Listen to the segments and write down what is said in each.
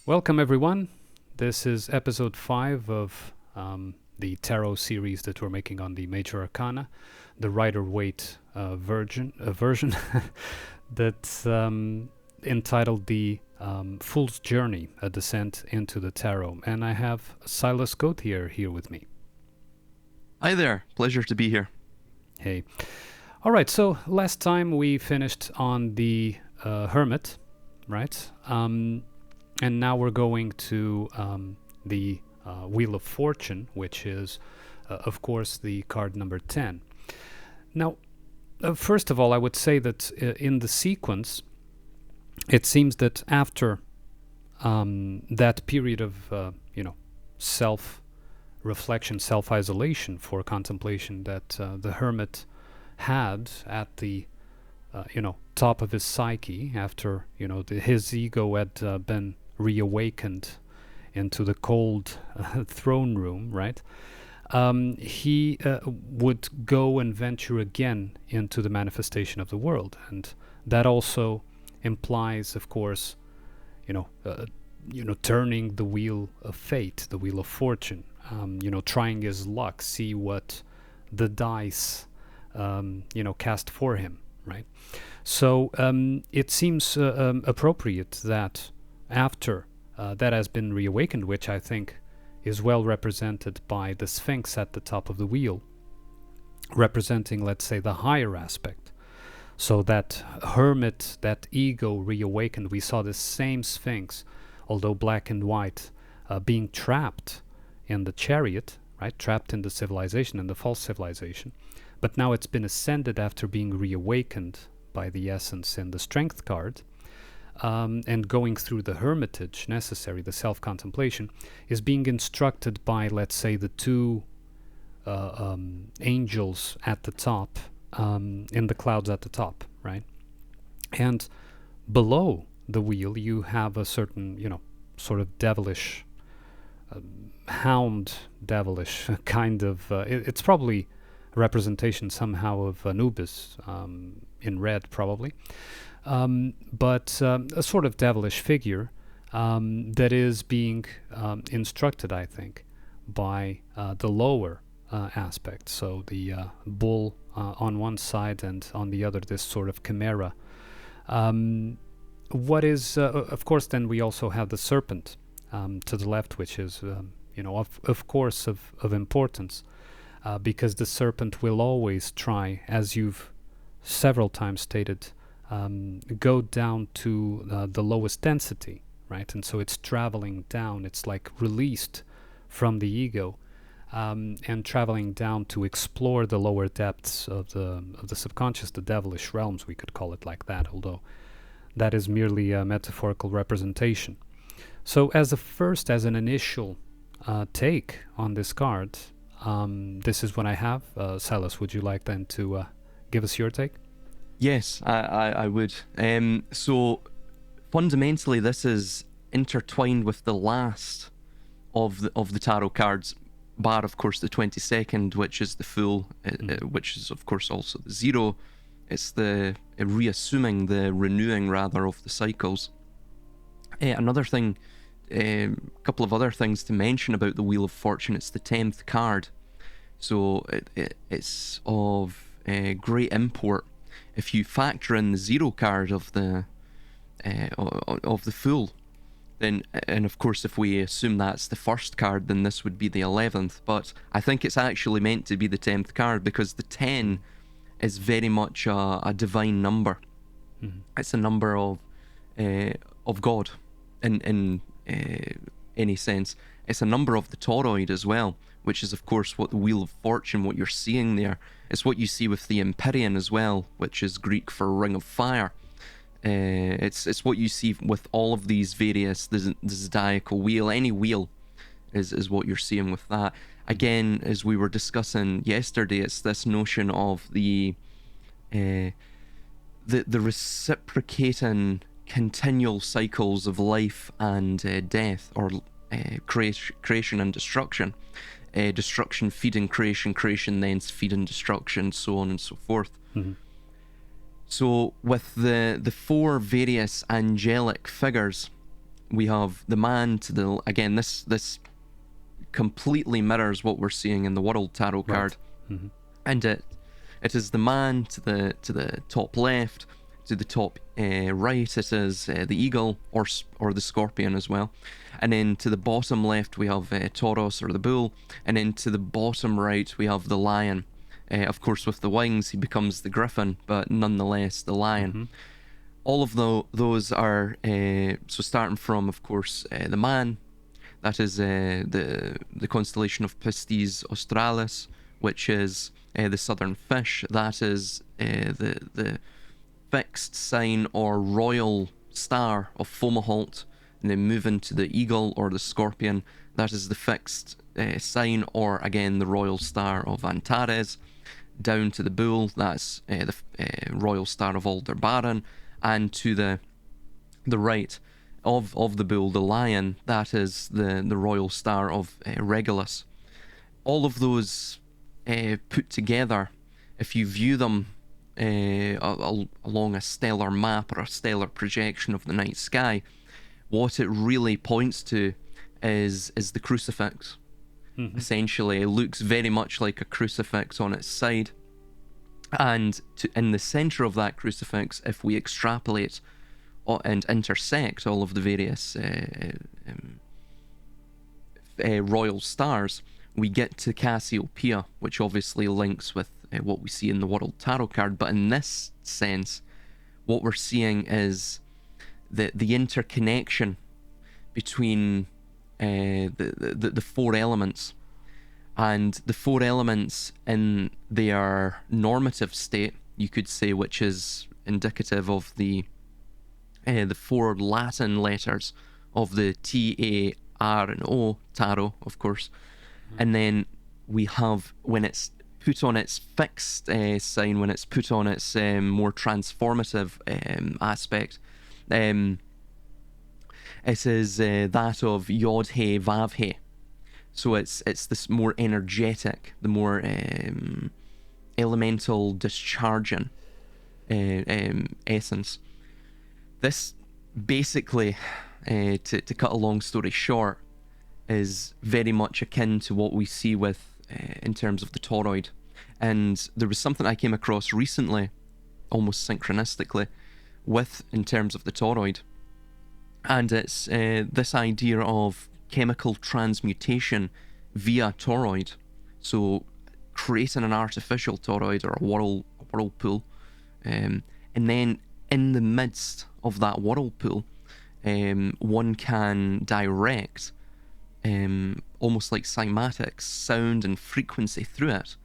Welcome, everyone. This is episode 5 of the tarot series that we're making on the Major Arcana, the Rider-Waite version that's entitled The Fool's Journey, A Descent into the Tarot. And I have Silas Gauthier here with me. Hi there. Pleasure to be here. Hey. All right, so last time we finished on the Hermit, right? And now we're going to the Wheel of Fortune, which is, of course, the card number 10. Now, first of all, I would say that in the sequence, it seems that after that period of, self-reflection, self-isolation for contemplation that the hermit had at the, top of his psyche after, his ego had been reawakened into the cold throne room, right? He would go and venture again into the manifestation of the world, and that also implies, of course, turning the wheel of fate, the wheel of fortune, trying his luck, see what the dice, cast for him, right? So it seems appropriate that after that has been reawakened, which I think is well represented by the Sphinx at the top of the wheel, representing, let's say, the higher aspect. So that hermit, that ego reawakened, we saw the same Sphinx, although black and white, being trapped in the chariot, right? Trapped in the civilization, in the false civilization. But now it's been ascended after being reawakened by the essence in the strength card. And going through the hermitage necessary, the self-contemplation, is being instructed by, let's say, the two angels at the top, in the clouds at the top, right? And below the wheel, you have a certain, sort of devilish, hound devilish kind of, it's probably a representation somehow of Anubis, in red probably. But a sort of devilish figure that is being instructed, I think, by the lower aspect. So the bull on one side and on the other this sort of chimera. What is, of course, then we also have the serpent to the left, which is, of course, of importance, because the serpent will always try, as you've several times stated, go down to the lowest density, right? And so it's traveling down. It's like released from the ego, and traveling down to explore the lower depths of the subconscious, the devilish realms, we could call it like that, although that is merely a metaphorical representation. So as an initial take on this card, this is what I have. Silas, would you like then to give us your take? Yes, I would. So fundamentally, this is intertwined with the last of the tarot cards, bar of course the 22nd, which is the Fool, which is of course also the Zero. It's the reassuming, the renewing rather of the cycles. Another thing, a couple of other things to mention about the Wheel of Fortune. It's the 10th card, so it's of great import. If you factor in the Zero card of the Fool, then, and of course if we assume that's the first card, then this would be the 11th, but I think it's actually meant to be the 10th card because the 10 is very much a divine number. Mm-hmm. It's a number of God in any sense. It's a number of the toroid as well, which is of course what the Wheel of Fortune, what you're seeing there. It's what you see with the Empyrean as well, which is Greek for Ring of Fire. It's what you see with all of these various, the zodiacal wheel. Any wheel is what you're seeing with that. Again, as we were discussing yesterday, it's this notion of the reciprocating continual cycles of life and death, or creation and destruction. Destruction feeding creation, creation then feeding destruction, so on and so forth. Mm-hmm. So with the four various angelic figures, we have the man to the, again, this completely mirrors what we're seeing in the World Tarot card. Mm-hmm. And it is the man to the top left, to the top right it is the eagle or the scorpion as well, and then to the bottom left we have Taurus or the bull, and then to the bottom right we have the lion. Of course, with the wings he becomes the griffin, but nonetheless the lion. Mm-hmm. All of those are so starting from, of course, the man. That is the constellation of Piscis Australis, which is the southern fish. That is the fixed sign or royal star of Fomalhaut. And then moving to the eagle or the scorpion, that is the fixed sign or, again, the royal star of Antares. Down to the bull, that's the royal star of Aldebaran. And to the right of the bull, the lion, that is the royal star of Regulus. All of those put together, if you view them along a stellar map or a stellar projection of the night sky, what it really points to is the crucifix. Mm-hmm. Essentially, it looks very much like a crucifix on its side. And in the center of that crucifix, if we extrapolate and intersect all of the various royal stars, we get to Cassiopeia, which obviously links with what we see in the World Tarot card. But in this sense, what we're seeing is the interconnection between the four elements. And the four elements in their normative state, you could say, which is indicative of the four Latin letters of the T, A, R, and O tarot, of course. Mm-hmm. And then we have, when it's put on its fixed sign, when it's put on its more transformative aspect, it is that of Yod He Vav He. So it's this more energetic, the more elemental discharging essence. This basically, to cut a long story short, is very much akin to what we see with in terms of the toroid. And there was something I came across recently, almost synchronistically, in terms of the toroid. And it's this idea of chemical transmutation via toroid. So creating an artificial toroid or a whirlpool, and then in the midst of that whirlpool, one can direct almost like cymatics, sound and frequency through it,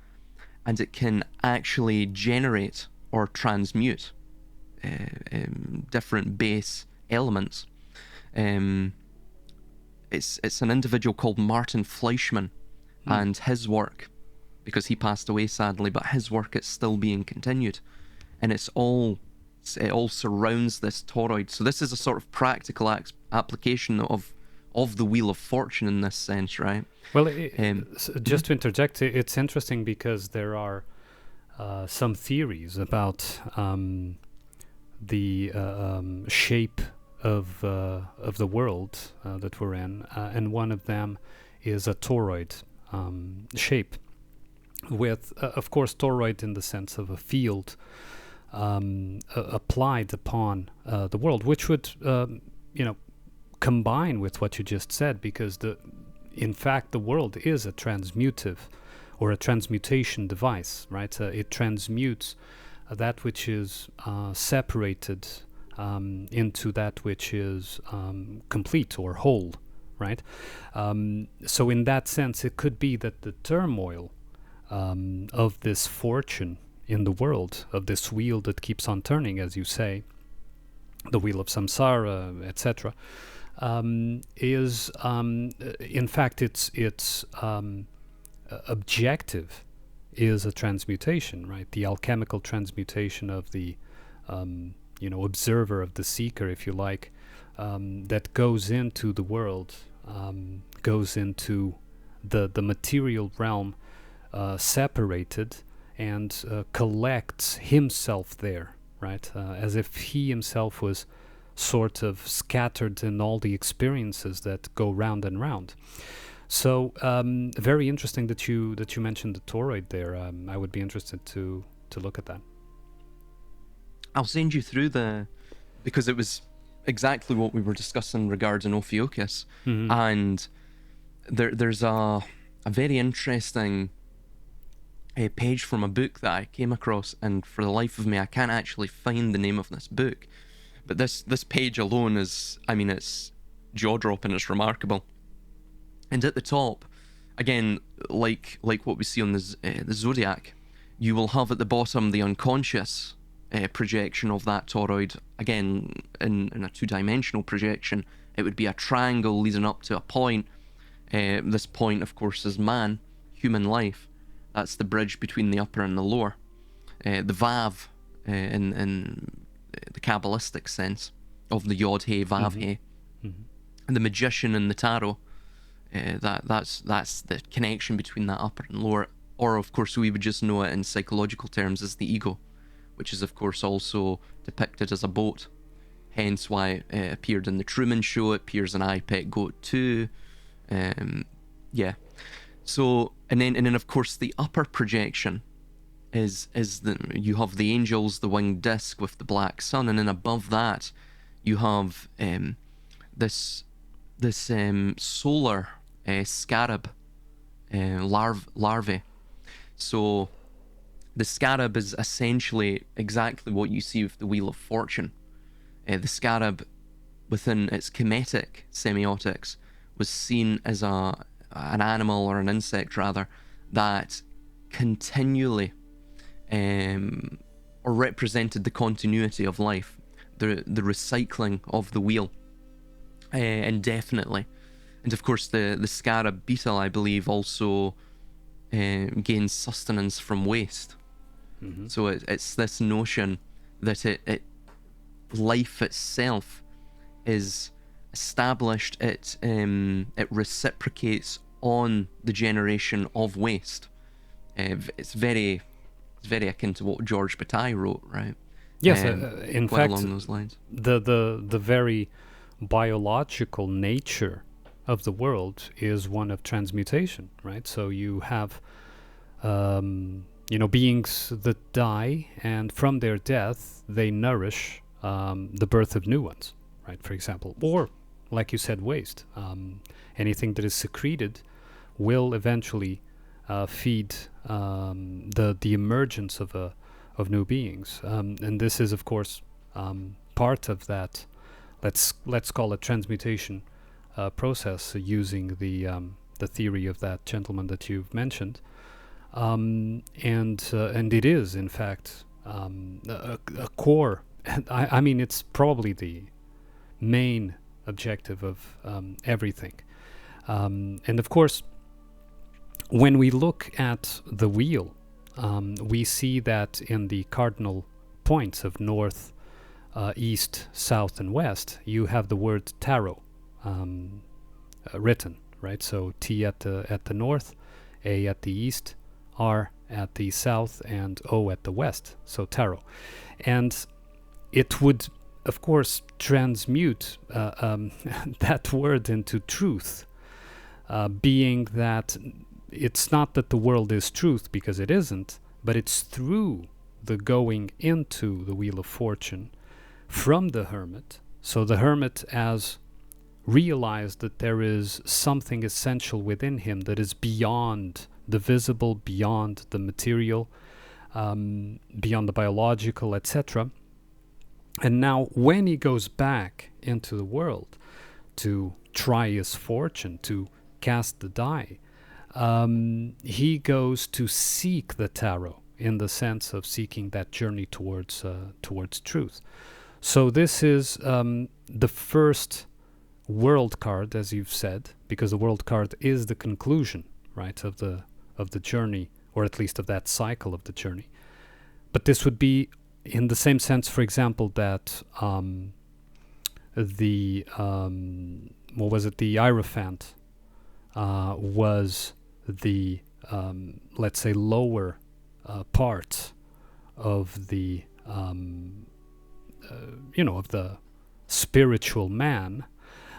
and it can actually generate or transmute different base elements. It's an individual called Martin Fleischmann, and his work, because he passed away sadly, but his work is still being continued, and it all surrounds this toroid. So this is a sort of practical application of the Wheel of Fortune in this sense, right? Well, just to interject, it's interesting because there are some theories about the shape of the world that we're in, and one of them is a toroid shape, with of course toroid in the sense of a field applied upon the world, which would combine with what you just said, because in fact the world is a transmutive or a transmutation device, right? It transmutes that which is separated into that which is complete or whole, right? So in that sense, it could be that the turmoil of this fortune in the world, of this wheel that keeps on turning, as you say, the wheel of samsara, etc., is in fact its objective is a transmutation, right? The alchemical transmutation of the observer, of the seeker, if you like, that goes into the world, goes into the material realm, separated, and collects himself there, right? As if he himself was sort of scattered in all the experiences that go round and round. So very interesting that you mentioned the toroid there. I would be interested to look at that. I'll send you through because it was exactly what we were discussing regarding Ophiuchus, and there's a very interesting page from a book that I came across, and for the life of me I can't actually find the name of this book, but this page alone is, I mean, it's jaw-dropping, it's remarkable. And at the top, again, like what we see on the Zodiac, you will have at the bottom the unconscious projection of that toroid. Again, in a two-dimensional projection, it would be a triangle leading up to a point. This point, of course, is man, human life. That's the bridge between the upper and the lower. The Vav, in the Kabbalistic sense of the Yod-He, Vav-He. And the magician in the tarot, that's the connection between that upper and lower. Or, of course, we would just know it in psychological terms as the ego, which is, of course, also depicted as a boat. Hence why it appeared in the Truman Show. It appears in I, Pet Goat 2. Yeah. So, and then of course the upper projection is you have the angels, the winged disc with the black sun, and then above that you have this solar scarab larvae. So the scarab is essentially exactly what you see with the Wheel of Fortune. The scarab, within its chemetic semiotics, was seen as an animal, or an insect rather, that continually or represented the continuity of life, the recycling of the wheel indefinitely. And of course the scarab beetle, I believe, also gains sustenance from waste. So it's this notion that it life itself is established, it reciprocates on the generation of waste. It's very akin to what George Bataille wrote, right? Yes, in quite fact, along those lines. The very biological nature of the world is one of transmutation, right? So you have beings that die, and from their death they nourish the birth of new ones, right? For example, or like you said, waste. Anything that is secreted will eventually feed the emergence of new beings, and this is, of course, part of that. Let's call it transmutation process, using the theory of that gentleman that you've mentioned, and it is, in fact, a core. I mean, it's probably the main objective of everything. And of course, when we look at the wheel, we see that in the cardinal points of north, east, south, and west, you have the word tarot written, right? So T at the north, A at the east, R at the south, and O at the west. So tarot. And it would, of course, transmute that word into truth, being that it's not that the world is truth, because it isn't, but it's through the going into the Wheel of Fortune from the hermit. So the hermit has realized that there is something essential within him that is beyond the visible, beyond the material, beyond the biological, etc. And now when he goes back into the world to try his fortune, to cast the die, he goes to seek the tarot, in the sense of seeking that journey towards truth. So this is the first world card, as you've said, because the world card is the conclusion, right, of the journey, or at least of that cycle of the journey. But this would be in the same sense, for example, that the Hierophant was the let's say lower part of the of spiritual man,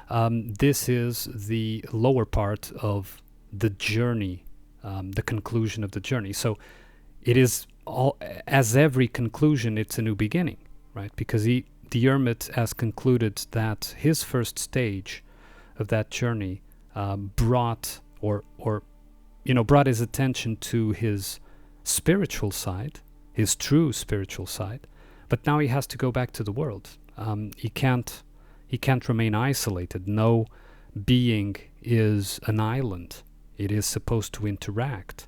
this is the lower part of the journey, the conclusion of the journey. So it is all, as every conclusion, it's a new beginning, right? Because the hermit has concluded that his first stage of that journey brought his attention to his spiritual side, his true spiritual side. But now he has to go back to the world. He can't remain isolated. No being is an island. It is supposed to interact.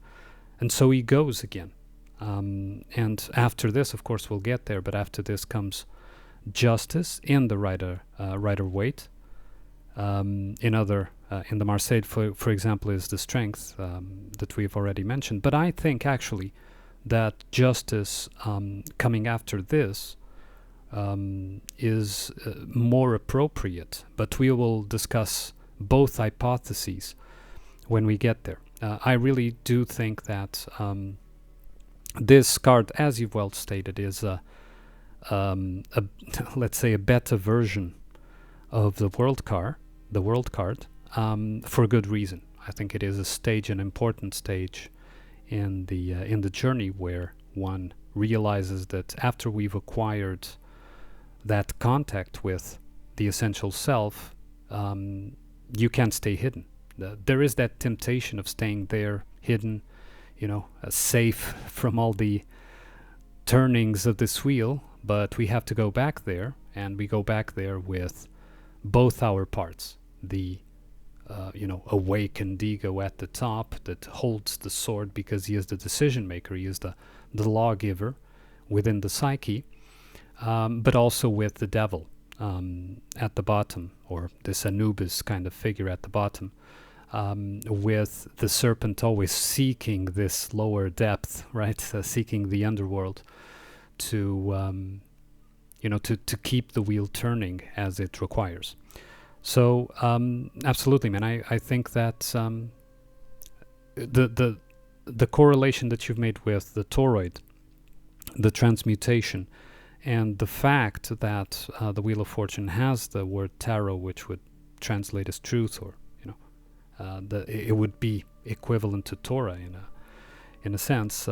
And so he goes again. And after this, of course, we'll get there, but after this comes justice in the Rider-Waite. In the Marseille, for example, is the strength that we've already mentioned. But I think actually that justice coming after this is more appropriate. But we will discuss both hypotheses when we get there. I really do think that this card, as you've well stated, is let's say a beta version of the world card, for good reason. I think it is a stage, an important stage in the journey, where one realizes that after we've acquired that contact with the essential self, you can't stay hidden. There is that temptation of staying there hidden, safe from all the turnings of this wheel, but we have to go back there, and we go back there with both our parts. The awakened ego at the top that holds the sword because he is the decision maker, he is the lawgiver within the psyche, but also with the devil at the bottom, or this Anubis kind of figure at the bottom, with the serpent always seeking this lower depth, right? Seeking the underworld to keep the wheel turning as it requires. So absolutely, man. I think that the correlation that you've made with the toroid, the transmutation, and the fact that the Wheel of Fortune has the word tarot, which would translate as truth, or it would be equivalent to Torah in a sense,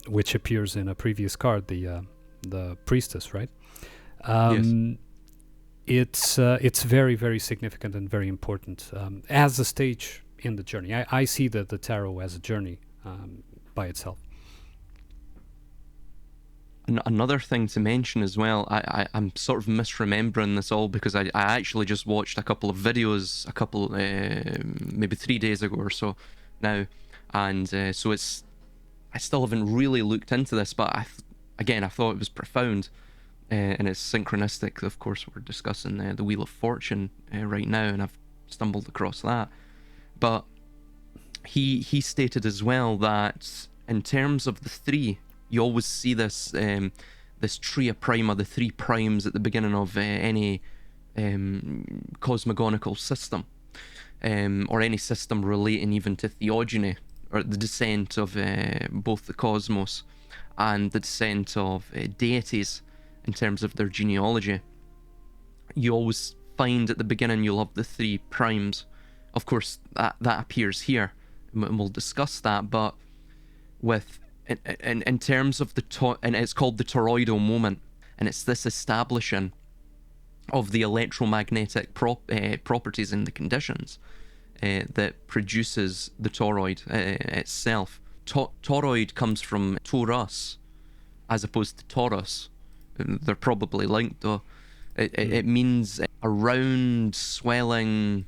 which appears in a previous card, the priestess, right? Yes. It's very, very significant and very important as a stage in the journey. I see the tarot as a journey by itself. Another thing to mention as well, I'm sort of misremembering this all because I actually just watched a couple of videos maybe 3 days ago or so now, and so I still haven't really looked into this, but I thought it was profound. And it's synchronistic. Of course, we're discussing the Wheel of Fortune right now, and I've stumbled across that. But he stated as well that in terms of the three, you always see this tria prima, the three primes at the beginning of any cosmogonical system, or any system relating even to theogony, or the descent of both the cosmos and the descent of deities. In terms of their genealogy, you always find at the beginning you'll have the three primes. Of course, that appears here, and we'll discuss that. But with in terms of and it's called the toroidal moment, and it's this establishing of the electromagnetic properties and the conditions that produces the toroid itself. Toroid comes from Taurus, as opposed to Taurus. They're probably linked, though. It means a round, swelling,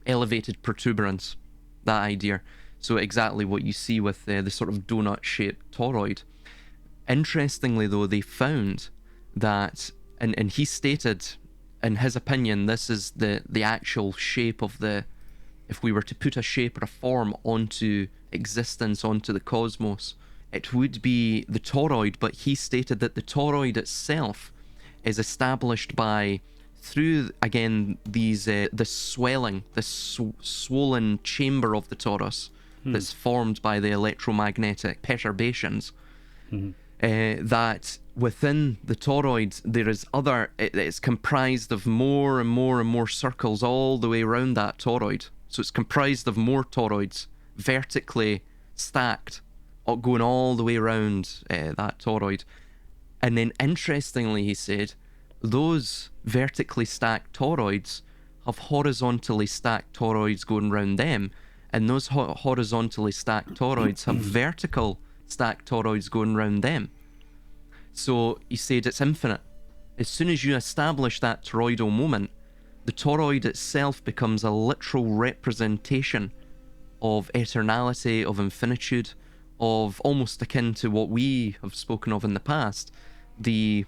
elevated protuberance, that idea. So exactly what you see with the sort of donut-shaped toroid. Interestingly, though, they found that, and he stated, in his opinion, this is the actual shape of if we were to put a shape or a form onto existence, onto the cosmos, it would be the toroid, but he stated that the toroid itself is established through again these this swelling, this swollen chamber of the torus that's formed by the electromagnetic perturbations. that within the toroid there is it's comprised of more and more and more circles all the way around that toroid. So it's comprised of more toroids, vertically stacked, going all the way around that toroid. And then interestingly, he said, those vertically stacked toroids have horizontally stacked toroids going around them, and those horizontally stacked toroids have vertical stacked toroids going around them. So he said it's infinite. As soon as you establish that toroidal moment, the toroid itself becomes a literal representation of eternality, of infinitude, of almost akin to what we have spoken of in the past, the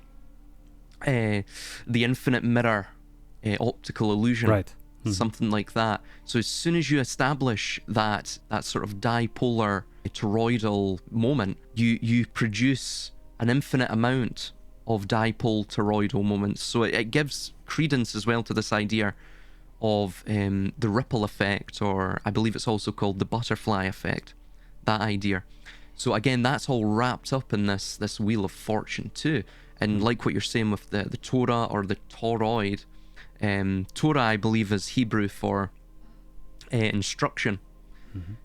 infinite mirror optical illusion, Right. something like that. So as soon as you establish that sort of dipolar toroidal moment, you produce an infinite amount of dipole toroidal moments. So it gives credence as well to this idea of the ripple effect, or I believe it's also called the butterfly effect, that idea. So again, that's all wrapped up in this wheel of fortune too. And like what you're saying with the Torah or the toroid, Torah I believe is Hebrew for instruction,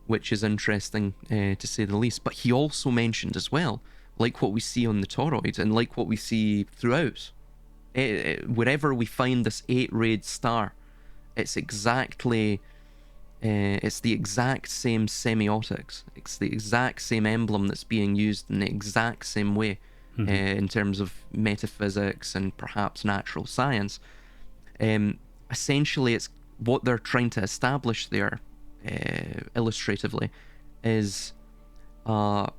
which is interesting to say the least. But he also mentioned as well, like what we see on the toroid and like what we see throughout, wherever we find this 8-rayed star, it's exactly, it's the exact same semiotics. It's the exact same emblem that's being used in the exact same way in terms of metaphysics and perhaps natural science. Essentially, it's what they're trying to establish there, illustratively, is a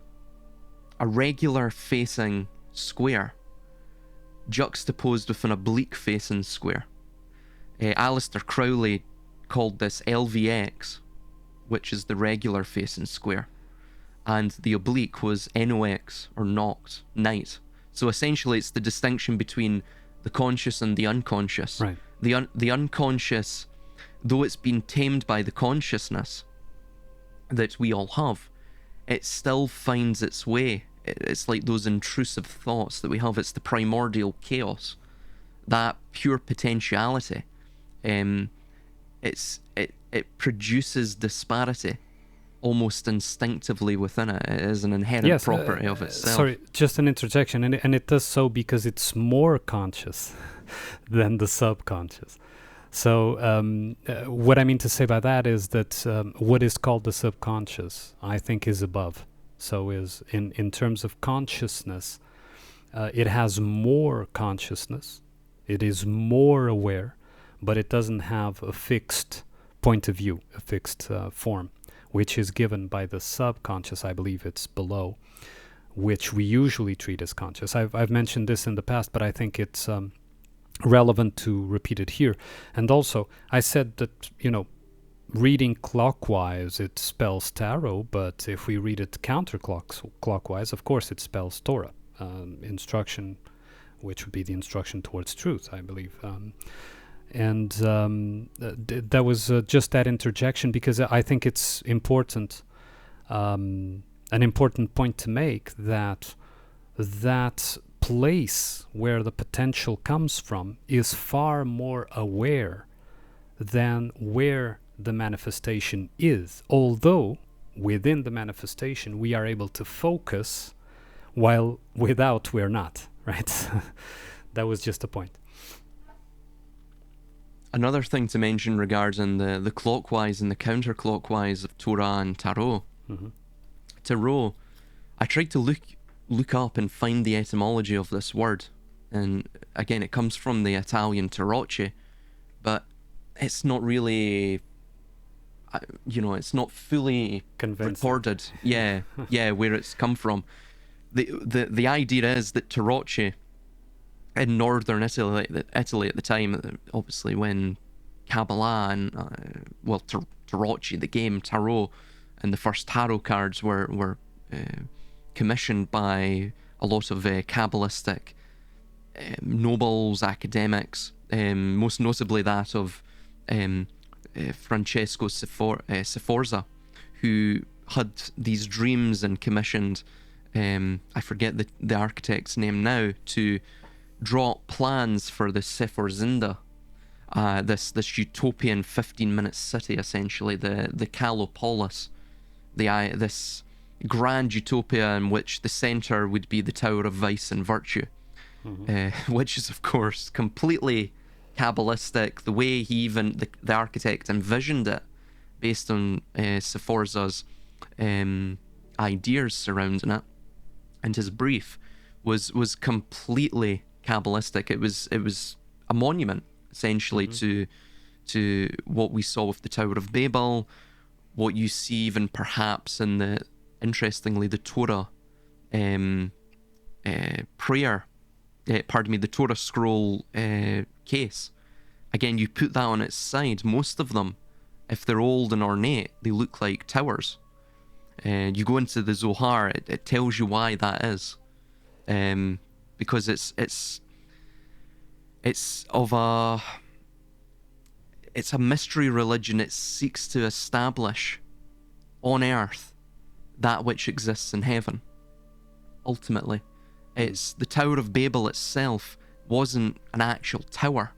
regular facing square juxtaposed with an oblique facing square. Aleister Crowley called this LVX, which is the regular facing square, and the oblique was NOX, or Noct, night. So essentially it's the distinction between the conscious and the unconscious. Right. The unconscious, though it's been tamed by the consciousness that we all have, it still finds its way. It's like those intrusive thoughts that we have. It's the primordial chaos, that pure potentiality. It produces disparity almost instinctively within it. It is an inherent property of itself. Sorry, just an interjection, and it does so because it's more conscious than the subconscious. So what I mean to say by that is that what is called the subconscious, I think, is above. So is in terms of consciousness, it has more consciousness, it is more aware, but it doesn't have a fixed point of view, a fixed form, which is given by the subconscious. I believe it's below, which we usually treat as conscious. I've mentioned this in the past, but I think it's relevant to repeat it here. And also, I said that, reading clockwise, it spells tarot, but if we read it counterclockwise, of course it spells Torah, instruction, which would be the instruction towards truth, I believe. That was just that interjection, because I think it's important, an important point to make, that place where the potential comes from is far more aware than where the manifestation is, although within the manifestation we are able to focus, while without we're not, right? That was just a point. Another thing to mention regarding the clockwise and the counterclockwise of Torah and Tarot. Tarot, I tried to look up and find the etymology of this word, and again it comes from the Italian tarocchi, but it's not really, it's not fully recorded. Yeah, where it's come from. The idea is that tarocchi in northern Italy at the time, obviously when Kabbalah and tarocchi, the game tarot, and the first tarot cards were commissioned by a lot of Kabbalistic nobles, academics, most notably that of Francesco Sforza, who had these dreams and commissioned I forget the architect's name now, to draw up plans for the Sephorinda, this utopian 15-minute city, essentially, the Calopolis, this grand utopia in which the center would be the Tower of Vice and Virtue, which is, of course, completely Kabbalistic. The way he even, the architect, envisioned it, based on Sforza's ideas surrounding it, and his brief was completely Kabbalistic. It was a monument, essentially, to what we saw with the Tower of Babel, what you see even perhaps in the, interestingly, the Torah prayer, the Torah scroll case. Again, you put that on its side, most of them, if they're old and ornate, they look like towers. You go into the Zohar, it tells you why that is, because it's a mystery religion. It seeks to establish on earth that which exists in heaven. Ultimately, it's the Tower of Babel itself wasn't an actual tower.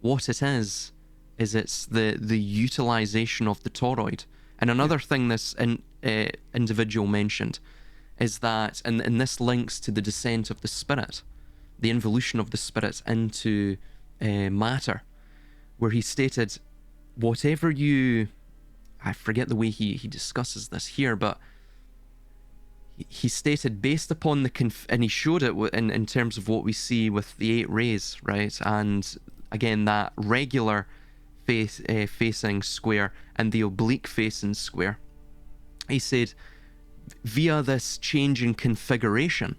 What it is it's the utilization of the toroid. And another thing this individual mentioned is that, and this links to the descent of the spirit, the involution of the spirit into matter, where he stated, whatever you, I forget the way he discusses this here, but he stated, based upon and he showed it in terms of what we see with the 8 rays, right? And again, that regular facing square and the oblique facing square. He said, via this change in configuration,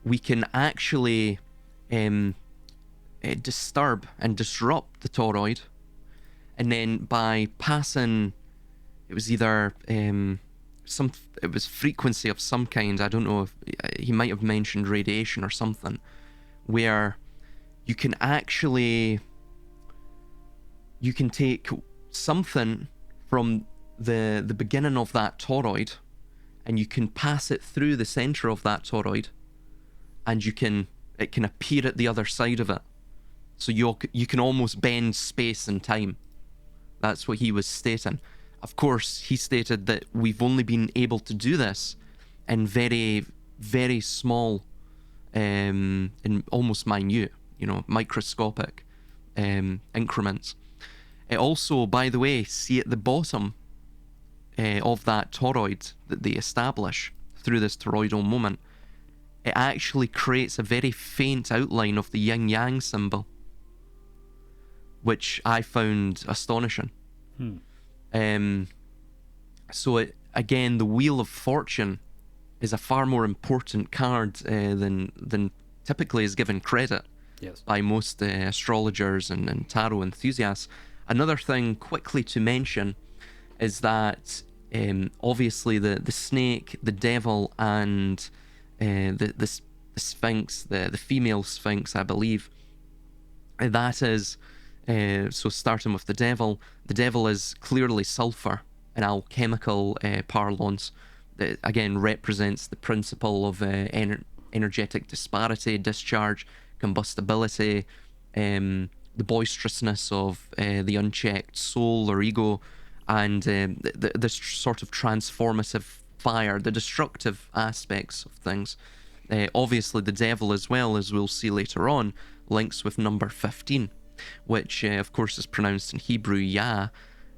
we can actually disturb and disrupt the toroid, and then by passing, it was either it was frequency of some kind, I don't know if he might have mentioned radiation or something, where you can actually, you can take something from the beginning of that toroid, and you can pass it through the center of that toroid, and it can appear at the other side of it. So you can almost bend space and time. That's what he was stating. Of course, he stated that we've only been able to do this in very, very small, and almost minute, microscopic increments. It also, by the way, see at the bottom of that toroid that they establish through this toroidal moment, it actually creates a very faint outline of the yin-yang symbol, which I found astonishing. So again, the Wheel of Fortune is a far more important card than typically is given credit by most astrologers and tarot enthusiasts. Another thing quickly to mention is that obviously the snake, the devil, and the sphinx, the female sphinx, I believe, that is, so starting with the devil is clearly sulfur in alchemical parlance. That again represents the principle of energetic disparity, discharge, combustibility, the boisterousness of the unchecked soul or ego, and this sort of transformative fire, the destructive aspects of things. Obviously the devil, as well, as we'll see later on, links with number 15, which of course is pronounced in Hebrew Yah.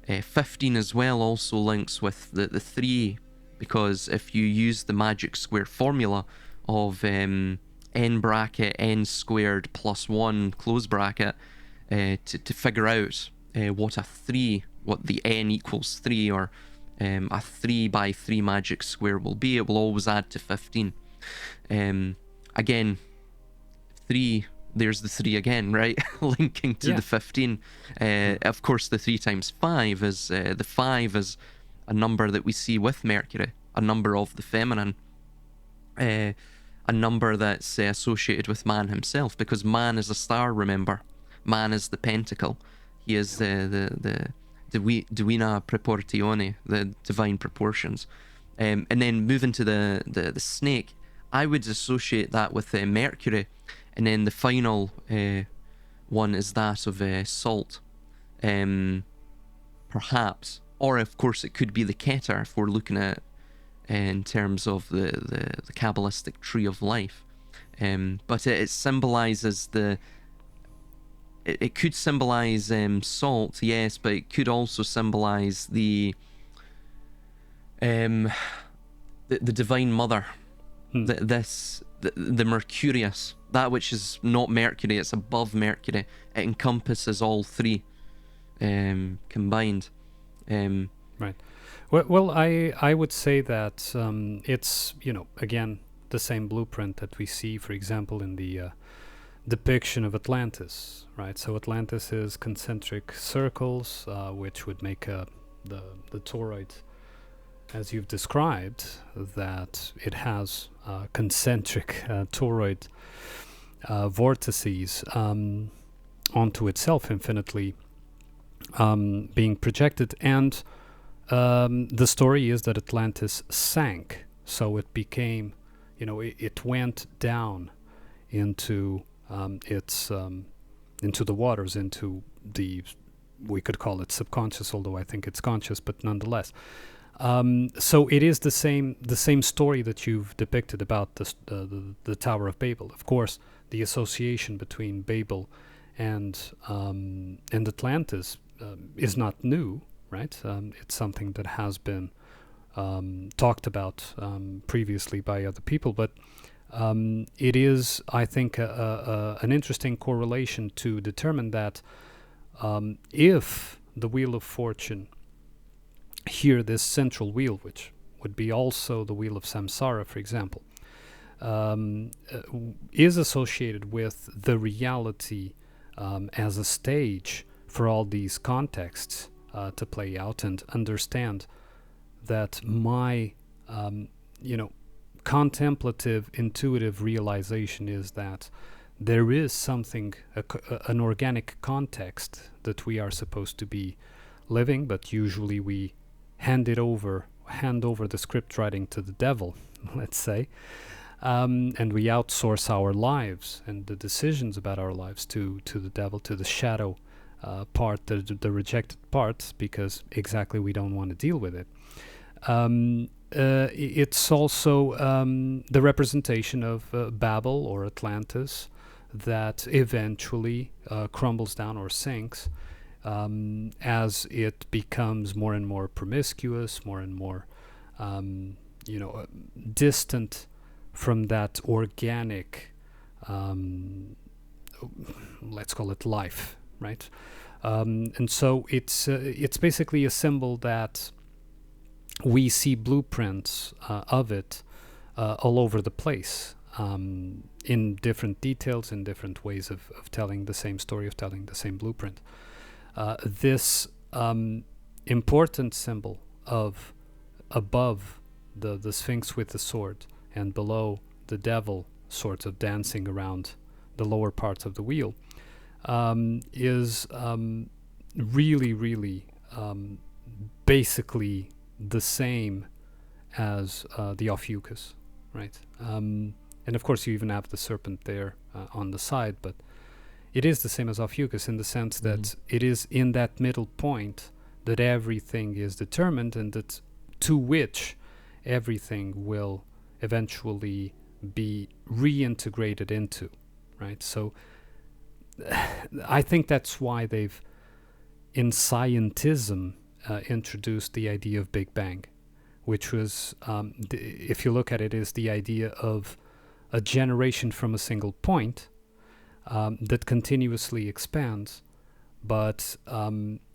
15 as well also links with the 3, because if you use the magic square formula of n bracket n squared plus 1 close bracket to figure out what the n equals 3, or a 3 by 3 magic square will be, it will always add to 15. Again, 3, there's the 3 again, right? Linking to the 15. Of course, the 3 times 5 is, the 5 is a number that we see with Mercury, a number of the feminine, a number that's associated with man himself, because man is a star, remember. Man is the pentacle. He is the Divina Proportione, the divine proportions. And then moving to the snake, I would associate that with Mercury, and then the final one is that of salt, perhaps, or of course it could be the Keter if we're looking at in terms of the Kabbalistic tree of life. But it symbolizes it could symbolize salt, yes, but it could also symbolize the Divine Mother, the Mercurius, that which is not Mercury, it's above Mercury. It encompasses all three combined. Right. Well, I would say that it's, again, the same blueprint that we see, for example, in the depiction of Atlantis, right? So Atlantis is concentric circles, which would make the toroid, as you've described, that it has concentric toroid vortices onto itself infinitely being projected. And the story is that Atlantis sank, so it became, it went down into into the waters, into the, we could call it subconscious, although I think it's conscious, but nonetheless. So it is the same story that you've depicted about the Tower of Babel. Of course, the association between Babel and Atlantis is not new, right? It's something that has been talked about previously by other people, but it is, I think, an interesting correlation to determine that if the Wheel of Fortune, here this central wheel, which would be also the Wheel of Samsara, for example, is associated with the reality as a stage for all these contexts to play out, and understand that my contemplative, intuitive realization is that there is something, an organic context that we are supposed to be living, but usually we hand over the script writing to the devil, let's say, and we outsource our lives and the decisions about our lives to the devil, to the shadow part, the rejected part, because exactly we don't want to deal with it. It's also the representation of Babel or Atlantis that eventually crumbles down or sinks as it becomes more and more promiscuous, more and more distant from that organic, let's call it life, right? And so it's basically a symbol that we see blueprints of it all over the place, in different details, in different ways of telling the same story, of telling the same blueprint. This important symbol of above the Sphinx with the sword and below the devil sort of dancing around the lower parts of the wheel is really, really basically the same as the Ophiuchus, right? And of course you even have the serpent there on the side, but it is the same as Ophiuchus in the sense that it is in that middle point that everything is determined, and that to which everything will eventually be reintegrated into, right? So I think that's why they've, in scientism, introduced the idea of Big Bang, which was, if you look at it, is the idea of a generation from a single point that continuously expands, but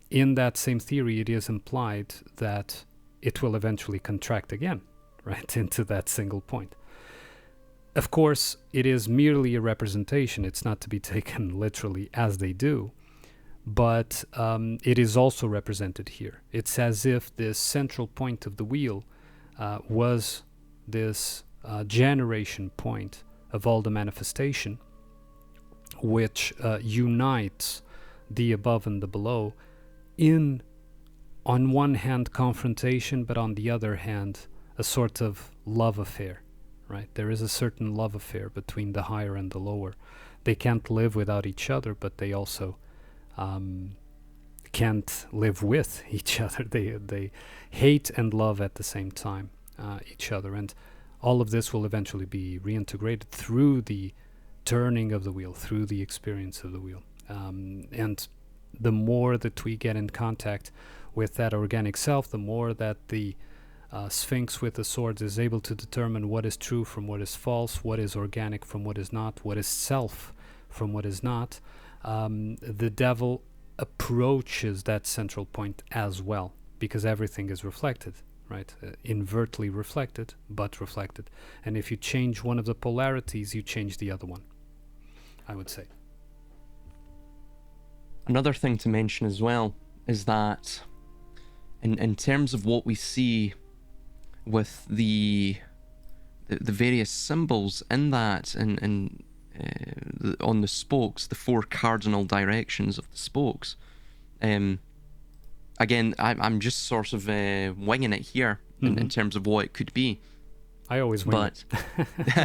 in that same theory it is implied that it will eventually contract again, right, into that single point. Of course, it is merely a representation. It's not to be taken literally as they do, but it is also represented here. It's as if this central point of the wheel was this generation point of all the manifestation, which unites the above and the below in, on one hand, confrontation, but on the other hand, a sort of love affair, right? There is a certain love affair between the higher and the lower. They can't live without each other, but they also can't live with each other. They hate and love at the same time each other, and all of this will eventually be reintegrated through the turning of the wheel, through the experience of the wheel. And the more that we get in contact with that organic self, the more that the Sphinx with the swords is able to determine what is true from what is false, what is organic from what is not, what is self from what is not. The devil approaches that central point as well, because everything is reflected, right? Invertly reflected, but reflected. And if you change one of the polarities, you change the other one, I would say. Another thing to mention as well is that in terms of what we see with the various symbols in that, and on the spokes, the 4 cardinal directions of the spokes. Again, I'm just sort of winging it here in terms of what it could be. I always wing it.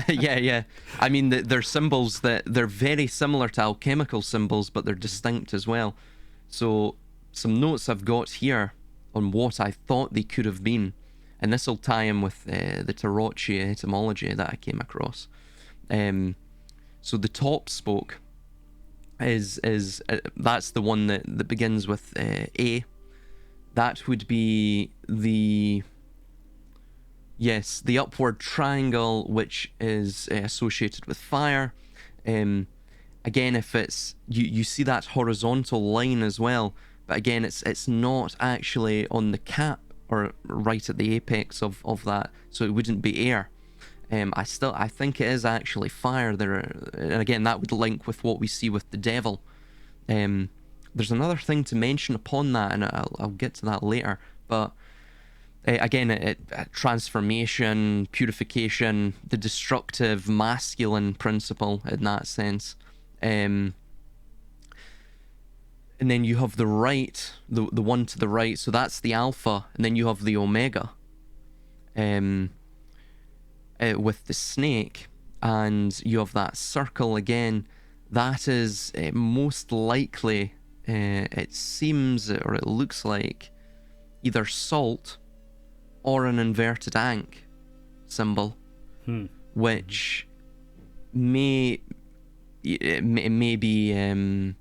yeah. I mean, they're symbols that they're very similar to alchemical symbols, but they're distinct as well. So some notes I've got here on what I thought they could have been, and this will tie in with the Tarocchi etymology that I came across. So the top spoke is that's the one that begins with A. That would be the upward triangle, which is associated with fire. Again, if it's you see that horizontal line as well, but again, it's not actually on the cap or right at the apex of that, so it wouldn't be air. I think it is actually fire there, and again, that would link with what we see with the devil. There's another thing to mention upon that, and I'll get to that later, but again, transformation, purification, the destructive masculine principle in that sense. And then you have the right, the one to the right, so that's the alpha, and then you have the omega with the snake, and you have that circle again. That is most likely, it seems, or it looks like, either salt or an inverted ankh symbol, which may be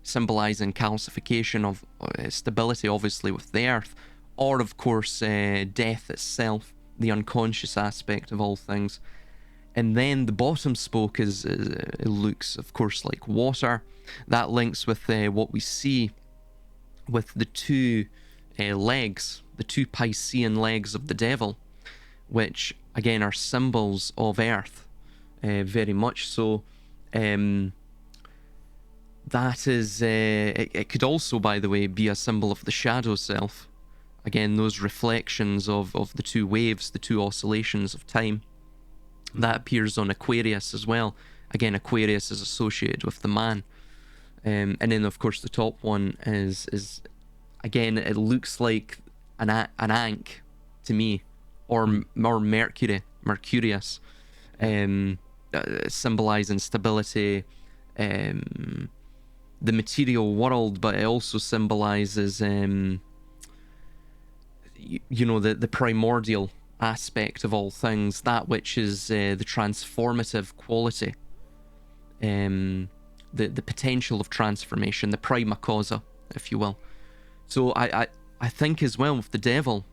symbolizing calcification of stability, obviously, with the earth, or of course death itself, the unconscious aspect of all things. And then the bottom spoke it looks, of course, like water. That links with what we see with the 2 legs, the 2 Piscean legs of the devil, which again are symbols of earth, very much so. That is, it could also, by the way, be a symbol of the shadow self. Again, those reflections of the 2 waves, the 2 oscillations of time. That appears on Aquarius as well. Again, Aquarius is associated with the man. And then, of course, the top one is again, it looks like an ankh to me, or Mercurius, symbolizing stability, the material world, but it also symbolizes the primordial aspect of all things, that which is the transformative quality, the potential of transformation, the prima causa, if you will. So I think as well with the devil,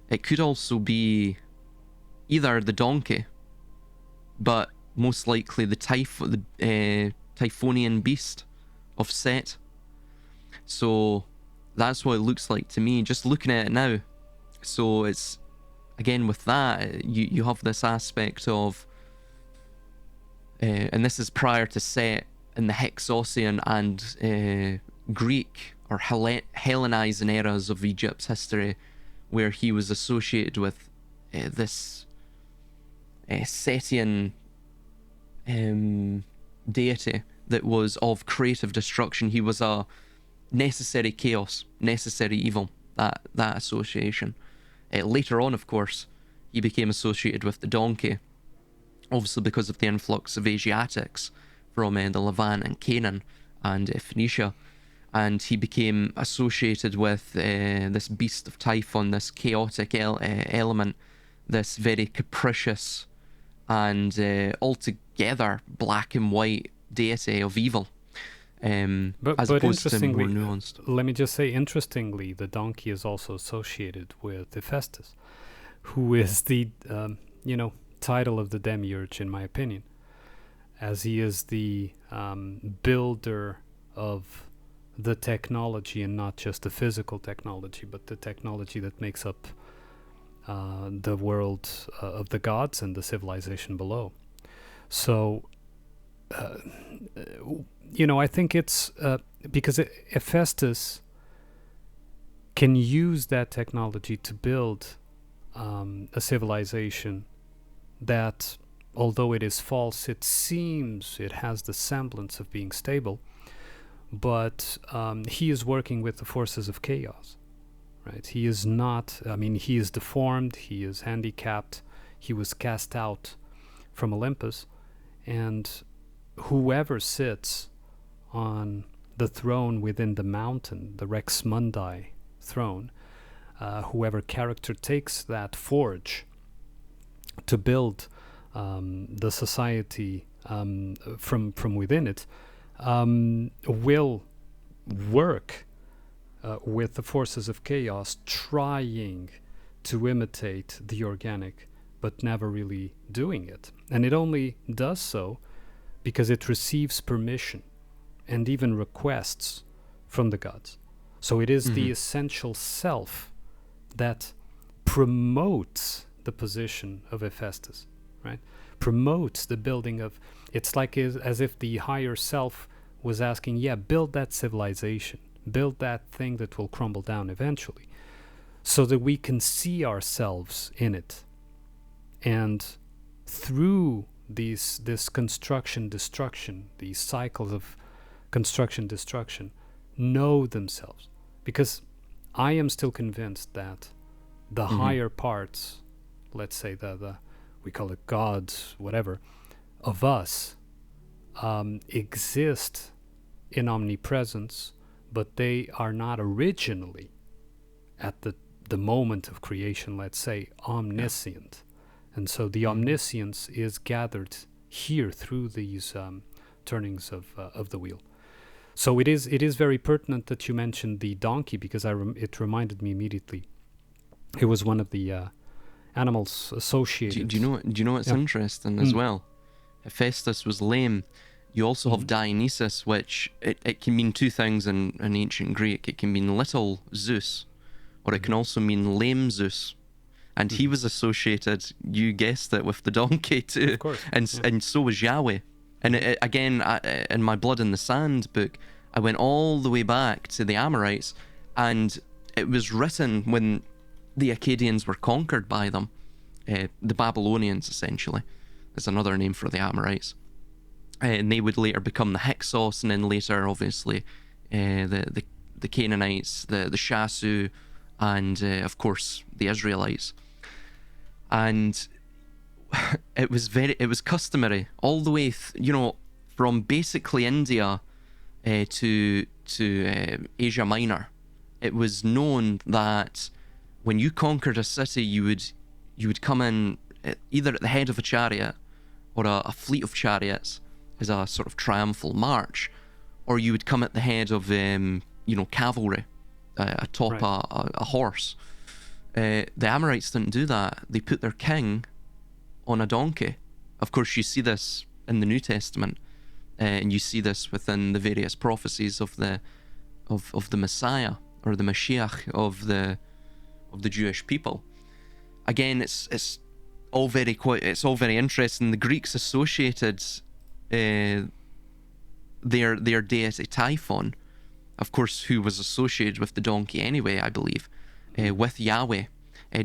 it could also be either the donkey, but most likely the Typhonian beast of Set. So that's what it looks like to me, just looking at it now. So it's, again, with that, you have this aspect of, and this is prior to Set in the Hexossian and Greek or Hellenizing eras of Egypt's history, where he was associated with this Setian deity that was of creative destruction. He was a necessary chaos, necessary evil, that association. Later on, of course, he became associated with the donkey, obviously because of the influx of Asiatics from the Levant and Canaan and Phoenicia. And he became associated with this beast of Typhon, this chaotic element, this very capricious and altogether black and white deity of evil. As opposed to more nuanced. Let me just say, interestingly, the donkey is also associated with Hephaestus, who is the, title of the demiurge, in my opinion, as he is the builder of the technology, and not just the physical technology, but the technology that makes up the world of the gods and the civilization below. So, I think it's because Hephaestus can use that technology to build a civilization that, although it is false, it seems it has the semblance of being stable, but he is working with the forces of chaos, right? He is not, he is deformed, he is handicapped, he was cast out from Olympus, and whoever sits on the throne within the mountain, the Rex Mundi throne, whoever character takes that forge to build the society from within it, will work with the forces of chaos, trying to imitate the organic, but never really doing it. And it only does so because it receives permission and even requests from the gods. So it is the essential self that promotes the position of Hephaestus, right? Promotes the building of, it's like as if the higher self was asking, build that civilization, build that thing that will crumble down eventually, so that we can see ourselves in it. And through this construction destruction, these cycles of construction destruction, know themselves. Because I am still convinced that the higher parts, let's say the we call it gods, whatever, of us, exist in omnipresence, but they are not originally, at the moment of creation, let's say, omniscient. And so the omniscience is gathered here through these turnings of the wheel. So it is very pertinent that you mentioned the donkey, because it reminded me immediately. It was one of the animals associated. Do you know what's interesting as well? Hephaestus was lame. You also have Dionysus, which it can mean two things in ancient Greek. It can mean little Zeus, or it can also mean lame Zeus. And he was associated, you guessed it, with the donkey too. Of course. And so was Yahweh. And again, in my Blood in the Sand book, I went all the way back to the Amorites, and it was written when the Akkadians were conquered by them. The Babylonians, essentially, is another name for the Amorites. And they would later become the Hyksos, and then later, obviously, the Canaanites, the Shasu, and of course the Israelites. And it was customary all the way from basically India to Asia Minor. It was known that when you conquered a city, you would come in either at the head of a chariot or a fleet of chariots as a sort of triumphal march, or you would come at the head of cavalry atop a horse. The Amorites didn't do that. They put their king on a donkey. Of course, you see this in the New Testament, and you see this within the various prophecies of the Messiah, or the Mashiach of the Jewish people. Again, it's all very interesting. The Greeks associated their deity Typhon, of course, who was associated with the donkey anyway, I believe, with Yahweh.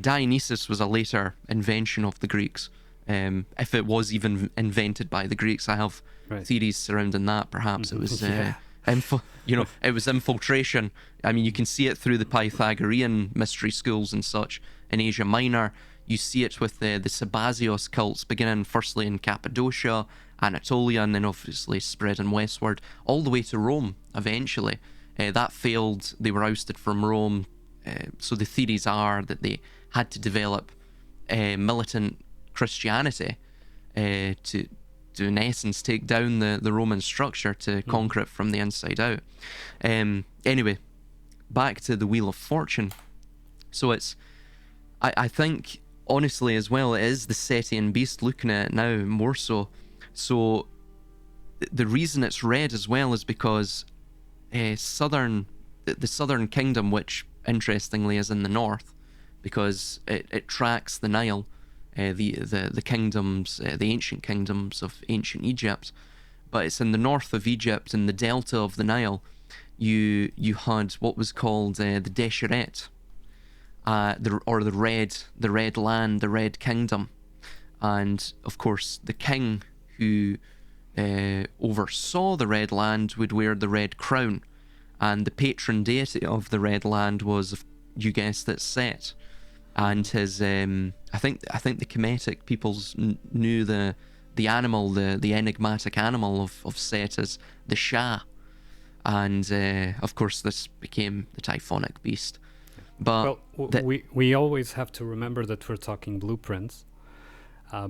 Dionysus was a later invention of the Greeks. If it was even invented by the Greeks, I have theories surrounding that. Perhaps it was It was infiltration. I mean, you can see it through the Pythagorean mystery schools and such in Asia Minor. You see it with the Sabazios cults, beginning firstly in Cappadocia, Anatolia, and then obviously spreading westward, all the way to Rome eventually. That failed. They were ousted from Rome. So the theories are that they had to develop militant Christianity to in essence take down the Roman structure to conquer it from the inside out. Anyway, back to the Wheel of Fortune. So I think honestly as well, it is the Setian beast, looking at it now more so. So the reason it's red as well is because the southern kingdom, which interestingly is in the north, because it tracks the Nile, the kingdoms, the ancient kingdoms of ancient Egypt, but it's in the north of Egypt, in the delta of the Nile. You had what was called the Desheret, the red land, the red kingdom, and of course the king who oversaw the red land would wear the red crown, and the patron deity of the red land was, you guessed it, Set. And his I think the Kemetic peoples knew the animal, the enigmatic animal of Set as the Shah, and of course this became the Typhonic beast. But we always have to remember that we're talking blueprints,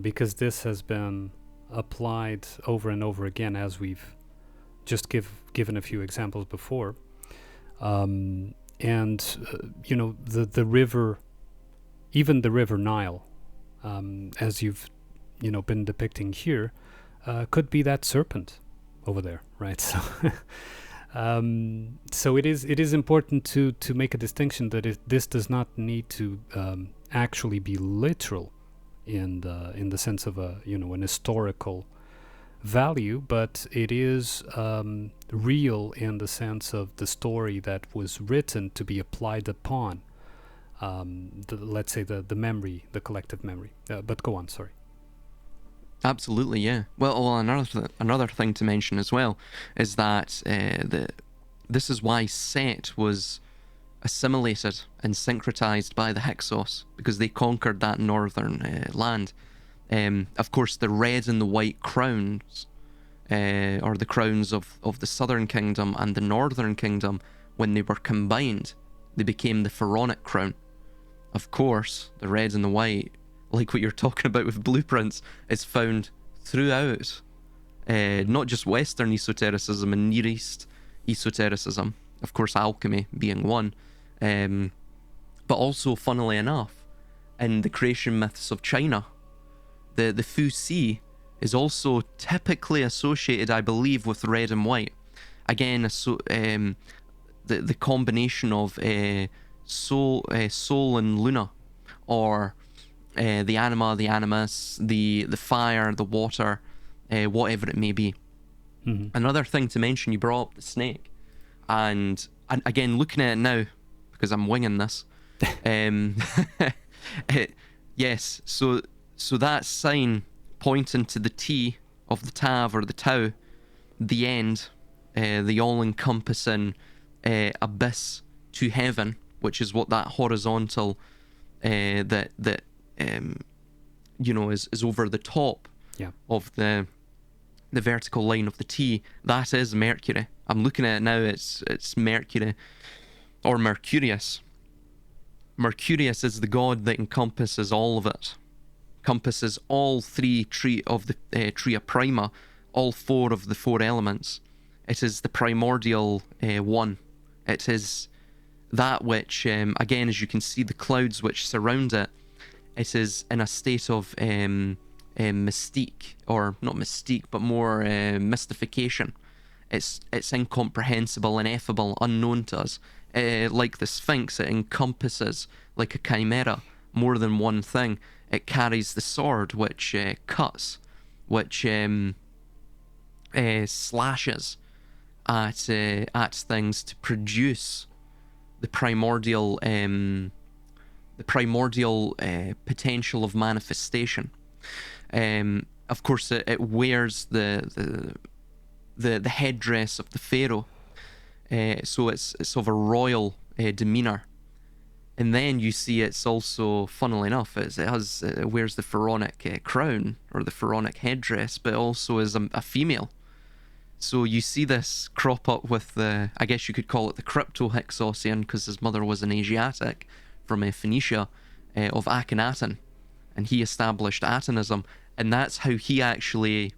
because this has been applied over and over again, as we've just given a few examples before. The river, even the river Nile, as you've been depicting here, could be that serpent over there, right? So so it is important to make a distinction that this does not need to actually be literal in the sense of an historical value, but it is real in the sense of the story that was written to be applied upon, let's say the memory, the collective memory. But go on, sorry. Absolutely, yeah. Well, another thing to mention as well is that this is why Set was assimilated and syncretized by the Hyksos, because they conquered that northern land. Of course, the red and the white crowns, or the crowns of the southern kingdom and the northern kingdom, when they were combined, they became the pharaonic crown. Of course, the red and the white, like what you're talking about with blueprints, is found throughout, not just Western esotericism and Near East esotericism, of course alchemy being one, but also, funnily enough, in the creation myths of China, the Fu Si is also typically associated, I believe, with red and white. Again, the combination of Sol and Luna, or the anima, the animus, the fire, the water, whatever it may be. Mm-hmm. Another thing to mention, you brought up the snake, and again, looking at it now, because I'm winging this, yes, so that sign pointing to the T of the Tav or the Tau, the end, the all-encompassing abyss to heaven, which is what that horizontal that is over the top of the vertical line of the T. That is Mercury. I'm looking at it now. It's Mercury, or Mercurius. Mercurius is the god that encompasses all of it. Encompasses all three of the Tria Prima, all four of the four elements. It is the primordial one. It is that which, again, as you can see, the clouds which surround it, it is in a state of mystique, or not mystique, but more mystification. It's incomprehensible, ineffable, unknown to us. Like the Sphinx, it encompasses, like a chimera, more than one thing. It carries the sword which cuts, which slashes at things to produce the primordial potential of manifestation. Of course, it wears the headdress of the pharaoh, So it's of a royal demeanor. And then you see it's also, funnily enough, it wears the pharaonic crown or the pharaonic headdress, but also is a female. So you see this crop up with the, I guess you could call it the crypto-Hyksos, because his mother was an Asiatic from Phoenicia, of Akhenaten, and he established Atonism, and that's how he actually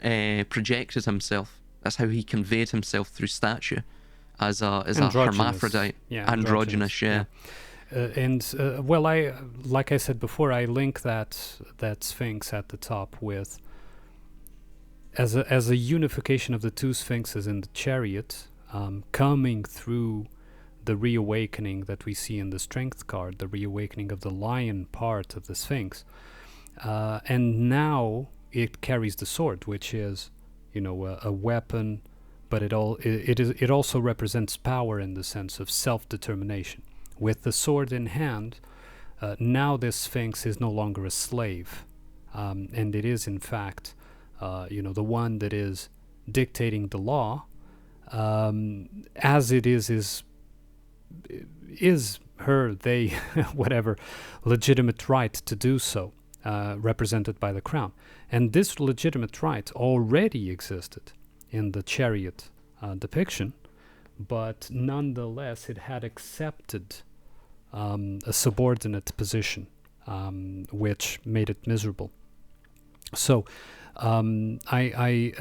projected himself. That's how he conveyed himself through statue, as a hermaphrodite, androgynous, yeah. Well, I, like I said before, I link that Sphinx at the top with as a unification of the two sphinxes in the chariot, coming through the reawakening that we see in the strength card, the reawakening of the lion part of the Sphinx, and now it carries the sword, which is, a weapon, but it also represents power in the sense of self-determination. With the sword in hand, now this Sphinx is no longer a slave, and it is in fact, the one that is dictating the law, as it is her, they, whatever, legitimate right to do so, represented by the crown. And this legitimate right already existed in the chariot depiction, but nonetheless it had accepted a subordinate position, which made it miserable. So I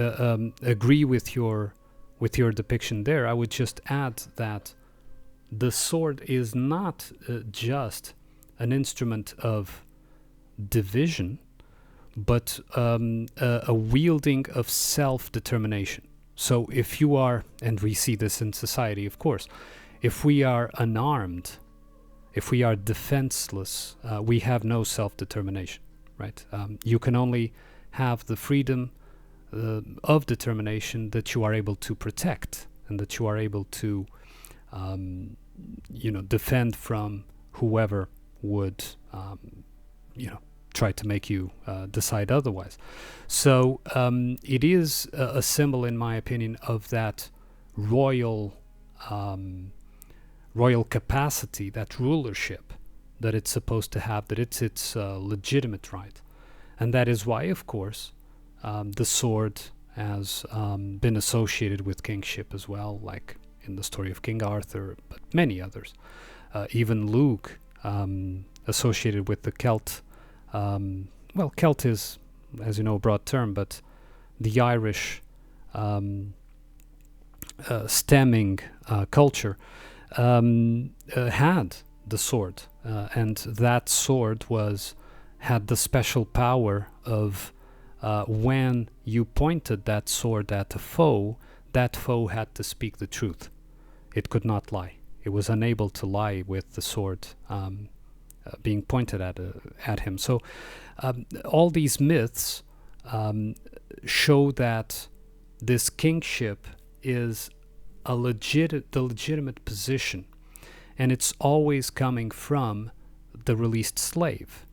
agree with your depiction there. I would just add that the sword is not just an instrument of division, but a wielding of self-determination. So if you are, and we see this in society, of course, if we are unarmed, if we are defenseless, we have no self-determination, right? You can only have the freedom of determination that you are able to protect and that you are able to defend from whoever would try to make you decide otherwise. So it is a symbol, in my opinion, of that royal capacity, that rulership that it's supposed to have, that it's its legitimate right. And that is why, of course, the sword has been associated with kingship as well, like in the story of King Arthur, but many others. Even Luke, associated with the Celt. Celt is, as you know, a broad term, but the Irish stemming culture had the sword, and that sword had the special power of when you pointed that sword at a foe, that foe had to speak the truth. It could not lie. It was unable to lie with the sword being pointed at him. So all these myths show that this kingship is the legitimate position, and it's always coming from the released slave,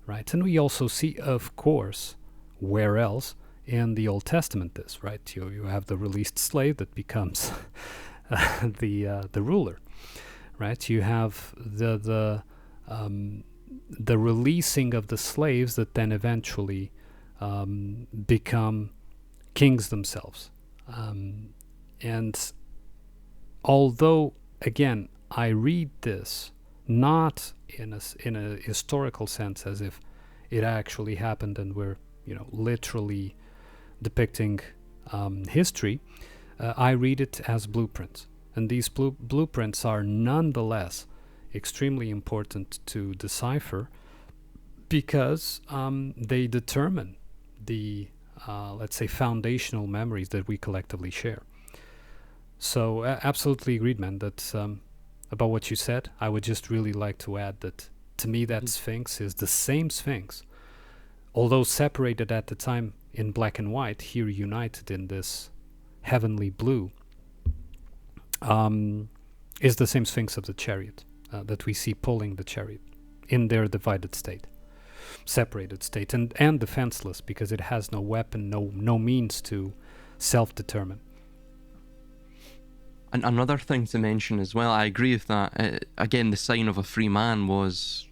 right? And we also see, of course, where else in the Old Testament this, right? You have the released slave that becomes the ruler, right? You have the releasing of the slaves that then eventually become kings themselves. And although, again, I read this not in a historical sense, as if it actually happened and we're literally depicting history, I read it as blueprints, and these blueprints are nonetheless extremely important to decipher, because they determine the let's say foundational memories that we collectively share. So absolutely agreed, man, that about what you said. I would just really like to add that to me that Sphinx is the same Sphinx, although separated at the time in black and white, here united in this heavenly blue, is the same Sphinx of the chariot that we see pulling the chariot in their divided state, separated state, and defenseless, because it has no weapon, no means to self-determine. And another thing to mention as well, I agree with that. Again, the sign of a free man was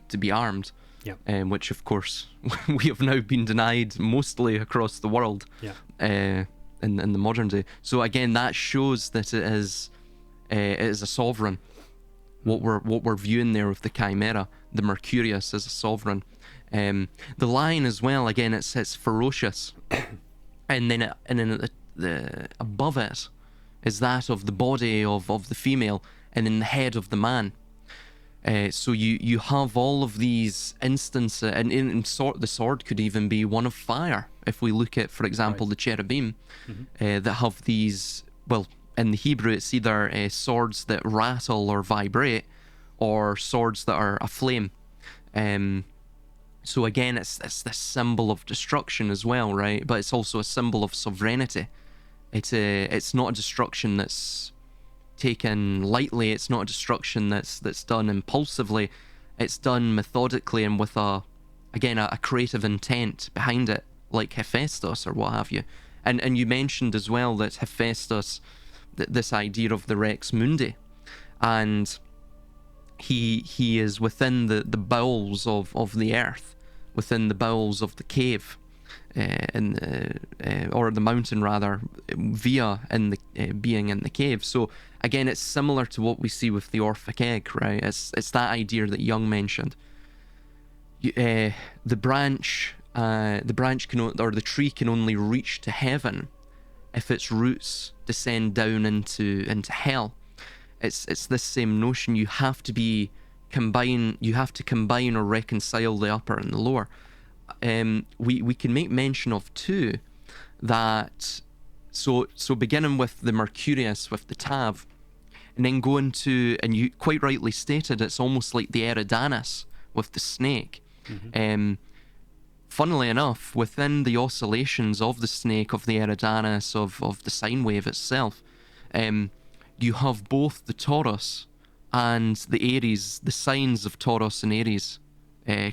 to be armed, Yeah. which of course we have now been denied mostly across the world. Yeah. In the modern day. So again, that shows that it is a sovereign. What we're viewing there with the chimera, the Mercurius as a sovereign. The lion as well. Again, it's ferocious, and then the above it is that of the body of the female, and in the head of the man. So you have all of these instances, and the sword could even be one of fire. If we look at, for example, the cherubim, that have these, well, in the Hebrew it's either swords that rattle or vibrate, or swords that are aflame. So again, it's this symbol of destruction as well, right? But it's also a symbol of sovereignty. It's not a destruction that's taken lightly. It's not a destruction that's done impulsively. It's done methodically and with a creative intent behind it, like Hephaestus or what have you. And you mentioned as well that Hephaestus, this idea of the Rex Mundi, and he is within the bowels of the earth, within the bowels of the cave, or the mountain rather, via in the being in the cave. So again, it's similar to what we see with the Orphic egg, right? It's that idea that Jung mentioned. The branch can, or the tree can only reach to heaven if its roots descend down into hell. It's this same notion. You have to combine or reconcile the upper and the lower. We can make mention of too that so beginning with the Mercurius, with the Tav, and then going to, and you quite rightly stated, it's almost like the Eridanus with the snake. Funnily enough, within the oscillations of the snake, of the Eridanus, of the sine wave itself, you have both the Taurus and the Aries, the signs of Taurus and Aries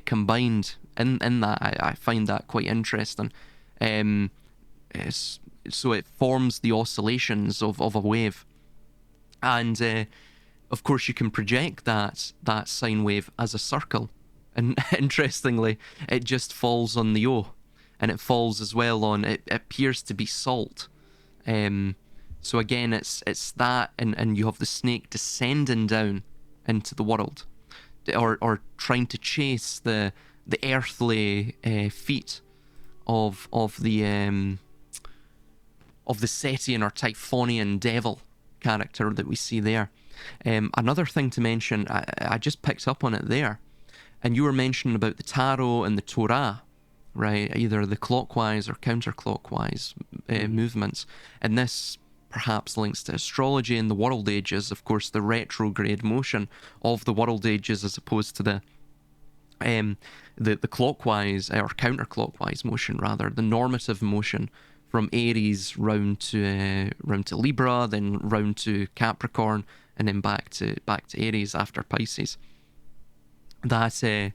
combined in that. I find that quite interesting. So it forms the oscillations of a wave. And of course you can project that sine wave as a circle. And interestingly, it just falls on the O. And it falls as well on, it appears to be salt. So again, it's that, and you have the snake descending down into the world, or trying to chase the earthly feet of the Setian or Typhonian devil character that we see there. Another thing to mention, I just picked up on it there, and you were mentioning about the tarot and the Torah, right? Either the clockwise or counterclockwise movements, and this perhaps links to astrology and the world ages, of course, the retrograde motion of the world ages as opposed to the clockwise or counterclockwise motion, rather, the normative motion from Aries round to Libra, then round to Capricorn, and then back to Aries after Pisces. That sort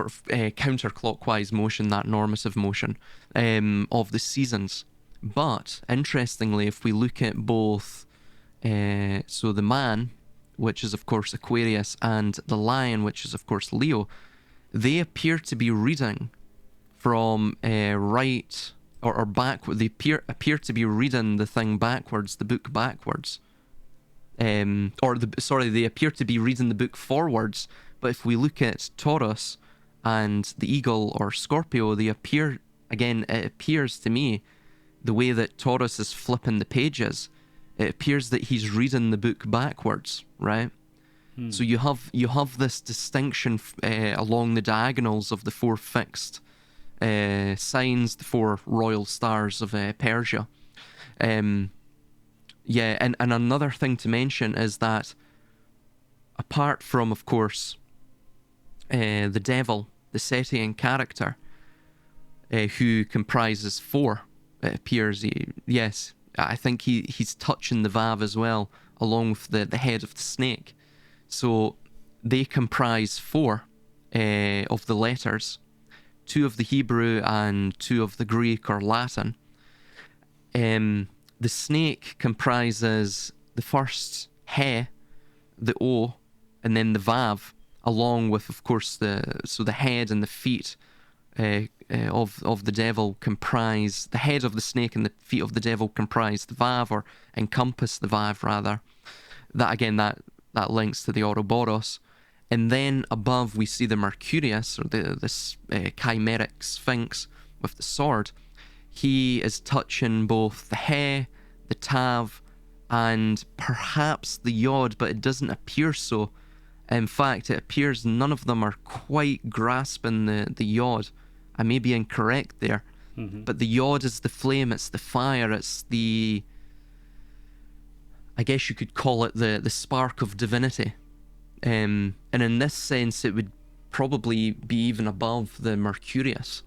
of counterclockwise motion, that normative motion of the seasons. But interestingly, if we look at both, so the man, which is of course Aquarius, and the lion, which is of course Leo, they appear to be reading from right or backward. They appear to be reading the thing backwards, the book backwards. They appear to be reading the book forwards. But if we look at Taurus and the eagle or Scorpio, they appear, again, it appears to me, the way that Taurus is flipping the pages, it appears that he's reading the book backwards, right? So you have this distinction along the diagonals of the four fixed signs, the four royal stars of Persia. And another thing to mention is that apart from, of course, the devil, the Setian character, who comprises four, it appears, I think he's touching the Vav as well, along with the head of the snake. So they comprise four of the letters, two of the Hebrew and two of the Greek or Latin. The snake comprises the first he, the o, and then the vav, along with, of course, the head and the feet of the devil comprise, the head of the snake and the feet of the devil comprise the vav, or encompass the vav rather. That again, that links to the Ouroboros. And then above we see the Mercurius, or this chimeric sphinx with the sword. He is touching both the he, the tav, and perhaps the yod, but it doesn't appear so. In fact, it appears none of them are quite grasping the yod. I may be incorrect there, but the yod is the flame, it's the fire, it's the, I guess you could call it the spark of divinity. And in this sense, it would probably be even above the Mercurius.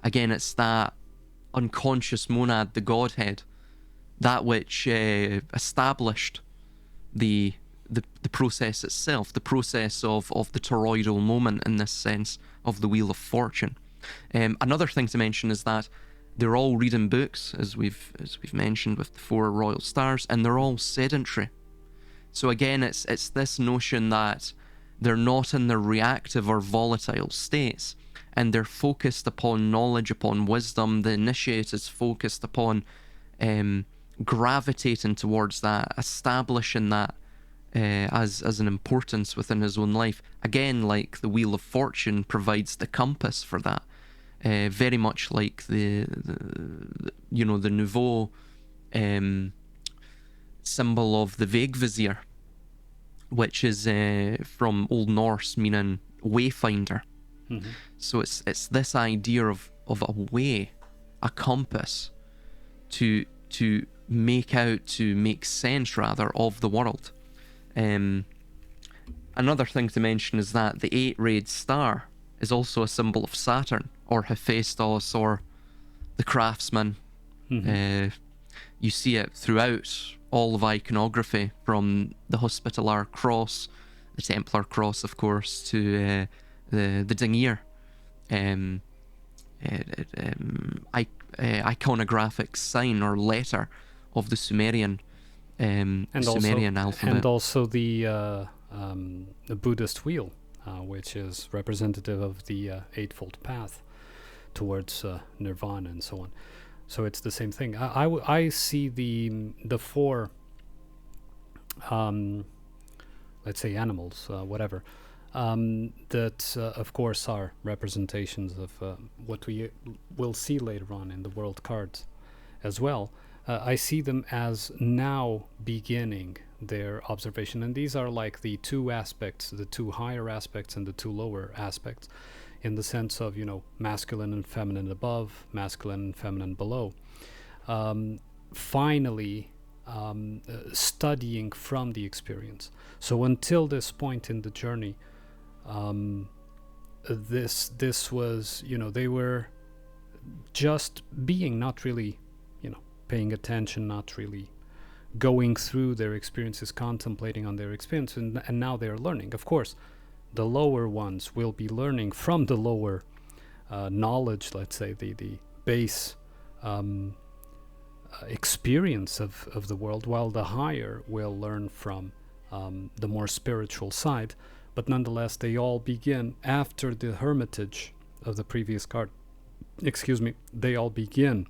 Again, it's that unconscious monad, the Godhead, that which established the process itself, the process of the toroidal moment, in this sense, of the Wheel of Fortune. Another thing to mention is that they're all reading books, as we've mentioned, with the 4 royal stars, and they're all sedentary. So again, it's this notion that they're not in their reactive or volatile states, and they're focused upon knowledge, upon wisdom. The initiate is focused upon gravitating towards that, establishing that as an importance within his own life. Again, like the Wheel of Fortune provides the compass for that. Very much like the Nouveau symbol of the Wegvizier, which is from Old Norse meaning wayfinder. So it's this idea of a way, a compass to make sense rather of the world. Another thing to mention is that the 8-rayed star is also a symbol of Saturn, or Hephaestus, or the craftsman. You see it throughout all of iconography, from the Hospitaller cross, the Templar cross, of course, to the Dingir iconographic sign or letter of the Sumerian Sumerian alphabet. And also the Buddhist wheel, which is representative of the Eightfold Path towards Nirvana and so on. So it's the same thing. I see the 4, let's say animals, whatever, that of course are representations of what we will see later on in the world cards as well. I see them as now beginning their observation, and these are like the 2 aspects, the 2 higher aspects and the 2 lower aspects, in the sense of, masculine and feminine above, masculine and feminine below. Finally, studying from the experience. So until this point in the journey, this was, they were just being, not really, paying attention, not really going through their experiences, contemplating on their experience, and now they're learning. Of course, the lower ones will be learning from the lower knowledge, let's say the base experience of the world, while the higher will learn from the more spiritual side. But nonetheless, they all begin after the hermitage of the previous card. They all begin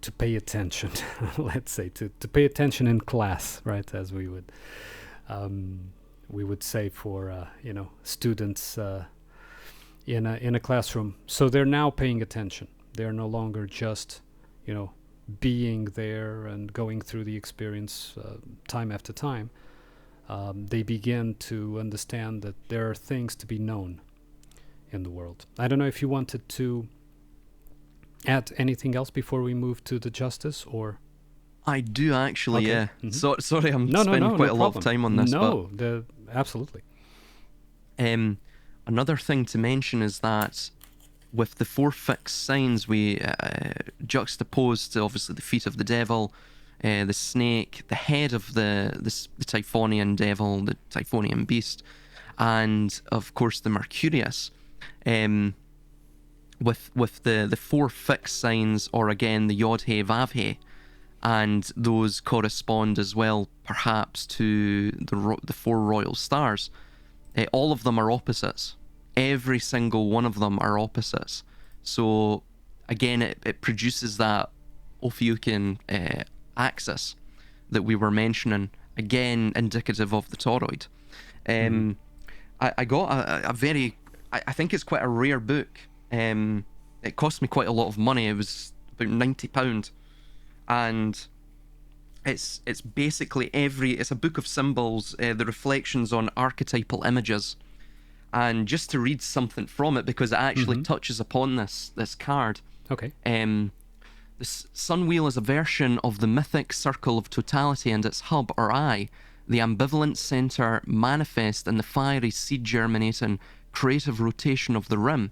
to pay attention, let's say, to pay attention in class, right, as we would say for students in a classroom. So they're now paying attention. They're no longer just being there and going through the experience time after time. They begin to understand that there are things to be known in the world. I don't know if you wanted to add anything else before we move to the justice, or? I do actually, okay. Yeah. So, sorry, I'm spending quite a lot of time on this. Absolutely. Another thing to mention is that with the 4 fixed signs, we juxtaposed obviously the feet of the devil, the snake, the head of the Typhonian devil, the Typhonian beast, and of course the Mercurius. With the 4 fixed signs, or again the Yod He Vav He, and those correspond as well, perhaps, to the four royal stars. All of them are opposites. Every single one of them are opposites. So again, it produces that Ophiuchian axis that we were mentioning, again indicative of the toroid. I got a very, I think it's quite a rare book. It cost me quite a lot of money. It was about £90, and it's basically it's a book of symbols, the reflections on archetypal images. And just to read something from it, because it actually touches upon this card. Okay. The sun wheel is a version of the mythic circle of totality, and its hub, or eye, the ambivalent centre, manifest in the fiery seed-germinating creative rotation of the rim.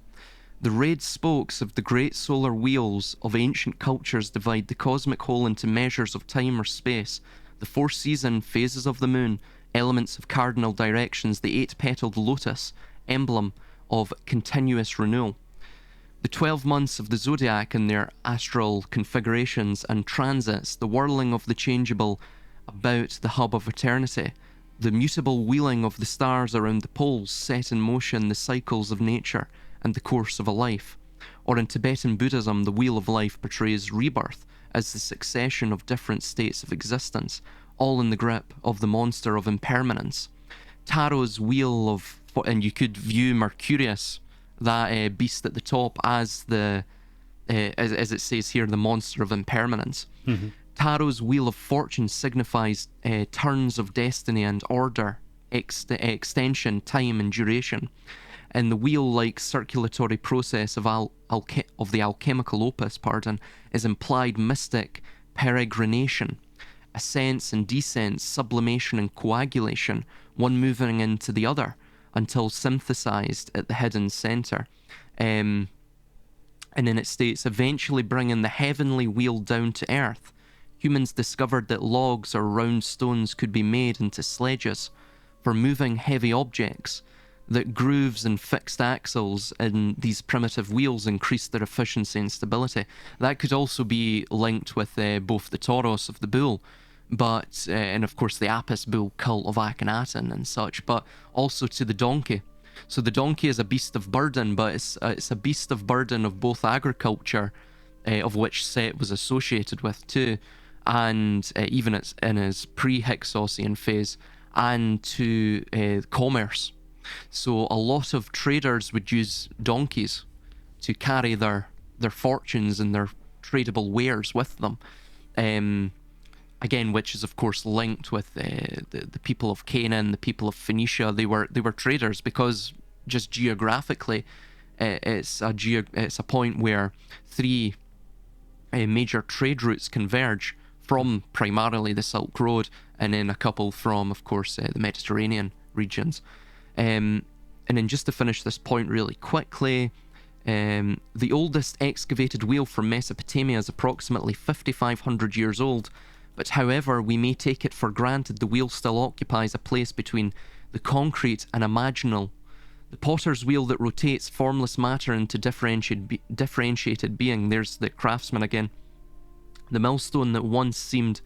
The rayed spokes of the great solar wheels of ancient cultures divide the cosmic whole into measures of time or space, the four-season phases of the moon, elements of cardinal directions, the eight-petaled lotus, emblem of continuous renewal. The 12 months of the zodiac and their astral configurations and transits, the whirling of the changeable about the hub of eternity, the mutable wheeling of the stars around the poles set in motion the cycles of nature and the course of a life. Or in Tibetan Buddhism, the wheel of life portrays rebirth as the succession of different states of existence, all in the grip of the monster of impermanence. Tarot's wheel of, and you could view Mercurius, that beast at the top, as the, as it says here, the monster of impermanence. Tarot's wheel of fortune signifies turns of destiny and order, extension, time, and duration. And the wheel-like circulatory process of the alchemical opus, is implied mystic peregrination, ascents and descents, sublimation and coagulation, one moving into the other until synthesized at the hidden center. And then it states, eventually bringing the heavenly wheel down to earth, humans discovered that logs or round stones could be made into sledges for moving heavy objects, that grooves and fixed axles in these primitive wheels increased their efficiency and stability. That could also be linked with both the Tauros of the bull, but and of course the Apis bull cult of Akhenaten and such, but also to the donkey. So the donkey is a beast of burden, but it's a beast of burden of both agriculture, of which Set was associated with too, and even it's in his pre-Hyksos phase, and to commerce. So a lot of traders would use donkeys to carry their fortunes and their tradable wares with them. Again, which is of course linked with the people of Canaan, the people of Phoenicia. They were traders because just geographically, it's a point where three major trade routes converge from primarily the Silk Road, and then a couple from, of course, the Mediterranean regions. And then just to finish this point really quickly, the oldest excavated wheel from Mesopotamia is approximately 5,500 years old, but however we may take it for granted the wheel still occupies a place between the concrete and imaginal. The potter's wheel that rotates formless matter into differentiated being, there's the craftsman again. The millstone that once seemed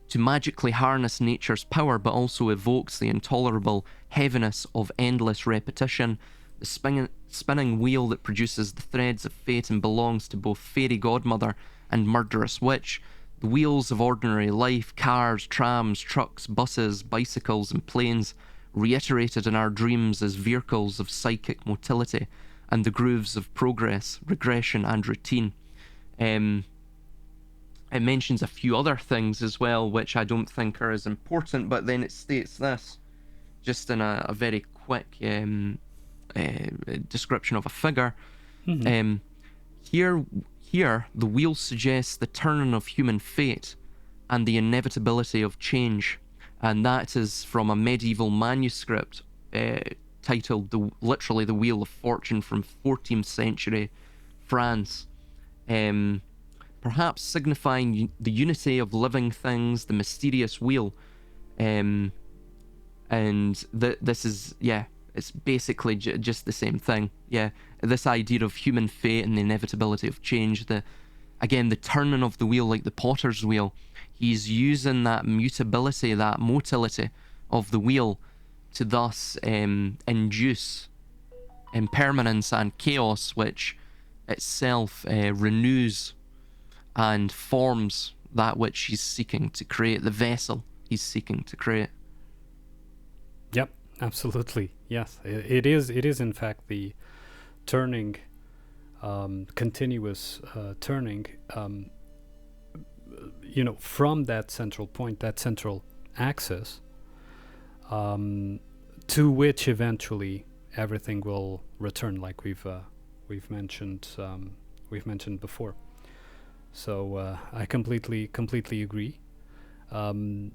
to magically harness nature's power but also evokes the intolerable heaviness of endless repetition, the spinning wheel that produces the threads of fate and belongs to both fairy godmother and murderous witch, the wheels of ordinary life, cars, trams, trucks, buses, bicycles and planes, reiterated in our dreams as vehicles of psychic motility, and the grooves of progress, regression and routine. It mentions a few other things as well, which I don't think are as important, but then it states this, just in a very quick description of a figure. Here, the wheel suggests the turning of human fate and the inevitability of change, and that is from a medieval manuscript titled literally The Wheel of Fortune from 14th century France. Perhaps signifying the unity of living things, the mysterious wheel. And this is, yeah, it's basically just the same thing. Yeah, this idea of human fate and the inevitability of change. again, the turning of the wheel like the potter's wheel. He's using that mutability, that motility of the wheel to thus induce impermanence and chaos, which itself renews and forms that which he's seeking to create, the vessel he's seeking to create. Yep, absolutely. Yes, it is. It is in fact the turning, continuous turning. From that central point, that central axis, to which eventually everything will return, like we've mentioned before. So I completely agree. And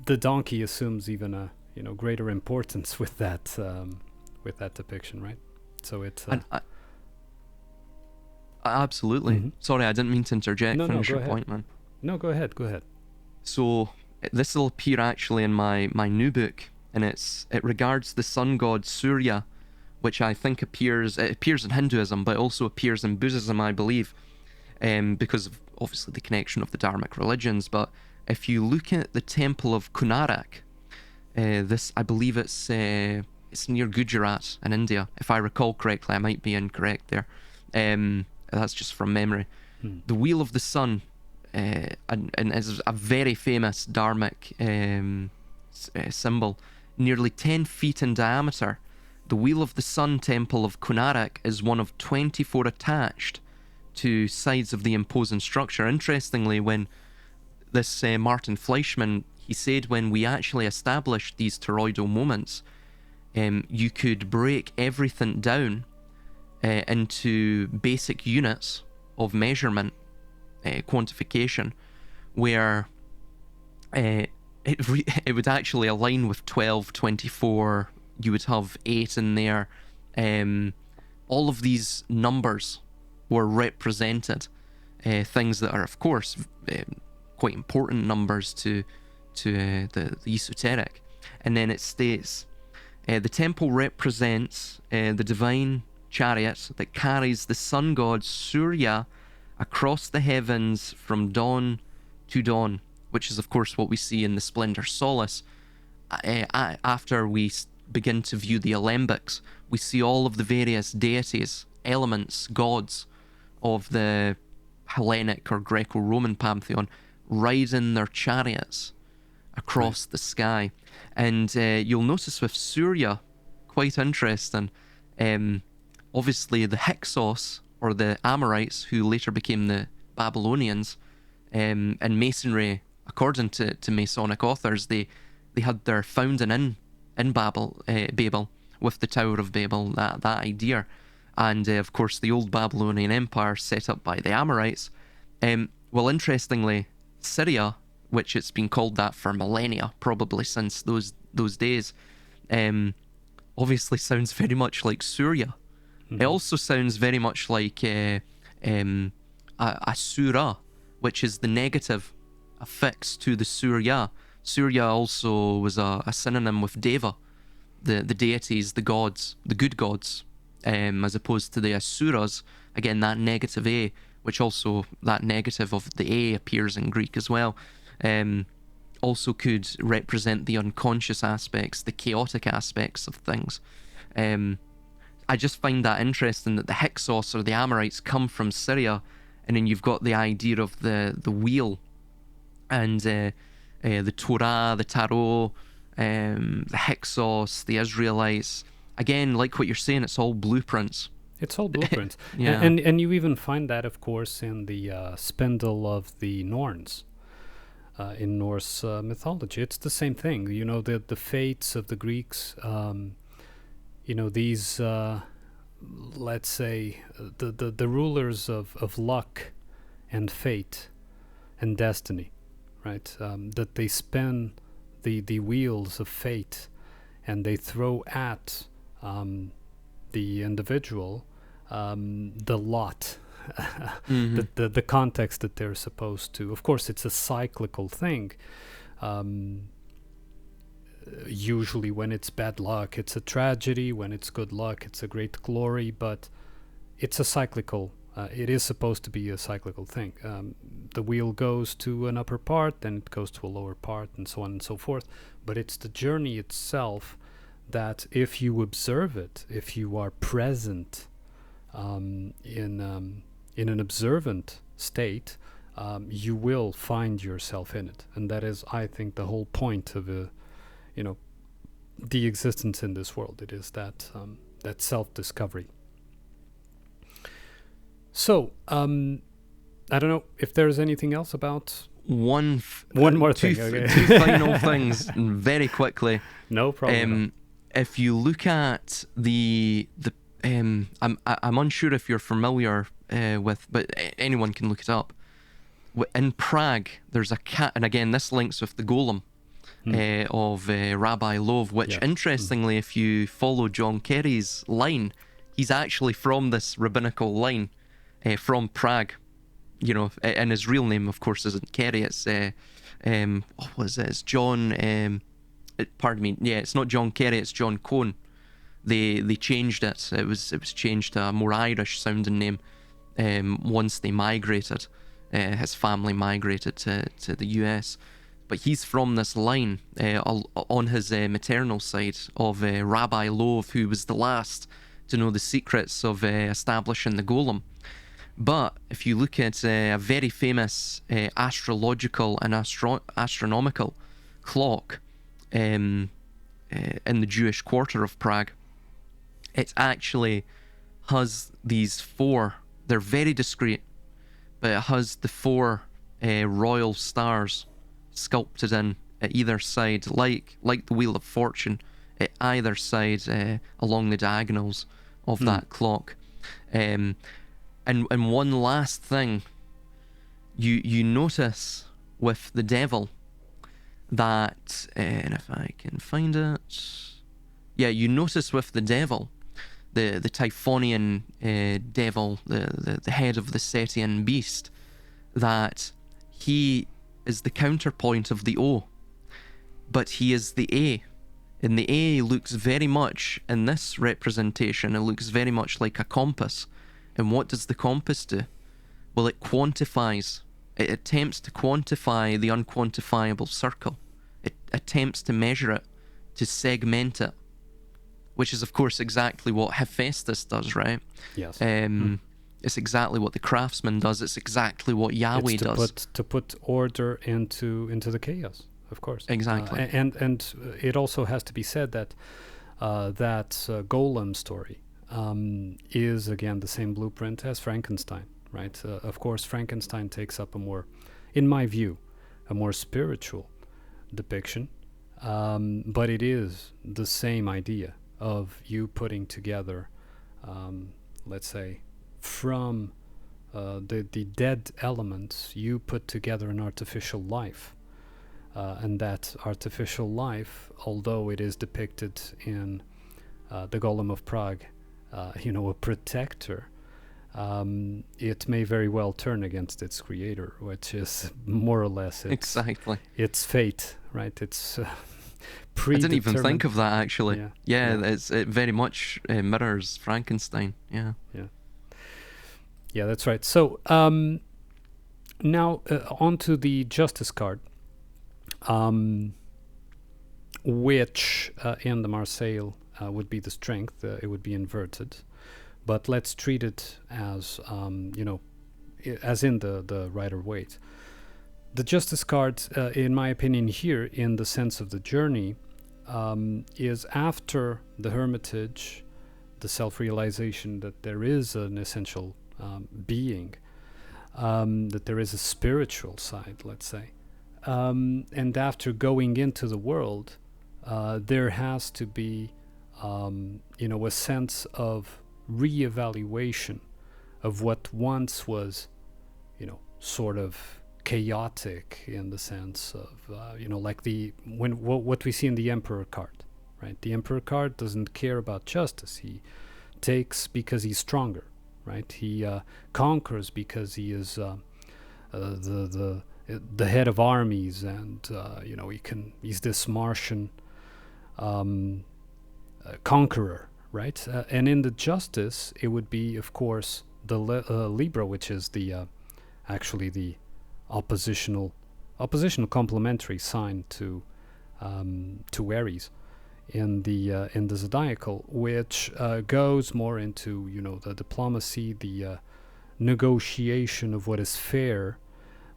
the donkey assumes even a greater importance with that depiction, right? So it's absolutely. Mm-hmm. Sorry, I didn't mean to interject. No, Finish go your ahead. point, man. No, go ahead. So this will appear actually in my new book, and it regards the sun god Surya, which I think appears in Hinduism, but it also appears in Buddhism, I believe, because of obviously the connection of the Dharmic religions. But if you look at the temple of Konarak, this, I believe it's near Gujarat in India, if I recall correctly. I might be incorrect there. That's just from memory. The Wheel of the Sun, and is a very famous Dharmic symbol, nearly 10 feet in diameter. The Wheel of the Sun temple of Konarak is one of 24 attached to sides of the imposing structure. Interestingly, when this Martin Fleischmann, he said when we actually established these toroidal moments, you could break everything down into basic units of measurement, quantification, where it would actually align with 12, 24, you would have 8 in there. All of these numbers were represented, things that are, of course, quite important numbers to the esoteric. And then it states, the temple represents the divine chariot that carries the sun god Surya across the heavens from dawn to dawn, which is of course what we see in the Splendor Solace. After we begin to view the alembics, we see all of the various deities, elements, gods of the Hellenic or Greco-Roman pantheon riding their chariots across the sky. And you'll notice with Surya, quite interesting, obviously the Hyksos, or the Amorites, who later became the Babylonians, and Masonry, according to Masonic authors, they had their founding in Babel with the Tower of Babel, that idea. And of course the old Babylonian Empire set up by the Amorites. Well, interestingly, Syria, which it's been called that for millennia, probably since those days, obviously sounds very much like Surya. Mm-hmm. It also sounds very much like Asura, which is the negative affixed to the Surya. Surya also was a synonym with Deva, the deities, the gods, the good gods, as opposed to the Asuras. Again, that negative A, which also, that negative of the A appears in Greek as well, also could represent the unconscious aspects, the chaotic aspects of things. I just find that interesting that the Hyksos or the Amorites come from Syria, and then you've got the idea of the wheel, and the Torah, the Tarot, the Hyksos, the Israelites. Again, like what you're saying, it's all blueprints. It's all blueprints. Yeah. And you even find that, of course, in the spindle of the Norns. In Norse mythology, it's the same thing. You know, the fates of the Greeks. These, let's say, the rulers of luck and fate and destiny, right? That they spin the wheels of fate, and they throw at the individual the lot. Mm-hmm. the context that they're supposed to. Of course, it's a cyclical thing. Usually when it's bad luck, it's a tragedy. When it's good luck, it's a great glory. But it's a cyclical It is supposed to be a cyclical thing. The wheel goes to an upper part, then it goes to a lower part, and so on and so forth. But it's the journey itself that, if you observe it, if you are present in an observant state, you will find yourself in it. And that is, I think, the whole point of the existence in this world. It is that self-discovery. So, I don't know if there's anything else about one more thing. Okay. Two final things very quickly. No problem. If you look at I'm unsure if you're familiar with, but anyone can look it up. In Prague, there's a cat, and again, this links with the golem of Rabbi Love, which, interestingly, if you follow John Kerry's line, he's actually from this rabbinical line from Prague. And his real name, of course, isn't Kerry. It's what is it? It's John. Pardon me. Yeah, it's not John Kerry. It's John Cohn. They changed it. It was changed to a more Irish sounding name once they migrated. His family migrated to the US, but he's from this line on his maternal side of Rabbi Love, who was the last to know the secrets of establishing the golem. But if you look at a very famous astrological and astronomical clock in the Jewish quarter of Prague, it actually has these four, they're very discreet, but it has the four royal stars sculpted in at either side, like the Wheel of Fortune, at either side along the diagonals of that clock. And one last thing, you notice with the devil that, and if I can find it, you notice with the devil, the Typhonian devil, the head of the Setian beast, that he is the counterpoint of the O, but he is the A. And the A looks very much, in this representation, it looks very much like a compass. And what does the compass do? Well, it quantifies. It attempts to quantify the unquantifiable circle. It attempts to measure it, to segment it, which is, of course, exactly what Hephaestus does, right? Yes. It's exactly what the craftsman does. It's exactly what Yahweh does. To put order into the chaos, of course. Exactly. And it also has to be said that that golem story is, again, the same blueprint as Frankenstein, right? Of course, Frankenstein takes up in my view, a more spiritual depiction, but it is the same idea of you putting together, let's say, from the dead elements, you put together an artificial life. And that artificial life, although it is depicted in the Golem of Prague, a protector, it may very well turn against its creator, which is more or less its fate, right? It's I didn't even think of that, actually. It very much mirrors Frankenstein. Yeah, that's right. So now onto the Justice card, which in the Marseille would be the Strength. It would be inverted, but let's treat it as as in the Rider-Waite. The Justice card, in my opinion, here, in the sense of the journey, is after the hermitage, the self-realization that there is an essential being, that there is a spiritual side, let's say. And after going into the world, there has to be, a sense of reevaluation of what once was, sort of chaotic, in the sense of, like what we see in the Emperor card, right? The Emperor card doesn't care about justice. He takes because he's stronger, right? He conquers because he is the head of armies, and he's this Martian conqueror, right? And in the Justice, it would be, of course, Libra, which is the actually the oppositional complementary sign to Aries in the zodiacal, which goes more into the diplomacy, the negotiation of what is fair,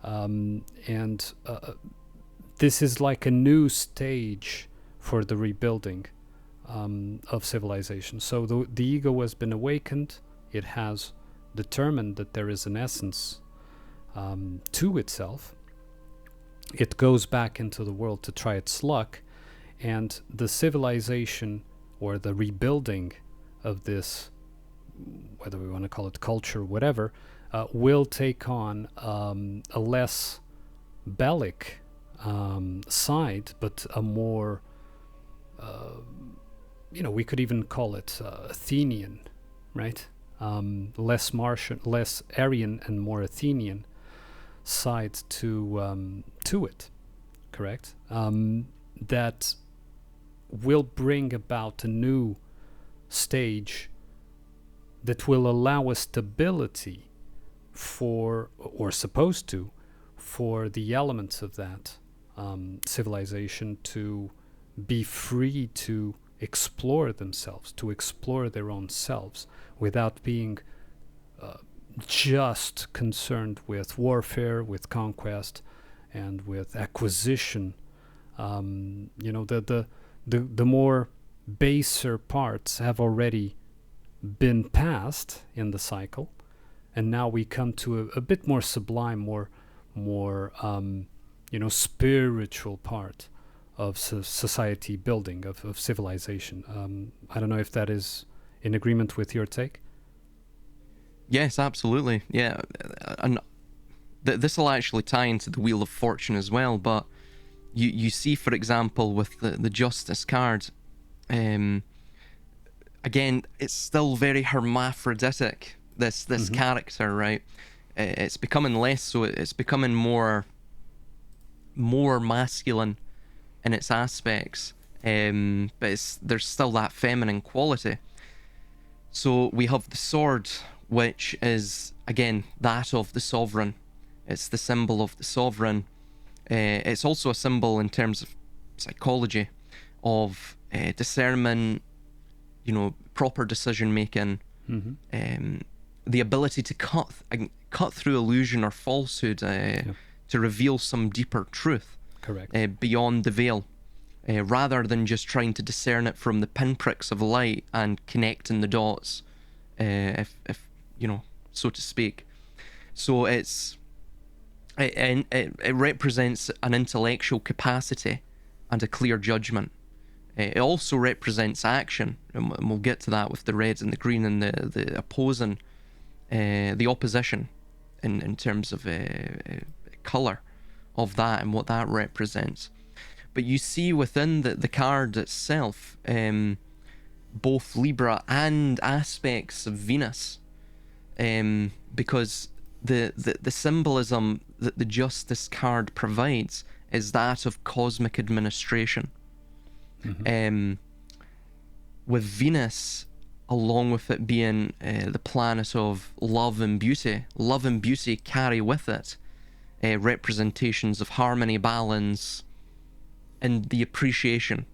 and this is like a new stage for the rebuilding of civilization. So the ego has been awakened. It has determined that there is an essence to itself. It goes back into the world to try its luck, and the civilization or the rebuilding of this, whether we want to call it culture, whatever, will take on a less bellic side, but a more, we could even call it Athenian, right? Less Martian, less Aryan, and more Athenian side to it, correct? That will bring about a new stage that will allow a stability for, or supposed to, for the elements of that civilization to be free to explore themselves, to explore their own selves, without being just concerned with warfare, with conquest, and with acquisition. The more baser parts have already been passed in the cycle, and now we come to a bit more sublime, more spiritual part of society building, of civilization. I don't know if that is in agreement with your take. Yes, absolutely. Yeah, and this will actually tie into the Wheel of Fortune as well. But you see, for example, with the Justice card, again, it's still very hermaphroditic. This character, right? It's becoming less so. It's becoming more masculine in its aspects, but there's still that feminine quality. So we have the sword, which is again that of the sovereign. It's the symbol of the sovereign. It's also a symbol in terms of psychology, of discernment, proper decision making, the ability to cut through illusion or falsehood, to reveal some deeper truth. Correct. Beyond the veil, rather than just trying to discern it from the pinpricks of light and connecting the dots, if so to speak. So it represents an intellectual capacity and a clear judgment. It also represents action, and we'll get to that with the reds and the green and the opposing, the opposition in terms of colour of that and what that represents. But you see within the card itself, both Libra and aspects of Venus, because the symbolism that the Justice card provides is that of cosmic administration. With Venus, along with it being the planet of love and beauty carry with it representations of harmony, balance, and the appreciation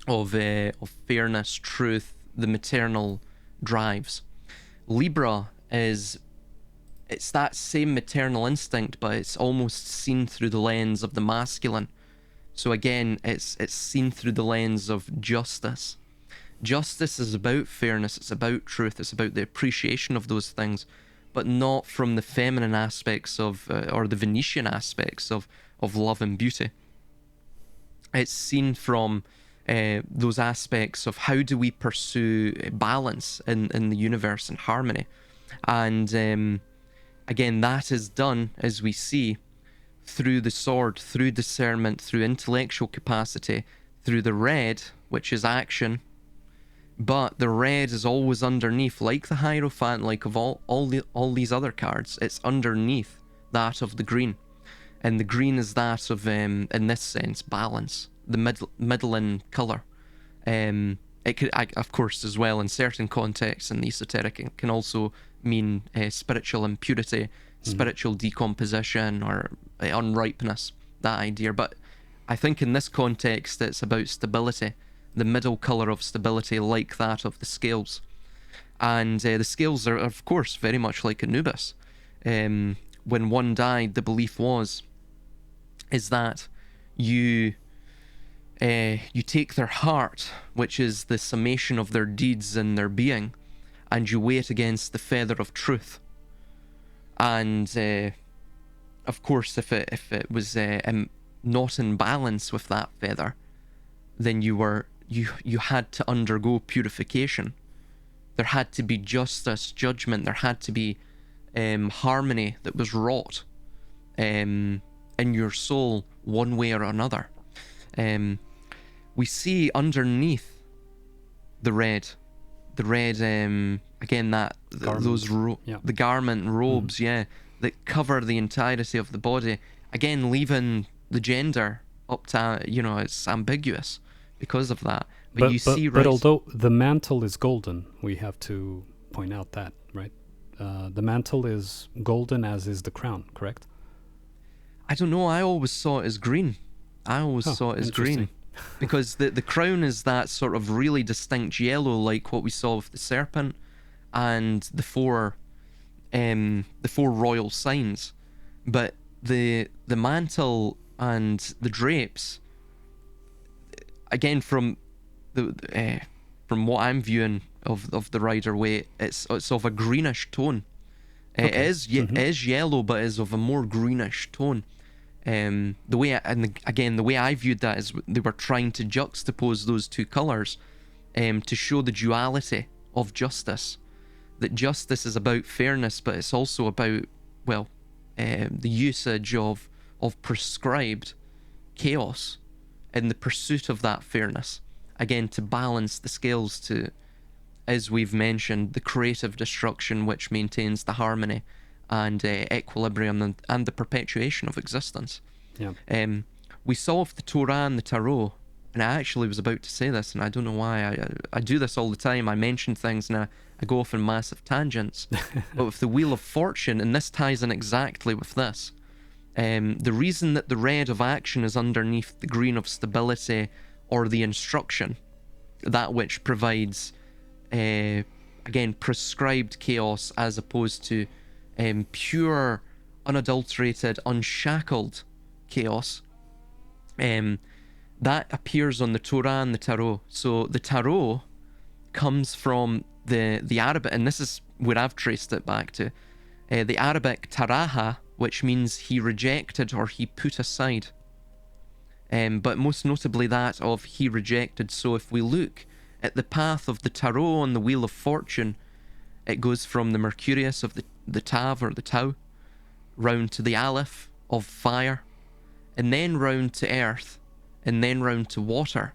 of fairness, truth, the maternal drives. Libra it's that same maternal instinct, but it's almost seen through the lens of the masculine. So again, it's seen through the lens of justice. Justice is about fairness, it's about truth, it's about the appreciation of those things, but not from the feminine aspects of, or the Venetian aspects of love and beauty. It's seen from those aspects of how do we pursue balance in the universe and harmony. And again, that is done, as we see, through the sword, through discernment, through intellectual capacity, through the red, which is action. But the red is always underneath, like the Hierophant, like of all these other cards. It's underneath that of the green, and the green is that of, in this sense, balance, the middling color. It could, of course, as well in certain contexts in the esoteric, it can also mean spiritual impurity, spiritual decomposition, or unripeness, that idea. But I think in this context it's about stability, the middle colour of stability, like that of the scales. And the scales are, of course, very much like Anubis. When one died, the belief is that you take their heart, which is the summation of their deeds and their being, and you weigh it against the feather of truth. And of course, if it was not in balance with that feather, then you had to undergo purification. There had to be justice, judgment. There had to be harmony that was wrought in your soul, one way or another. We see underneath the red, again, that the garment robes, that cover the entirety of the body. Again, leaving the gender up to, it's ambiguous because of that. But although the mantle is golden, we have to point out that, right? The mantle is golden, as is the crown, correct? I don't know. I always saw it as green. Because the crown is that sort of really distinct yellow, like what we saw with the serpent and the four royal signs. But the mantle and the drapes, again, from what I'm viewing of the Rider-Waite, it's of a greenish tone. Okay. It is yellow, but is of a more greenish tone. The way I viewed that is they were trying to juxtapose those two colours to show the duality of justice. That justice is about fairness, but it's also about, the usage of prescribed chaos in the pursuit of that fairness. Again, to balance the scales to, as we've mentioned, the creative destruction which maintains the harmony and equilibrium and the perpetuation of existence. Yeah. We saw with the Torah and the Tarot, and I actually was about to say this, and I don't know why. I do this all the time. I mention things and I go off on massive tangents. But with the Wheel of Fortune, and this ties in exactly with this, the reason that the red of action is underneath the green of stability or the instruction, that which provides, again, prescribed chaos as opposed to pure, unadulterated, unshackled chaos, that appears on the Torah and the Tarot. So the Tarot comes from the Arabic, and this is where I've traced it back to, the Arabic taraha, which means he rejected or he put aside. But most notably that of he rejected. So if we look at the path of the Tarot on the Wheel of Fortune, it goes from the Mercurius of the Tav or the Tau, round to the Aleph of fire, and then round to earth, and then round to water.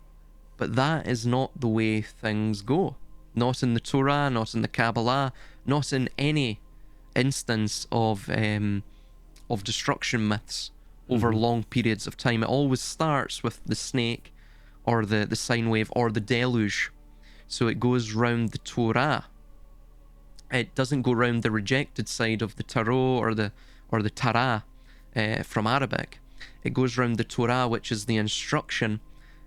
But that is not the way things go. Not in the Torah, not in the Kabbalah, not in any instance of destruction myths over long periods of time. It always starts with the snake, or the sine wave, or the deluge. So it goes round the Torah. It doesn't go round the rejected side of the Tarot or the Tara from Arabic. It goes round the Torah, which is the instruction.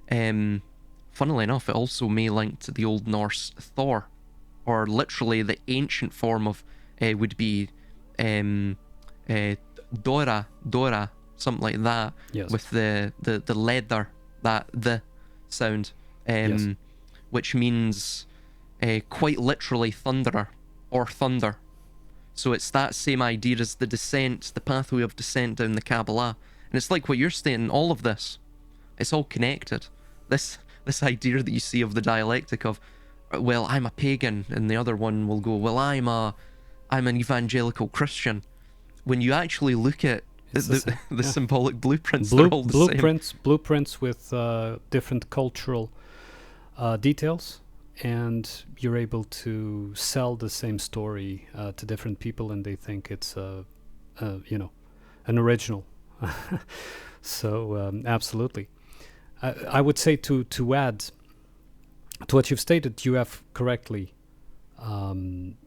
Funnily enough, it also may link to the Old Norse Thor, or literally the ancient form of would be Dora, something like that. Yes. With the leather, that the sound, yes. Which means quite literally thunderer or thunder. So it's that same idea as the descent, the pathway of descent down the Kabbalah. And it's like what you're saying, all of this, it's all connected. This idea that you see of the dialectic of, well, I'm a pagan, and the other one will go, well, I'm an evangelical Christian. When you actually look at the symbolic blueprints, they're all the same. Blueprints with different cultural details, and you're able to sell the same story to different people, and they think it's an original. So absolutely, I would say to add to what you've stated, you have correctly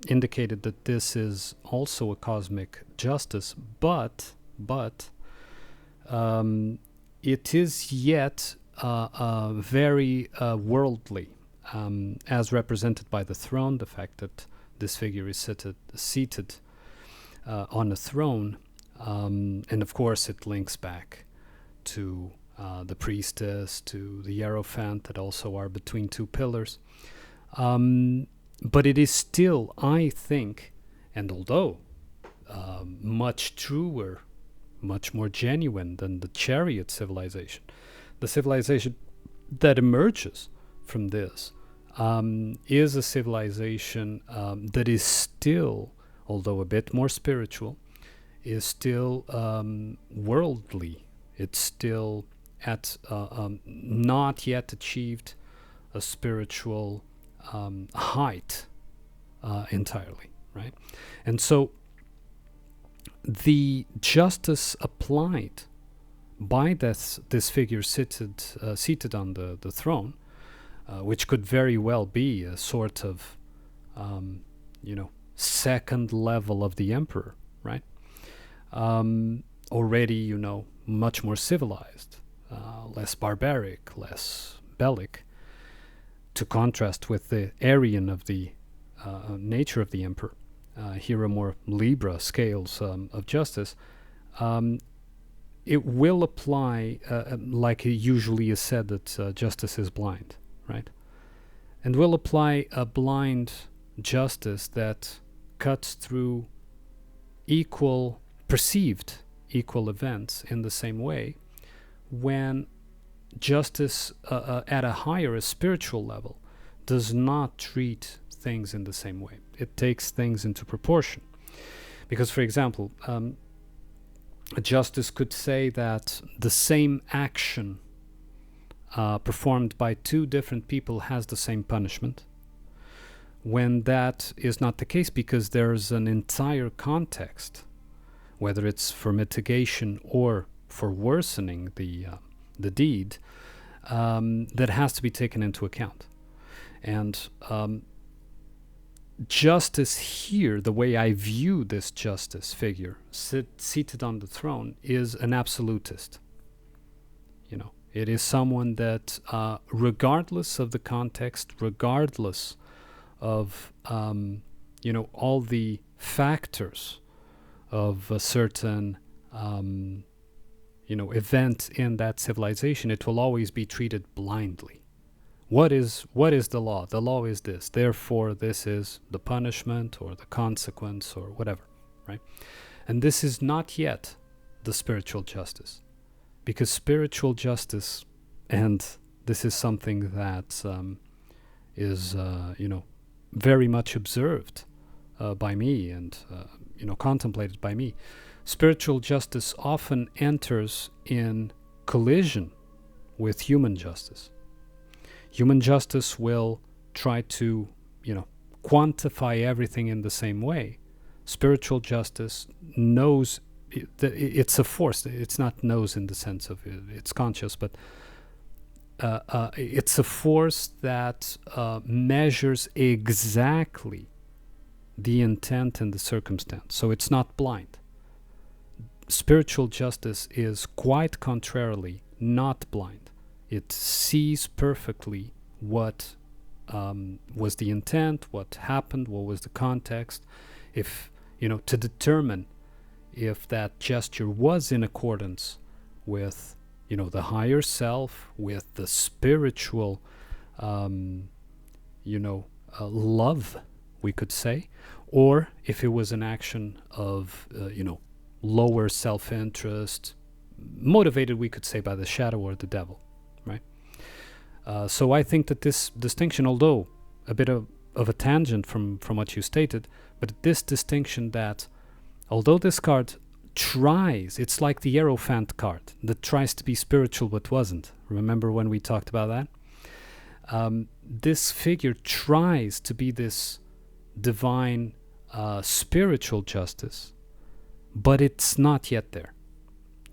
indicated that this is also a cosmic justice, but it is yet very worldly, as represented by the throne, the fact that this figure is seated on a throne, and of course it links back to the priestess, to the Hierophant that also are between two pillars. But it is still, I think, and although much truer, much more genuine than the chariot civilization, the civilization that emerges from this is a civilization that is still, although a bit more spiritual, is still worldly. It's still at not yet achieved a spiritual height entirely, right? And so the justice applied by this figure seated on the throne, which could very well be a sort of second level of the emperor, right? Already, much more civilized, less barbaric, less bellic, to contrast with the Aryan of the nature of the emperor. Here a more Libra scales of justice. It will apply, like it usually is said, that justice is blind, right? And will apply a blind justice that cuts through perceived equal events in the same way, when justice at a higher, a spiritual level, does not treat things in the same way. It takes things into proportion. Because, for example, justice could say that the same action performed by two different people has the same punishment, when that is not the case, because there's an entire context, whether it's for mitigation or for worsening the deed, that has to be taken into account. And justice here, the way I view this justice figure seated on the throne, is an absolutist. It is someone that, regardless of the context, regardless of all the factors of a certain event in that civilization, it will always be treated blindly. What is the law? The law is this. Therefore, this is the punishment or the consequence or whatever, right? And this is not yet the spiritual justice, because spiritual justice, and this is something that is very much observed by me and contemplated by me. Spiritual justice often enters in collision with human justice. Human justice will try to, quantify everything in the same way. Spiritual justice knows it's a force. It's not knows in the sense of it's conscious, but it's a force that measures exactly the intent and the circumstance. So it's not blind. Spiritual justice is quite contrarily not blind. It sees perfectly what was the intent, what happened, what was the context, if to determine if that gesture was in accordance with the higher self, with the spiritual love, we could say, or if it was an action of lower self-interest, motivated, we could say, by the shadow or the devil, right? So I think that this distinction, although a bit of a tangent from what you stated, but this distinction that although this card tries, it's like the Hierophant card that tries to be spiritual but wasn't. Remember when we talked about that? This figure tries to be this divine spiritual justice, but it's not yet there.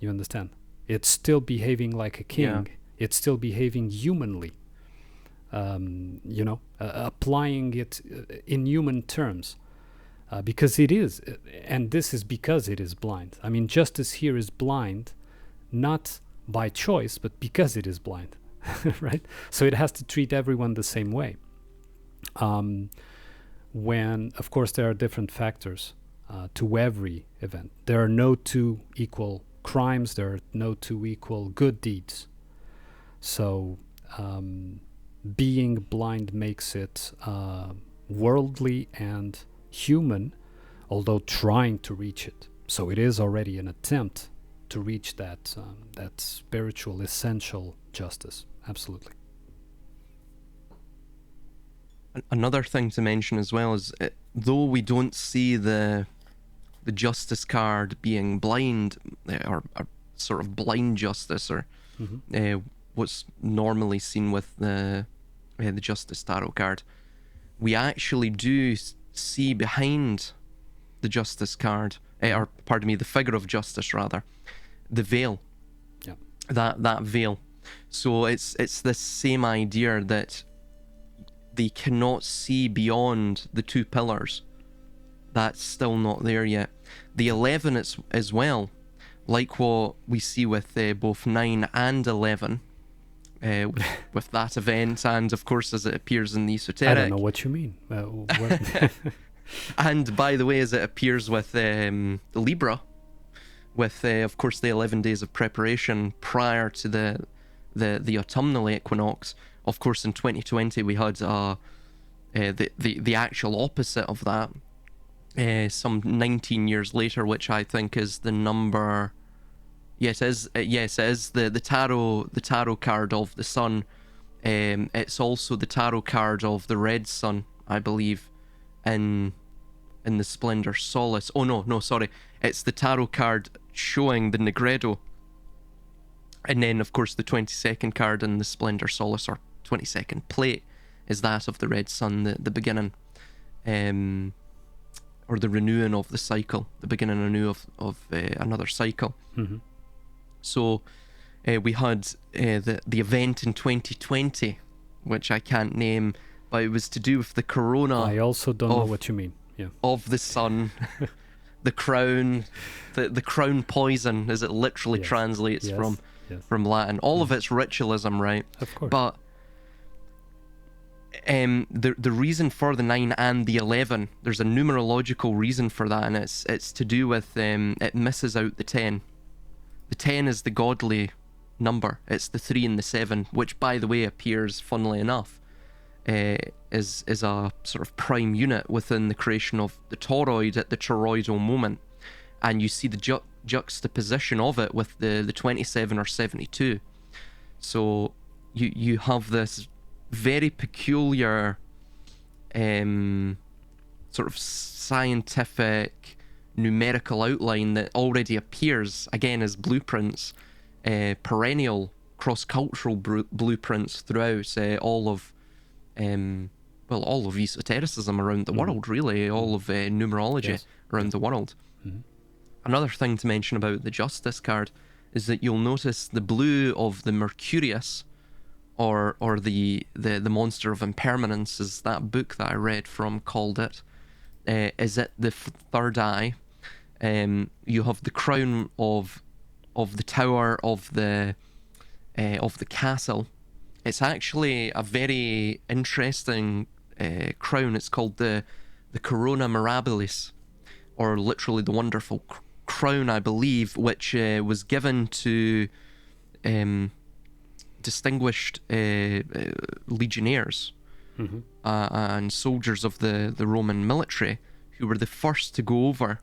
You understand? It's still behaving like a king. Yeah. It's still behaving humanly. applying it in human terms. Because it is, and this is because it is blind. I mean, justice here is blind, not by choice, but because it is blind, right? So it has to treat everyone the same way. When, of course, there are different factors to every event. There are no two equal crimes, there are no two equal good deeds. So being blind makes it worldly and human, although trying to reach it. So it is already an attempt to reach that spiritual essential justice. Absolutely. Another thing to mention as well is, though we don't see the justice card being blind, or sort of blind justice, or what's normally seen with the justice tarot card, we actually do see behind the justice card, or pardon me, the figure of justice rather, the veil. Yeah. That veil. So it's this same idea that they cannot see beyond the two pillars. That's still not there yet. The 11 as well, like what we see with both 9 and 11, with that event, and of course as it appears in the esoteric. I don't know what you mean. And by the way, as it appears with Libra, with of course the 11 days of preparation prior to the autumnal equinox. Of course, in 2020 we had the actual opposite of that, some 19 years later, which I think is the number. Yes, it is the tarot card of the sun. It's also the tarot card of the red sun, I believe, in the Splendor Solace. Oh no, sorry, it's the tarot card showing the Negredo, and then of course the 22nd card in the Splendor Solace, or 22nd plate, is that of the red sun, the beginning, or the renewing of the cycle, the beginning anew of another cycle. Mm-hmm. So we had the event in 2020, which I can't name, but it was to do with the corona. I also don't know what you mean. Yeah. Of the sun, the crown, the crown poison, as it literally translates from Latin. All of it's ritualism, right? Of course. But the reason for the 9 and the 11, there's a numerological reason for that, and it's to do with it misses out the 10. The 10 is the godly number. It's the 3 and the 7, which, by the way, appears, funnily enough, is a sort of prime unit within the creation of the toroid at the toroidal moment. And you see the juxtaposition of it with the 27 or 72. So you have this very peculiar sort of scientific numerical outline that already appears again as blueprints, perennial cross-cultural blueprints throughout all of esotericism around the world, really, all of numerology around the world. Mm-hmm. Another thing to mention about the Justice card is that you'll notice the blue of the Mercurius, or the Monster of Impermanence, as that book that I read from called it, is at the third eye. You have the crown of the tower of the castle. It's actually a very interesting crown. It's called the Corona Mirabilis, or literally the wonderful crown, I believe, which was given to distinguished legionnaires and soldiers of the Roman military, who were the first to go over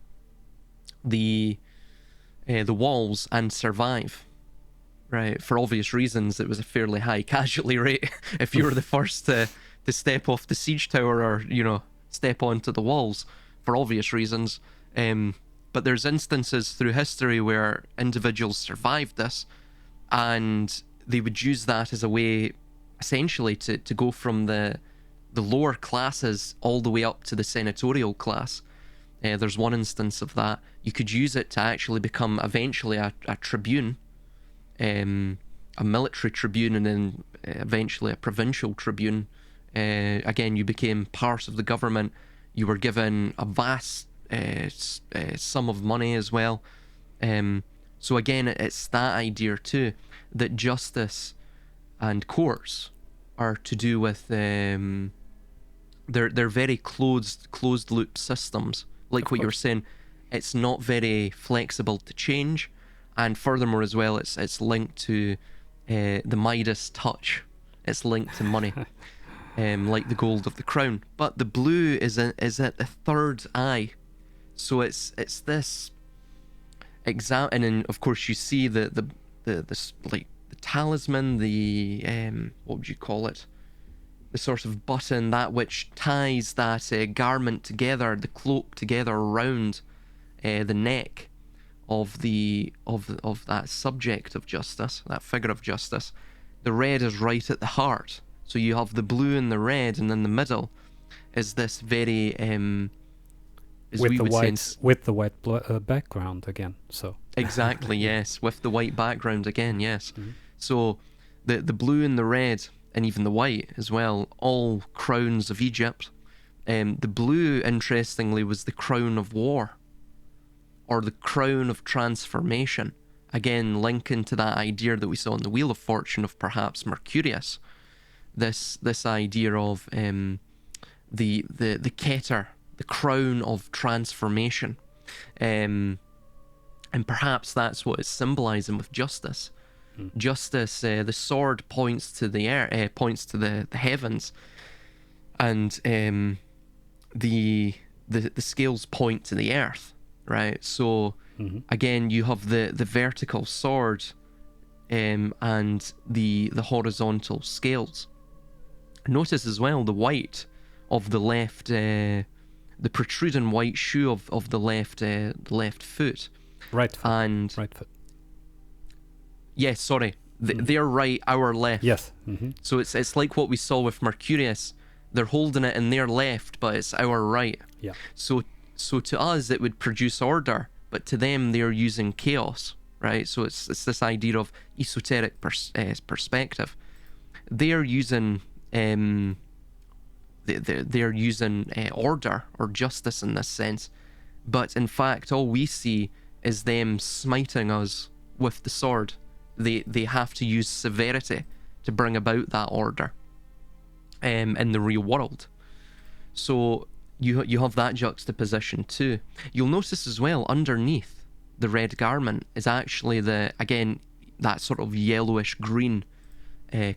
the walls and survive. Right, for obvious reasons, it was a fairly high casualty rate if you were the first to step off the siege tower, or step onto the walls, for obvious reasons. But there's instances through history where individuals survived this, and they would use that as a way, essentially, to go from the lower classes all the way up to the senatorial class. There's one instance of that. You could use it to actually become eventually a tribune, a military tribune and then eventually a provincial tribune. Again, you became part of the government. You were given a vast sum of money as well. So again, it's that idea too, that justice and courts are to do with they're very closed loop systems. Like what you were saying, it's not very flexible to change, and furthermore as well, it's linked to the Midas touch. It's linked to money. Like the gold of the crown, but the blue is at the third eye, so it's this and then of course you see the like the talisman, the what would you call it? The sort of button, that which ties that garment together, the cloak together around the neck of that subject of justice, that figure of justice. The red is right at the heart. So you have the blue and the red, and then the middle is this very with the white background again. So exactly, yes, with the white background again, yes. Mm-hmm. So the blue and the red, and even the white as well, all crowns of Egypt. The blue, interestingly, was the crown of war, or the crown of transformation. Again, linking to that idea that we saw in the Wheel of Fortune of perhaps Mercurius. This idea of the Keter, the crown of transformation, and perhaps that's what it's symbolizing with justice. Justice, the sword points to the air, points to the heavens, and the scales point to the earth, right? So again, you have the vertical sword and the horizontal scales. Notice as well the white of the left, the protruding white shoe of the left foot. Right foot. And right foot. Yes, sorry. They're right, our left. Yes. So it's like what we saw with Mercurius. They're holding it in their left, but it's our right. Yeah. So to us it would produce order, but to them they're using chaos, right? So it's this idea of esoteric perspective. They're using they're using order or justice in this sense, but in fact all we see is them smiting us with the sword. They have to use severity to bring about that order in the real world. So you have that juxtaposition too. You'll notice as well underneath the red garment is actually that sort of yellowish green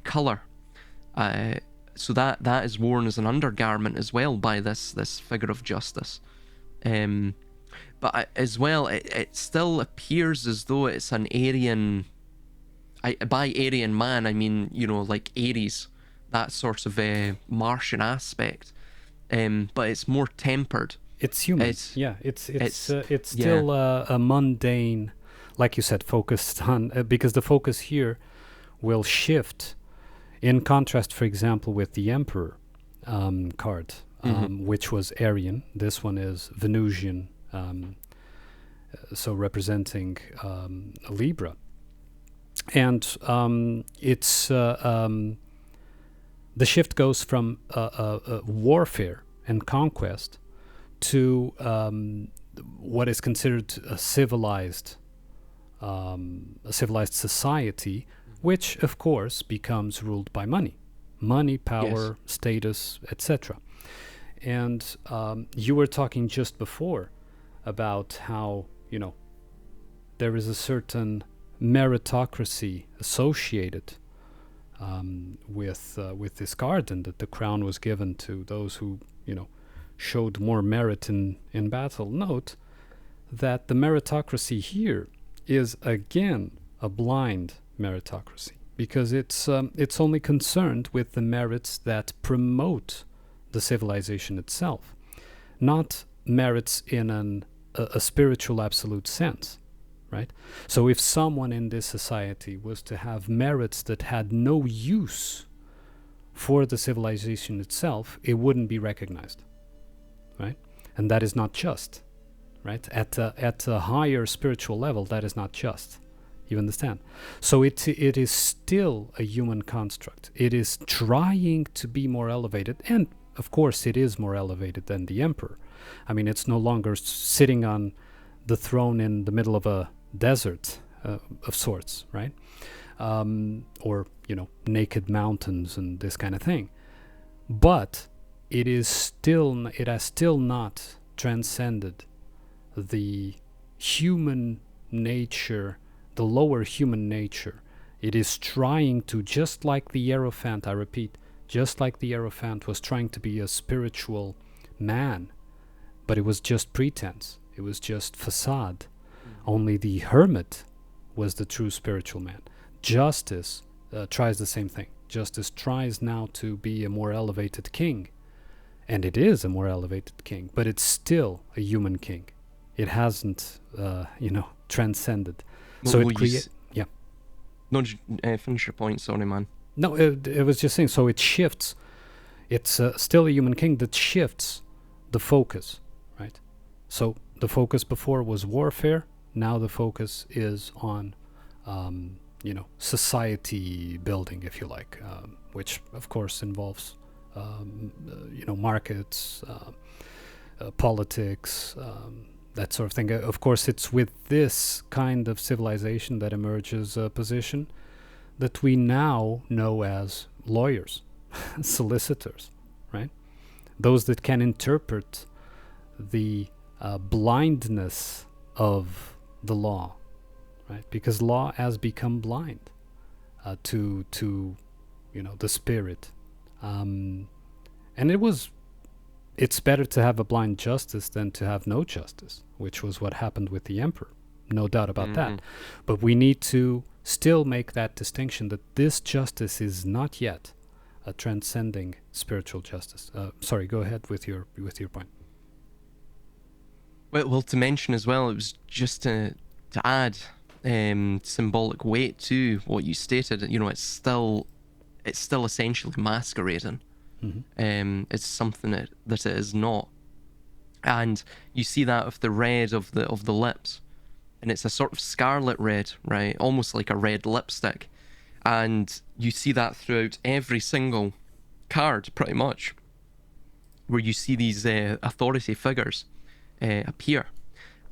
colour. So that is worn as an undergarment as well by this figure of justice. But as well, it still appears as though it's an Aryan. By Aryan man, I mean, like Ares, that sort of Martian aspect. But it's more tempered. It's human. It's still a mundane, like you said, focused on because the focus here will shift. In contrast, for example, with the Emperor card, which was Aryan. This one is Venusian, so representing Libra. And it's the shift goes from warfare and conquest to what is considered a civilized society, which of course becomes ruled by money, power, status, etc. And you were talking just before about how there is a certain meritocracy associated with this card, and that the crown was given to those who showed more merit in battle. Note that the meritocracy here is again a blind meritocracy, because it's only concerned with the merits that promote the civilization itself, not merits in a spiritual absolute sense. Right? So if someone in this society was to have merits that had no use for the civilization itself, it wouldn't be recognized. Right? And that is not just. Right? At a higher spiritual level, that is not just. You understand? So it is still a human construct. It is trying to be more elevated, and of course it is more elevated than the emperor. I mean, it's no longer sitting on the throne in the middle of a desert of sorts, right? Or, you know, naked mountains and this kind of thing. But it has still not transcended the human nature, the lower human nature. It is trying to, just like the Hierophant, I repeat, just like the Hierophant was trying to be a spiritual man, but it was just pretense. It was just facade. Only the hermit was the true spiritual man. Justice tries the same thing. Justice tries now to be a more elevated king. And it is a more elevated king, but it's still a human king. It hasn't, transcended. Well, So it creates... Yeah. No, finish your point, sorry, man. No, it was just saying, so it shifts. It's still a human king that shifts the focus, right? So the focus before was warfare. Now the focus is on, society building, if you like, which of course involves, markets, politics, that sort of thing. Of course, it's with this kind of civilization that emerges a position that we now know as lawyers, solicitors, right? Those that can interpret the blindness of the law, right? Because law has become blind to the spirit, and it's better to have a blind justice than to have no justice, which was what happened with the emperor, no doubt about that. But we need to still make that distinction that this justice is not yet a transcending spiritual justice. Sorry, go ahead with your point. Well, to mention as well, it was just to add symbolic weight to what you stated. It's still essentially masquerading. It's something that it is not, and you see that with the red of the lips, and it's a sort of scarlet red, right? Almost like a red lipstick, and you see that throughout every single card, pretty much, where you see these authority figures appear.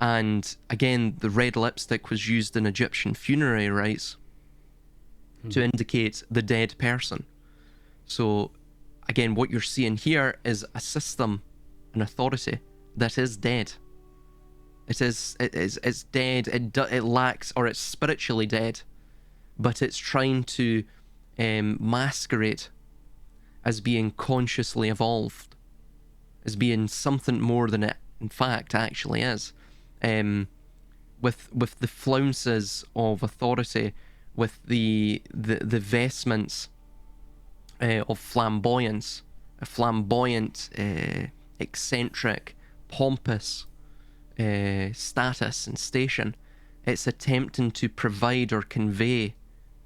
And again, the red lipstick was used in Egyptian funerary rites to indicate the dead person. So again, what you're seeing here is a system, an authority that is dead. It's dead. It lacks, or it's spiritually dead, but it's trying to masquerade as being consciously evolved, as being something more than it in fact actually is. With the flounces of authority, with the vestments of flamboyance, a flamboyant, eccentric, pompous status and station. It's attempting to provide or convey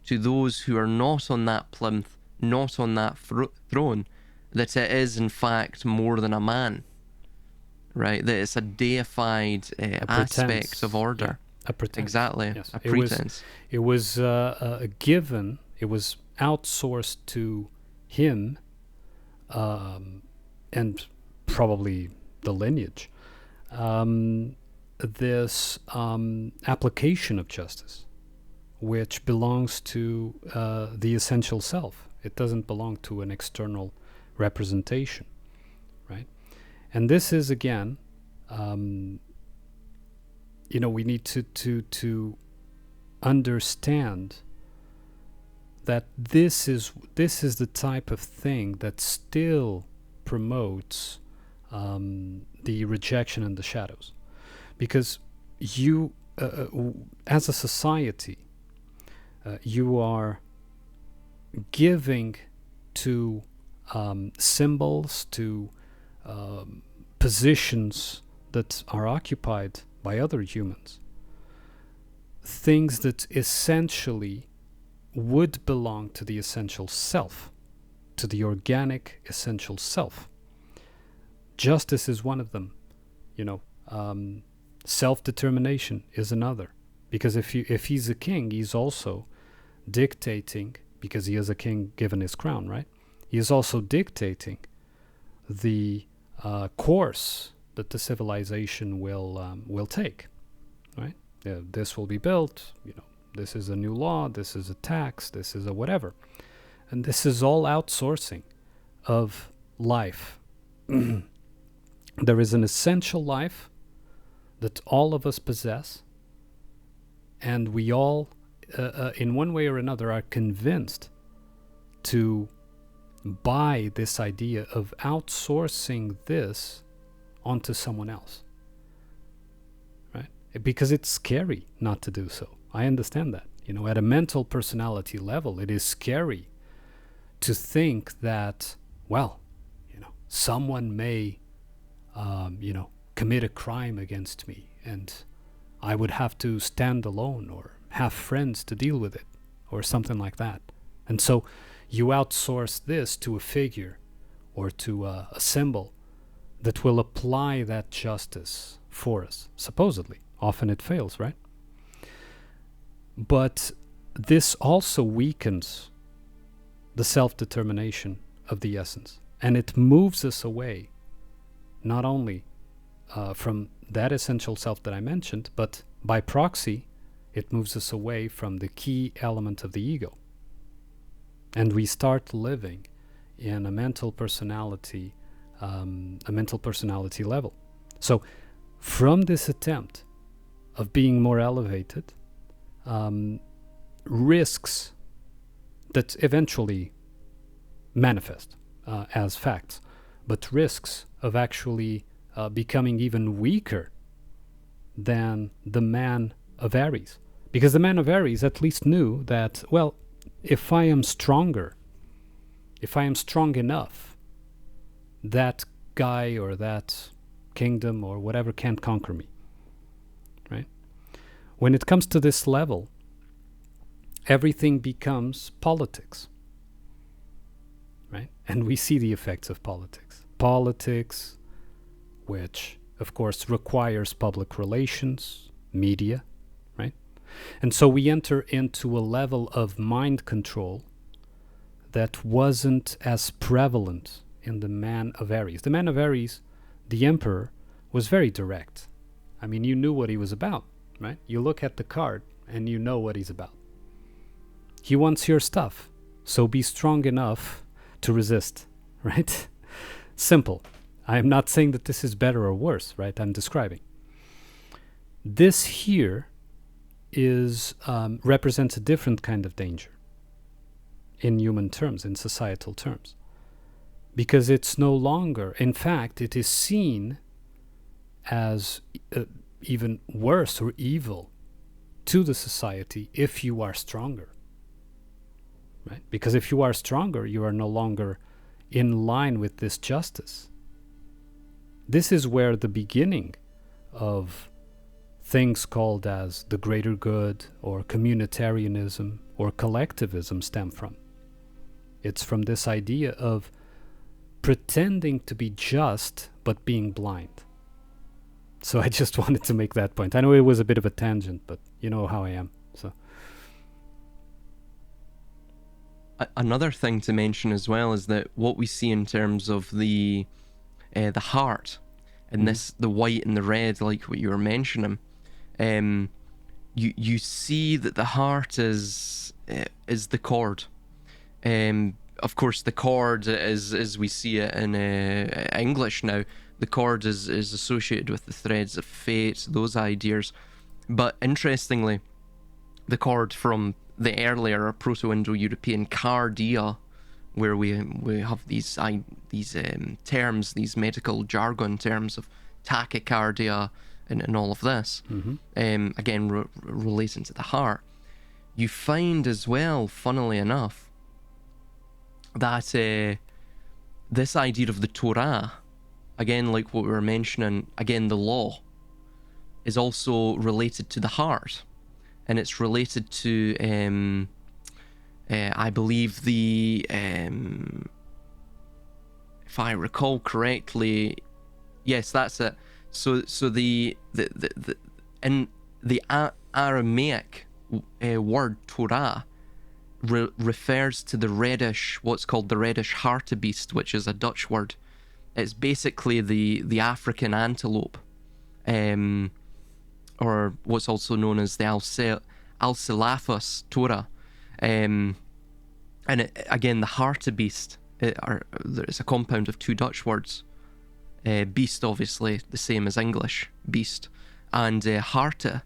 to those who are not on that plinth, not on that throne, that it is in fact more than a man, right? That it's a deified aspect of order. Yeah. A pretense. Exactly, yes. A pretense. It was given, it was outsourced to him, and probably the lineage, this application of justice, which belongs to the essential self. It doesn't belong to an external representation, right? And this is, again, we need to understand that this is the type of thing that still promotes the rejection and the shadows, because you, as a society, you are giving to symbols, to positions that are occupied by other humans, things that essentially would belong to the essential self, to the organic essential self. Justice is one of them, self-determination is another, Because if he's a king, he's also dictating, because he is a king given his crown, right? He is also dictating the course that the civilization will take, right? This will be built, this is a new law, this is a tax, this is a whatever. And this is all outsourcing of life. There is an essential life that all of us possess, and we all, in one way or another, are convinced to buy this idea of outsourcing this onto someone else, right? Because it's scary not to do so. I understand that. At a mental personality level, it is scary to think that, well, someone may, commit a crime against me, and I would have to stand alone or have friends to deal with it, or something like that. And so you outsource this to a figure or to a symbol that will apply that justice for us, supposedly. Often it fails, right? But this also weakens the self-determination of the essence, and it moves us away not only from that essential self that I mentioned, but by proxy it moves us away from the key element of the ego, and we start living in a mental personality level. So from this attempt of being more elevated, risks that eventually manifest as facts, but risks of actually becoming even weaker than the man of Aries. Because the man of Aries at least knew that, well, if I am stronger, if I am strong enough, that guy or that kingdom or whatever can't conquer me, right? When it comes to this level, everything becomes politics, right? And we see the effects of politics. Politics, which of course requires public relations, media, right? And so we enter into a level of mind control that wasn't as prevalent in the man of Aries. The man of Aries, the emperor, was very direct. I mean, you knew what he was about, right? You look at the card and you know what he's about. He wants your stuff, so be strong enough to resist, right? Simple. I am not saying that this is better or worse, right? I'm describing. This here is represents a different kind of danger in human terms, in societal terms, because it's no longer, in fact, it is seen as even worse or evil to the society if you are stronger, right? Because if you are stronger, you are no longer in line with this justice. This is where the beginning of things called as the greater good or communitarianism or collectivism stem from. It's from this idea of pretending to be just but being blind. So I just wanted to make that point. I know it was a bit of a tangent, but you know how I am. So another thing to mention as well is that what we see in terms of the heart and this, the white and the red, like what you were mentioning, you see that the heart is the cord. Of course, the cord is, as we see it in English now, the cord is associated with the threads of fate, those ideas. But interestingly, the cord from the earlier Proto-Indo-European cardia, where we have these terms, these medical jargon terms of tachycardia and all of this, again relating to the heart, you find as well, funnily enough, that this idea of the Torah, again, like what we were mentioning, again, the law, is also related to the heart, and it's related to I believe the if I recall correctly, yes, that's it. So the Aramaic word Torah refers to the reddish, what's called the reddish hartebeest, which is a Dutch word. It's basically the African antelope, or what's also known as the Alcelaphus Torah. And again, the hartebeest, it's a compound of two Dutch words. Beast, obviously, the same as English, beast, and harte,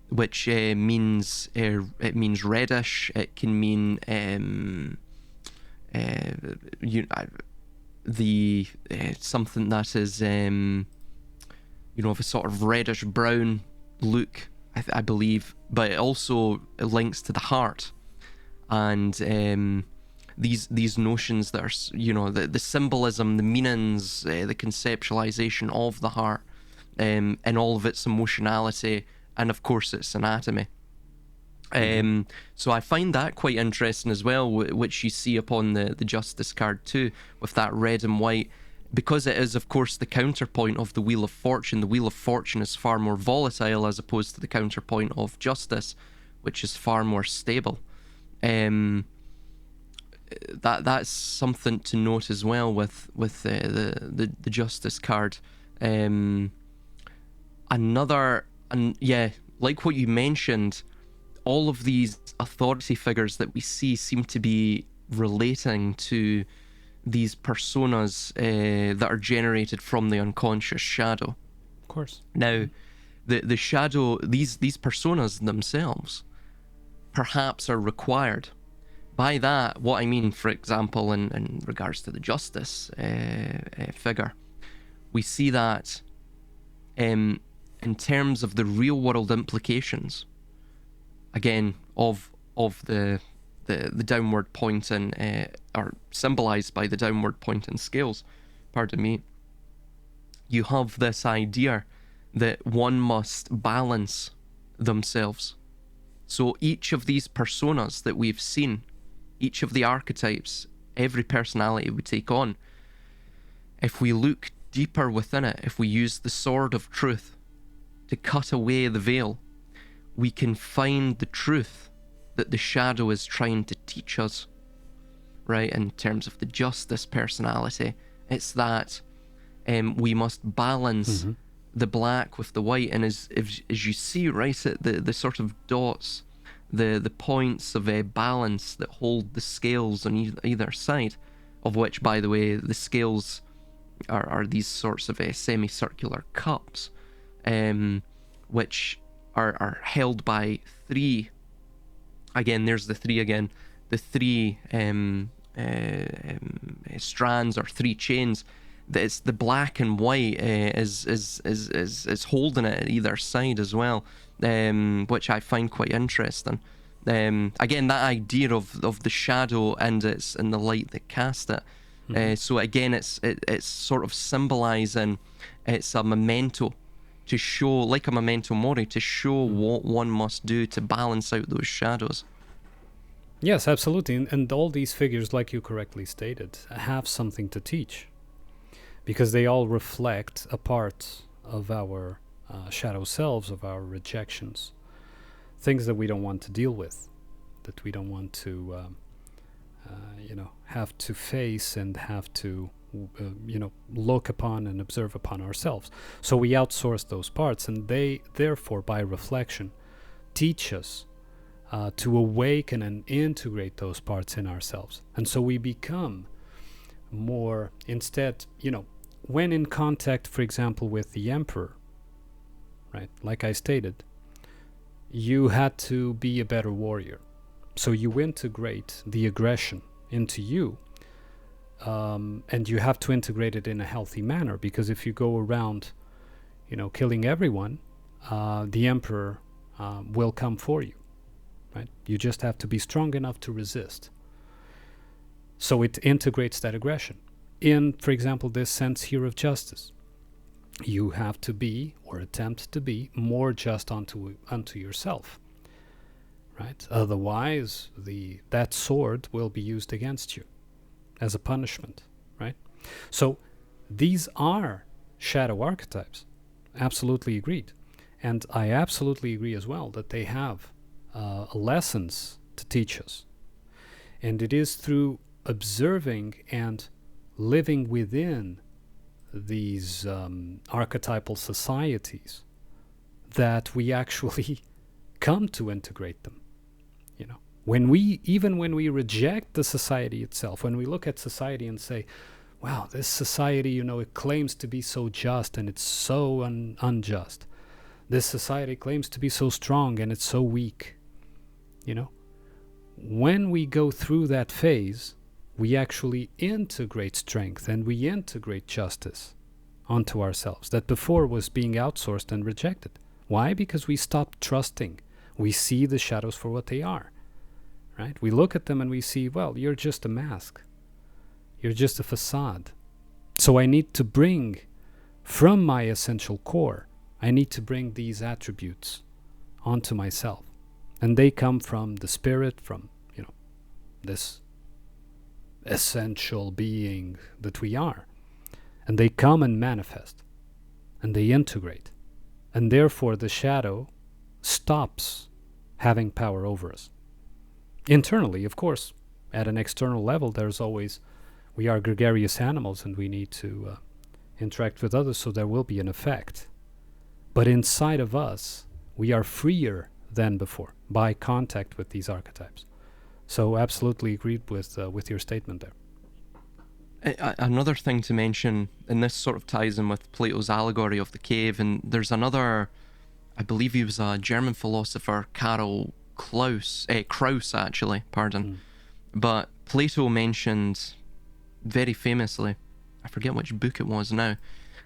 which means it means reddish. It can mean something that is of a sort of reddish brown look, I believe, but it also links to the heart, and these notions that are the symbolism, the meanings, the conceptualization of the heart, and all of its emotionality, and of course its anatomy. So I find that quite interesting as well, which you see upon the Justice card too, with that red and white, because it is of course the counterpoint of the Wheel of Fortune. The Wheel of Fortune is far more volatile as opposed to the counterpoint of Justice, which is far more stable. That's something to note as well with the Justice card. Like what you mentioned, all of these authority figures that we see seem to be relating to these personas that are generated from the unconscious shadow. Of course. Now, the shadow, these personas themselves perhaps are required. By that, what I mean, for example, in regards to the Justice figure, we see that in terms of the real world implications, again, of the downward point or symbolized by the downward point in scales, pardon me, you have this idea that one must balance themselves. So each of these personas that we've seen, each of the archetypes, every personality we take on, if we look deeper within it, if we use the sword of truth to cut away the veil, we can find the truth that the shadow is trying to teach us, right? In terms of the Justice personality, it's that we must balance the black with the white, and as you see right at the sort of dots, the points of a balance that hold the scales on either side, of which, by the way, the scales are these sorts of semicircular cups, which are held by three. Again, there's the three again. The three strands or three chains. It's the black and white is holding it at either side as well, which I find quite interesting. Again, that idea of the shadow and it's in the light that cast it. So again, it's sort of symbolizing. It's a memento to show, like a memento mori, to show what one must do to balance out those shadows. Yes, absolutely. And all these figures, like you correctly stated, have something to teach, because they all reflect a part of our shadow selves, of our rejections, things that we don't want to deal with, that we don't want to, have to face and have to, look upon and observe upon ourselves. So we outsource those parts, and they, therefore, by reflection, teach us to awaken and integrate those parts in ourselves. And so we become more, instead, when in contact, for example, with the emperor, right, like I stated, you had to be a better warrior. So you integrate the aggression into you, and you have to integrate it in a healthy manner, because if you go around, killing everyone, the emperor will come for you, right? You just have to be strong enough to resist. So it integrates that aggression. In, for example, this sense here of justice, you have to be, or attempt to be, more just unto yourself, right? Otherwise, that sword will be used against you as a punishment, right? So these are shadow archetypes, absolutely agreed. And I absolutely agree as well that they have lessons to teach us. And it is through observing and living within these archetypal societies that we actually come to integrate them. You know, even when we reject the society itself, when we look at society and say, wow, this society, it claims to be so just and it's so unjust. This society claims to be so strong and it's so weak. When we go through that phase, we actually integrate strength and we integrate justice onto ourselves that before was being outsourced and rejected. Why? Because we stopped trusting. We see the shadows for what they are, right? We look at them and we see, well, you're just a mask. You're just a facade. So I need to bring from my essential core, I need to bring these attributes onto myself. And they come from the spirit, from, this essential being that we are. And they come and manifest. And they integrate. And therefore the shadow stops having power over us. Internally, of course, at an external level, there's always, we are gregarious animals and we need to interact with others, so there will be an effect. But inside of us, we are freer than before by contact with these archetypes. So absolutely agreed with your statement there. Another thing to mention, and this sort of ties in with Plato's allegory of the cave, and there's another, I believe he was a German philosopher, Karl Kraus, but Plato mentioned very famously, I forget which book it was now,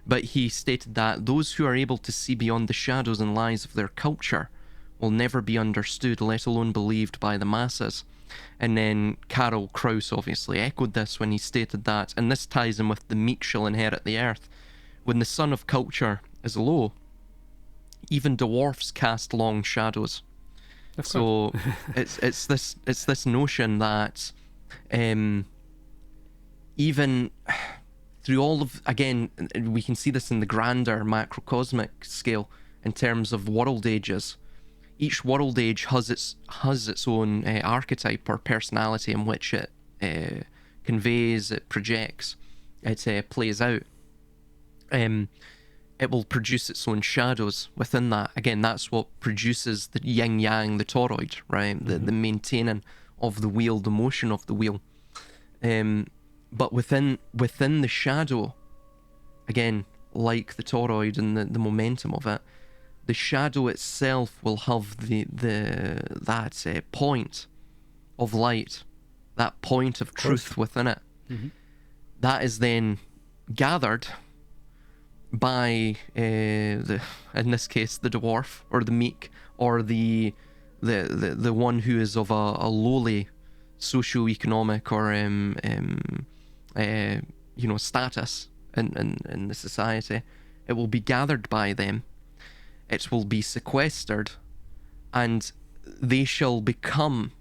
but he stated that those who are able to see beyond the shadows and lies of their culture will never be understood, let alone believed by the masses. And then Karl Kraus obviously echoed this when he stated that, and this ties in with the meek shall inherit the earth. When the sun of culture is low, even dwarfs cast long shadows. So it's this notion that even through all of, again, we can see this in the grander macrocosmic scale in terms of world ages. Each world age has its own archetype or personality in which it conveys, it projects, it plays out. It will produce its own shadows within that. Again, that's what produces the yin-yang, the toroid, right? Mm-hmm. The maintaining of the wheel, the motion of the wheel. But within the shadow, again, like the toroid and the momentum of it, the shadow itself will have that point of light, that point of truth within it. Mm-hmm. That is then gathered by in this case the dwarf or the meek or the one who is of a lowly socio-economic or status in the society. It will be gathered by them. It will be sequestered, and they shall become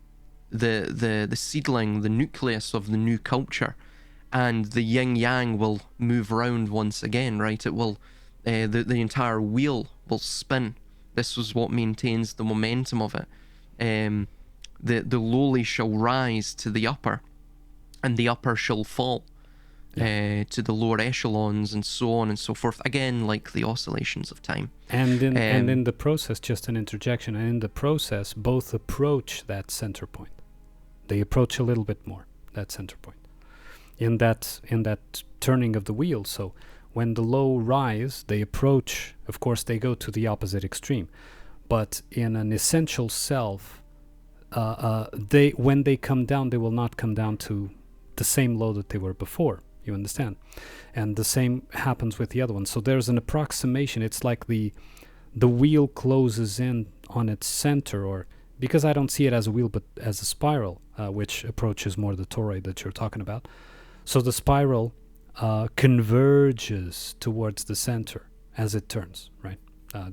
the seedling, the nucleus of the new culture, and the yin-yang will move round once again, right? It will, the entire wheel will spin. This was what maintains the momentum of it. The lowly shall rise to the upper, and the upper shall fall to the lower echelons, and so on and so forth. Again, like the oscillations of time. And in the process, just an interjection, and in the process, both approach that center point. They approach a little bit more that center point. In that turning of the wheel. So when the low rise, they approach, of course, they go to the opposite extreme. But in an essential self, when they come down, they will not come down to the same low that they were before. You understand? And the same happens with the other one. So there's an approximation. It's like the wheel closes in on its center, or because I don't see it as a wheel but as a spiral, which approaches more the toroid that you're talking about. So the spiral converges towards the center as it turns, right?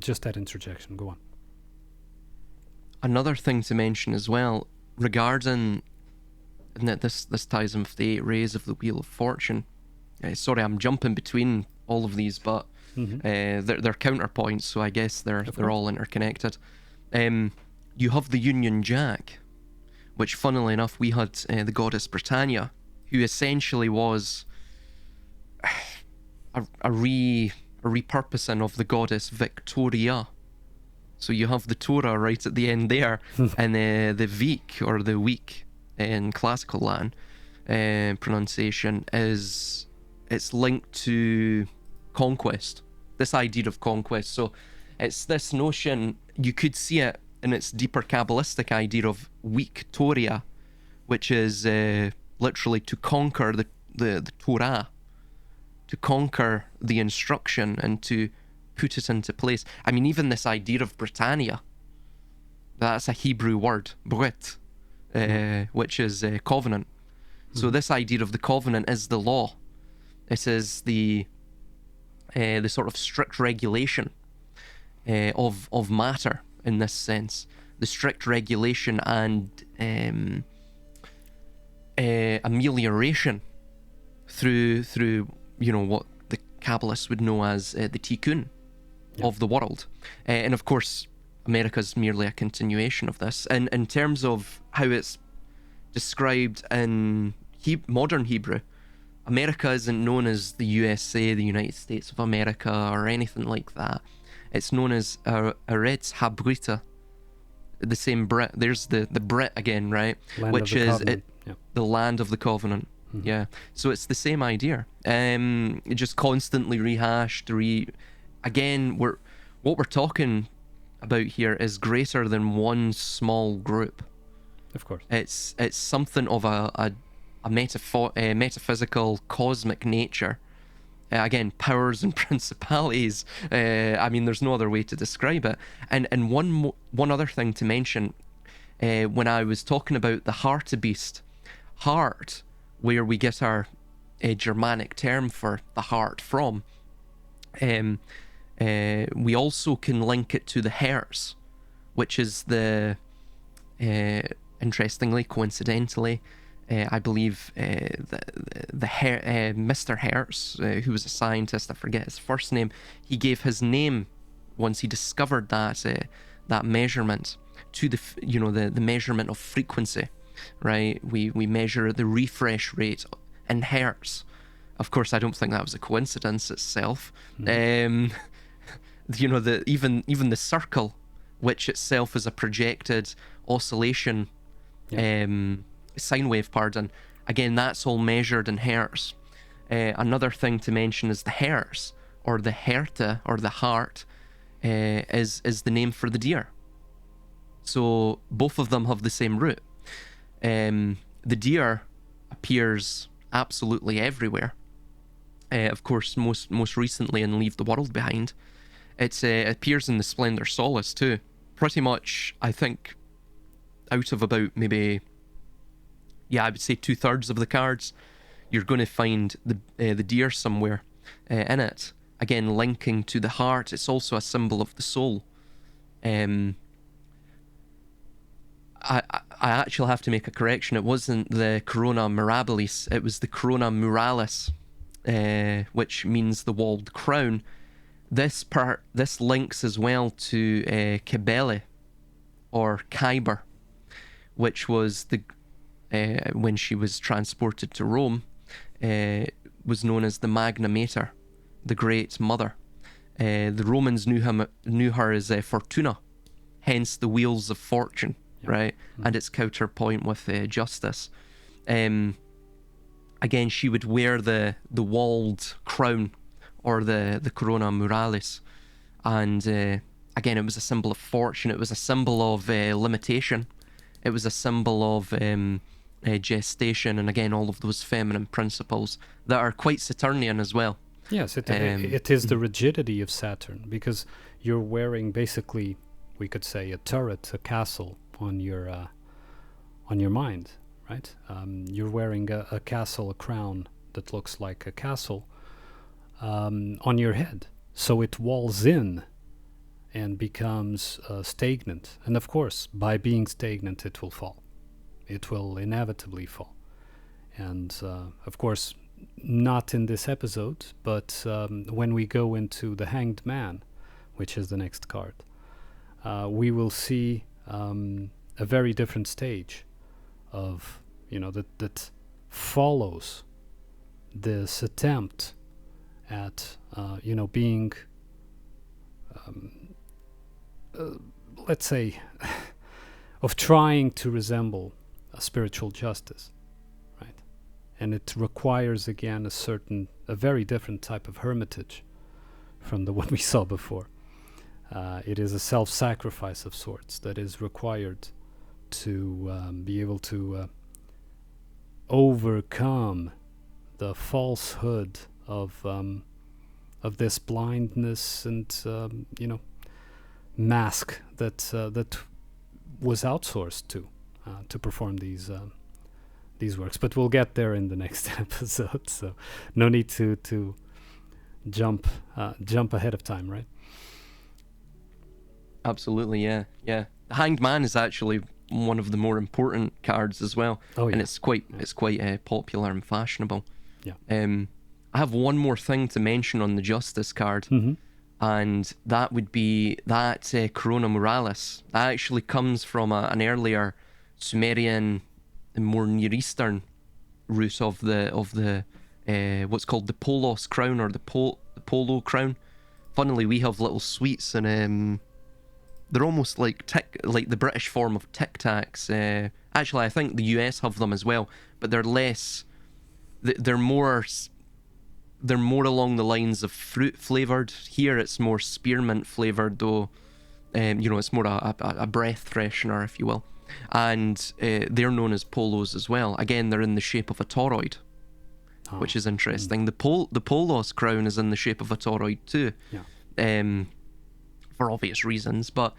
Just that interjection. Go on. Another thing to mention as well regarding, and that this ties in with the 8 rays of the Wheel of Fortune. Sorry, I'm jumping between all of these, but They're counterpoints, so I guess they're all interconnected. You have the Union Jack, which, funnily enough, we had the goddess Britannia, who essentially was a repurposing of the goddess Victoria. So you have the Torah right at the end there, and the Veek, or the week in classical Latin pronunciation, it's linked to conquest, this idea of conquest. So it's this notion, you could see it in its deeper Kabbalistic idea of week Toria, which is literally to conquer the Torah, to conquer the instruction and to put it into place. I mean, even this idea of Britannia, that's a Hebrew word, Brit, which is covenant. So this idea of the covenant is the law. It is the sort of strict regulation of matter in this sense. The strict regulation and amelioration through what the Kabbalists would know as the tikkun of the world. And of course, America's merely a continuation of this. And in terms of how it's described in modern Hebrew, America isn't known as the USA, the United States of America, or anything like that. It's known as Eretz Habrita, the same Brit. There's the Brit again, right? Which is the land of the covenant. Yeah. So it's the same idea. It just constantly rehashed. Again, what we're talking about here is greater than one small group. Of course. It's something of a metaphysical, cosmic nature. Again, powers and principalities. I mean, there's no other way to describe it. And one other thing to mention, when I was talking about the Hartebeest, heart, where we get our Germanic term for the heart from, we also can link it to the Herz, which is interestingly, coincidentally, I believe Mr. Hertz, who was a scientist, I forget his first name, he gave his name once he discovered that measurement to the measurement of frequency, right? We measure the refresh rate in hertz. Of course, I don't think that was a coincidence itself. Even the circle, which itself is a projected oscillation. Sine wave, pardon. Again, that's all measured in hertz. Another thing to mention is the hertz, or the herte, or the heart, is the name for the deer. So both of them have the same root. The deer appears absolutely everywhere. Of course, most recently in Leave the World Behind. It appears in the Splendor Solace too. Pretty much, I think, out of about maybe, I would say 2/3 of the cards, you're going to find the deer somewhere in it. Again, linking to the heart. It's also a symbol of the soul. I actually have to make a correction. It wasn't the Corona Mirabilis. It was the Corona Muralis, which means the walled crown. This links as well to Cybele, or Kyber, which was when she was transported to Rome, was known as the Magna Mater, the Great Mother. The Romans knew her as Fortuna, hence the wheels of fortune, right? And its counterpoint with justice. Again, she would wear the walled crown, or the Corona Muralis, and again, it was a symbol of fortune. It was a symbol of limitation. It was a symbol of gestation, and again, all of those feminine principles that are quite Saturnian as well. Yes, it is the rigidity of Saturn, because you're wearing, basically, we could say, a turret, a castle on your mind, right? You're wearing a castle, a crown that looks like a castle on your head, so it walls in and becomes stagnant. And of course, by being stagnant, it will fall. It will inevitably fall. And of course, not in this episode, but when we go into the Hanged Man, which is the next card, we will see a very different stage of, that follows this attempt at, being, let's say, of trying to resemble a spiritual justice, right? And it requires, again, a very different type of hermitage from the one we saw before. It is a self-sacrifice of sorts that is required to be able to overcome the falsehood of this blindness and mask that was outsourced to perform these works. But we'll get there in the next episode, so no need to jump ahead of time, right? Absolutely, yeah. The Hanged Man is actually one of the more important cards as well, and it's quite popular and fashionable. Yeah. I have one more thing to mention on the Justice card, and that would be that Corona Moralis. That actually comes from an earlier Sumerian and more Near Eastern root of the what's called the Polos crown, or the Polo crown. Funnily, we have little sweets, and they're almost like the British form of Tic Tacs. Actually, I think the US have them as well, but they're less. They're more along the lines of fruit flavored. Here, it's more spearmint flavored, though. It's more a breath freshener, if you will. And they're known as polos as well. Again, they're in the shape of a toroid, which is interesting. The Polos crown is in the shape of a toroid too. Yeah. For obvious reasons, but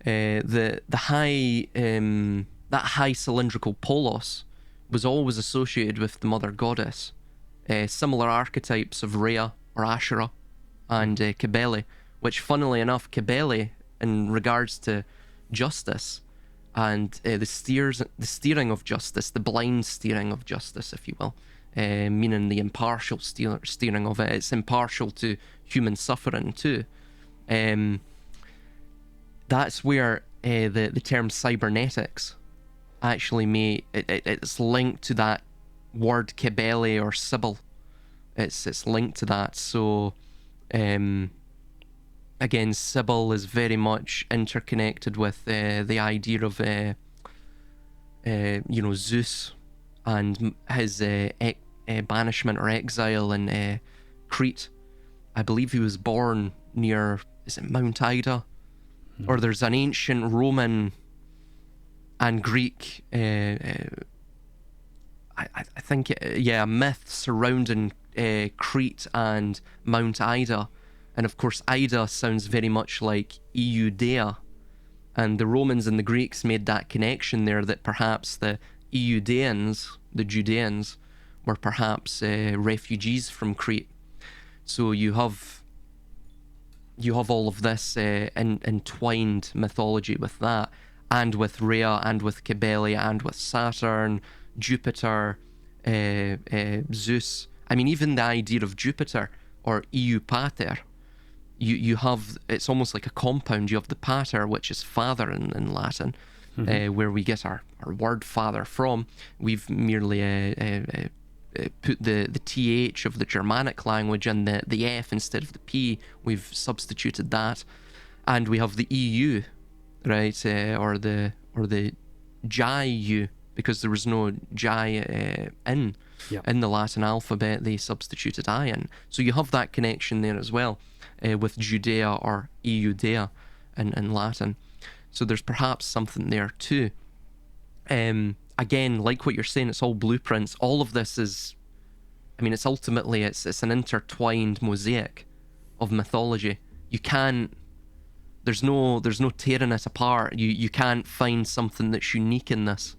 the high that high cylindrical Polos was always associated with the mother goddess. Similar archetypes of Rhea or Asherah and Kybele, which, funnily enough, Kybele, in regards to justice and the steering of justice, the blind steering of justice, if you will, meaning the impartial steering of it. It's impartial to human suffering too. That's where the term cybernetics actually it's linked to that word Kybele or Sibyl. It's linked to that. So again, Sibyl is very much interconnected with the idea of Zeus and his banishment or exile in Crete. I believe he was born near, is it Mount Ida? Or there's an ancient Roman and Greek, I think, a myth surrounding Crete and Mount Ida. And of course, Ida sounds very much like Eudea. And the Romans and the Greeks made that connection there, that perhaps the Eudeans, the Judeans, were perhaps refugees from Crete. So you have all of this entwined mythology with that, and with Rhea, and with Kybele, and with Saturn, Jupiter, Zeus. I mean, even the idea of Jupiter, or Eu Pater, you have, it's almost like a compound. You have the pater, which is father in Latin, where we get our word father from. We've merely put the th of the Germanic language and the f instead of the p. We've substituted that, and we have the eu, right, or the jiu, because there was no jai in the Latin alphabet. They substituted I in, so you have that connection there as well, with Judea or Eudea in Latin. So there's perhaps something there too. Again, like what you're saying, it's all blueprints. All of this is, I mean, it's ultimately, it's an intertwined mosaic of mythology. You can't, there's no tearing it apart. You can't find something that's unique in this.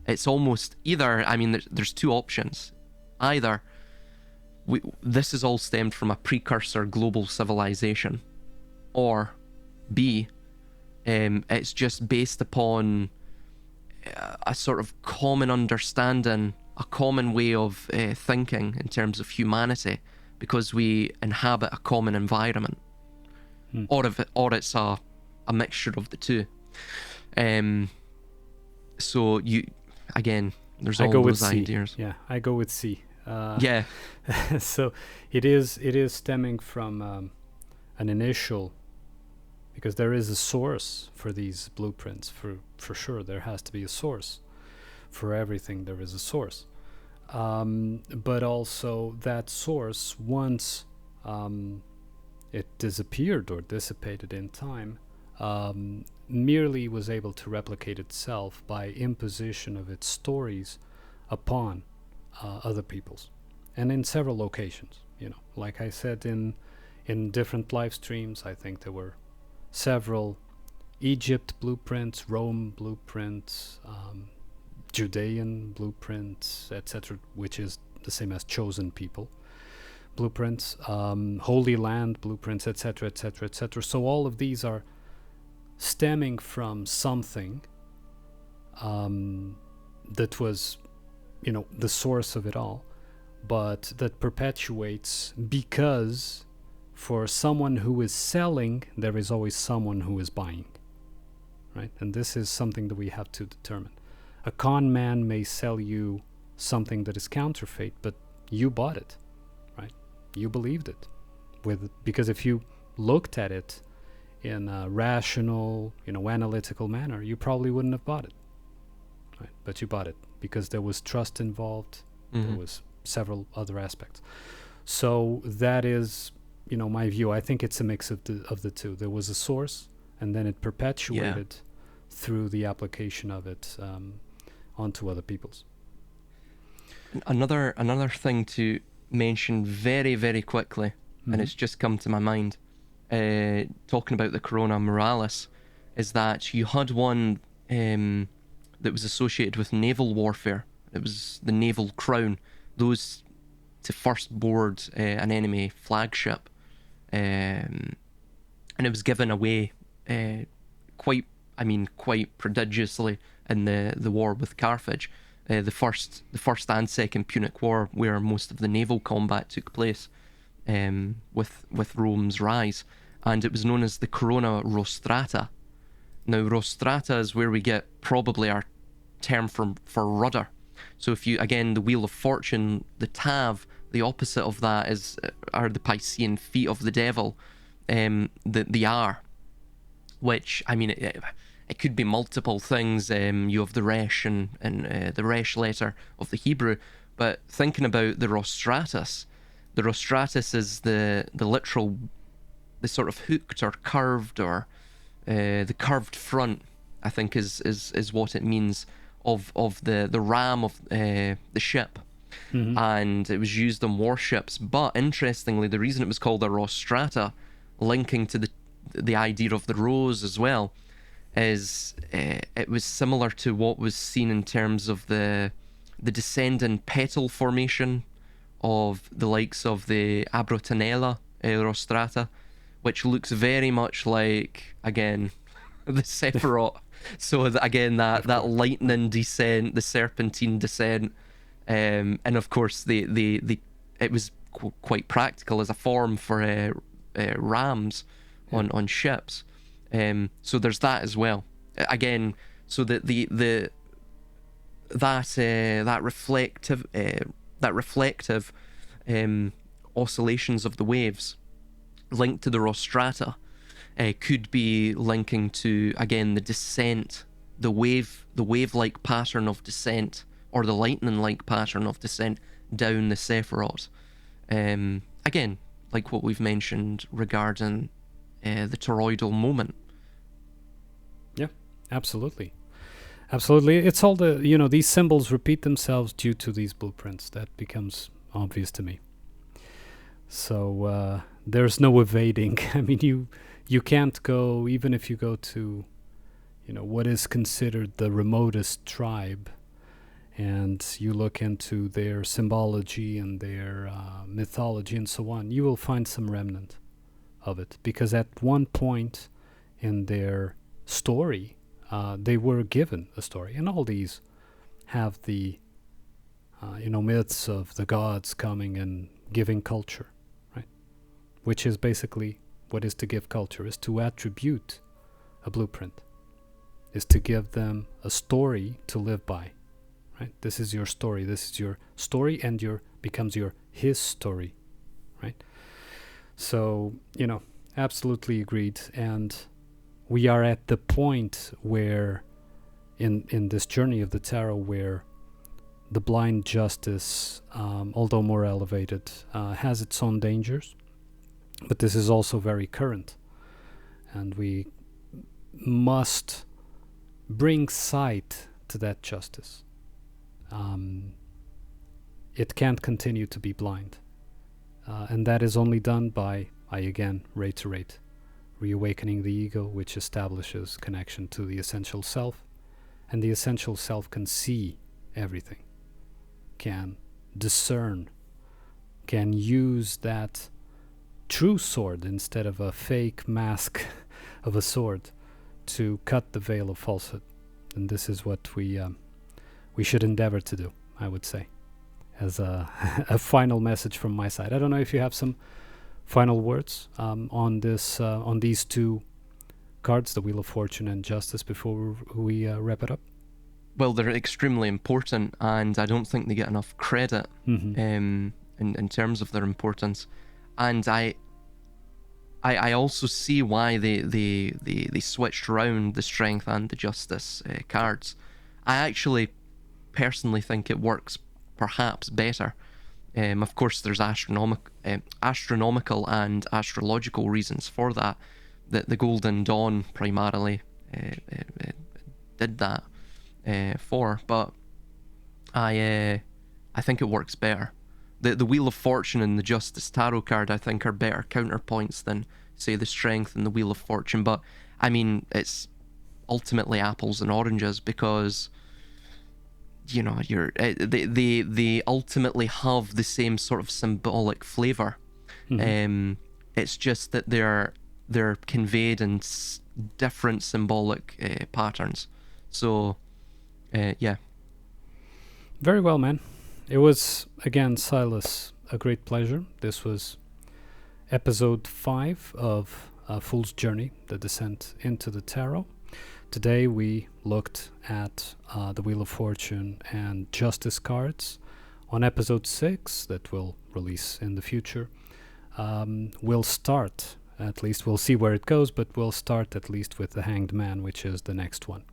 It's almost either, I mean, there's two options. Either this is all stemmed from a precursor global civilization, or B, it's just based upon a sort of common understanding a common way of thinking in terms of humanity, because we inhabit a common environment, or it's a mixture of the two. So there's all those ideas. Yeah, I go with C. Yeah. So it is stemming from an initial, because there is a source for these blueprints. For sure, there has to be a source. For everything, there is a source. But also that source, once it disappeared or dissipated in time, merely was able to replicate itself by imposition of its stories upon other peoples, and in several locations. Like I said, in different live streams, I think there were several Egypt blueprints, Rome blueprints, Judean blueprints, etc., which is the same as chosen people blueprints, Holy Land blueprints, etc., etc., etc. So all of these are stemming from something that was, the source of it all, but that perpetuates, because for someone who is selling, there is always someone who is buying, right? And this is something that we have to determine. A con man may sell you something that is counterfeit, but you bought it, right? You believed it, because if you looked at it in a rational, analytical manner, you probably wouldn't have bought it, right? But you bought it because there was trust involved. There was several other aspects. So that is, my view. I think it's a mix of the two. There was a source, and then it perpetuated through the application of it onto other peoples. Another thing to mention very, very quickly, and it's just come to my mind, talking about the Corona Moralis, is that you had one that was associated with naval warfare. It was the Naval Crown, those to first board an enemy flagship, and it was given away quite prodigiously in the war with Carthage, the first and second Punic War, where most of the naval combat took place with Rome's rise, and it was known as the Corona Rostrata. Now, Rostrata is where we get probably our term for rudder. So if you, again, the Wheel of Fortune, the Tav, the opposite of that are the Piscean feet of the devil, the R, which, it could be multiple things. You have the Resh and the Resh letter of the Hebrew, but thinking about the Rostratus is the literal, the sort of hooked or curved, or the curved front, I think is what it means, of the ram of the ship. And it was used on warships. But interestingly, the reason it was called a Rostrata, linking to the idea of the rose as well, is it was similar to what was seen in terms of the descending petal formation of the likes of the Abrotanella Rostrata, which looks very much like, again, the Sephiroth. So again, that lightning descent, the serpentine descent, and of course it was quite practical as a form for rams on ships. So there's that as well. Again, so that that reflective oscillations of the waves linked to the Rostrata could be linking to, again, the descent, the wave-like pattern of descent, or the lightning-like pattern of descent down the Sephiroth. Again, like what we've mentioned regarding the toroidal moment. Yeah, absolutely. It's all these symbols repeat themselves due to these blueprints. That becomes obvious to me. So there's no evading. You can't go, even if you go to, what is considered the remotest tribe, and you look into their symbology and their mythology and so on, you will find some remnant of it. Because at one point in their story, they were given a story. And all these have the myths of the gods coming and giving culture, right? Which is basically what is to give culture, is to attribute a blueprint, is to give them a story to live by, right? This is your story. This is your story, and becomes his story, right? So, absolutely agreed. And we are at the point where, in this journey of the tarot, where the blind justice, although more elevated, has its own dangers, but this is also very current, and we must bring sight to that justice. It can't continue to be blind, and that is only done by, I again reiterate, reawakening the ego, which establishes connection to the essential self, and the essential self can see everything, can discern, can use that true sword instead of a fake mask of a sword to cut the veil of falsehood. And this is what we should endeavor to do, I would say, as a final message from my side. I don't know if you have some final words on these two cards, the Wheel of Fortune and Justice, before we wrap it up. Well, they're extremely important, and I don't think they get enough credit in terms of their importance. And I also see why they switched around the Strength and the Justice cards. I actually personally think it works perhaps better. Of course, there's astronomical and astrological reasons for that. That the Golden Dawn primarily did that for, but I think it works better. The Wheel of Fortune and the Justice Tarot card, I think, are better counterpoints than, say, the Strength and the Wheel of Fortune. But I mean, it's ultimately apples and oranges, because they ultimately have the same sort of symbolic flavor. It's just that they're conveyed in different symbolic patterns. So yeah. Very well, man. It was, again, Silas, a great pleasure. This was episode 5 of Fool's Journey, the descent into the tarot. Today we looked at the Wheel of Fortune and Justice cards. On episode 6, that we'll release in the future, we'll start, at least we'll see where it goes, but we'll start at least with the Hanged Man, which is the next one.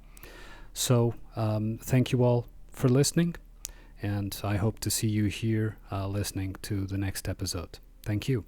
So thank you all for listening, and I hope to see you here listening to the next episode. Thank you.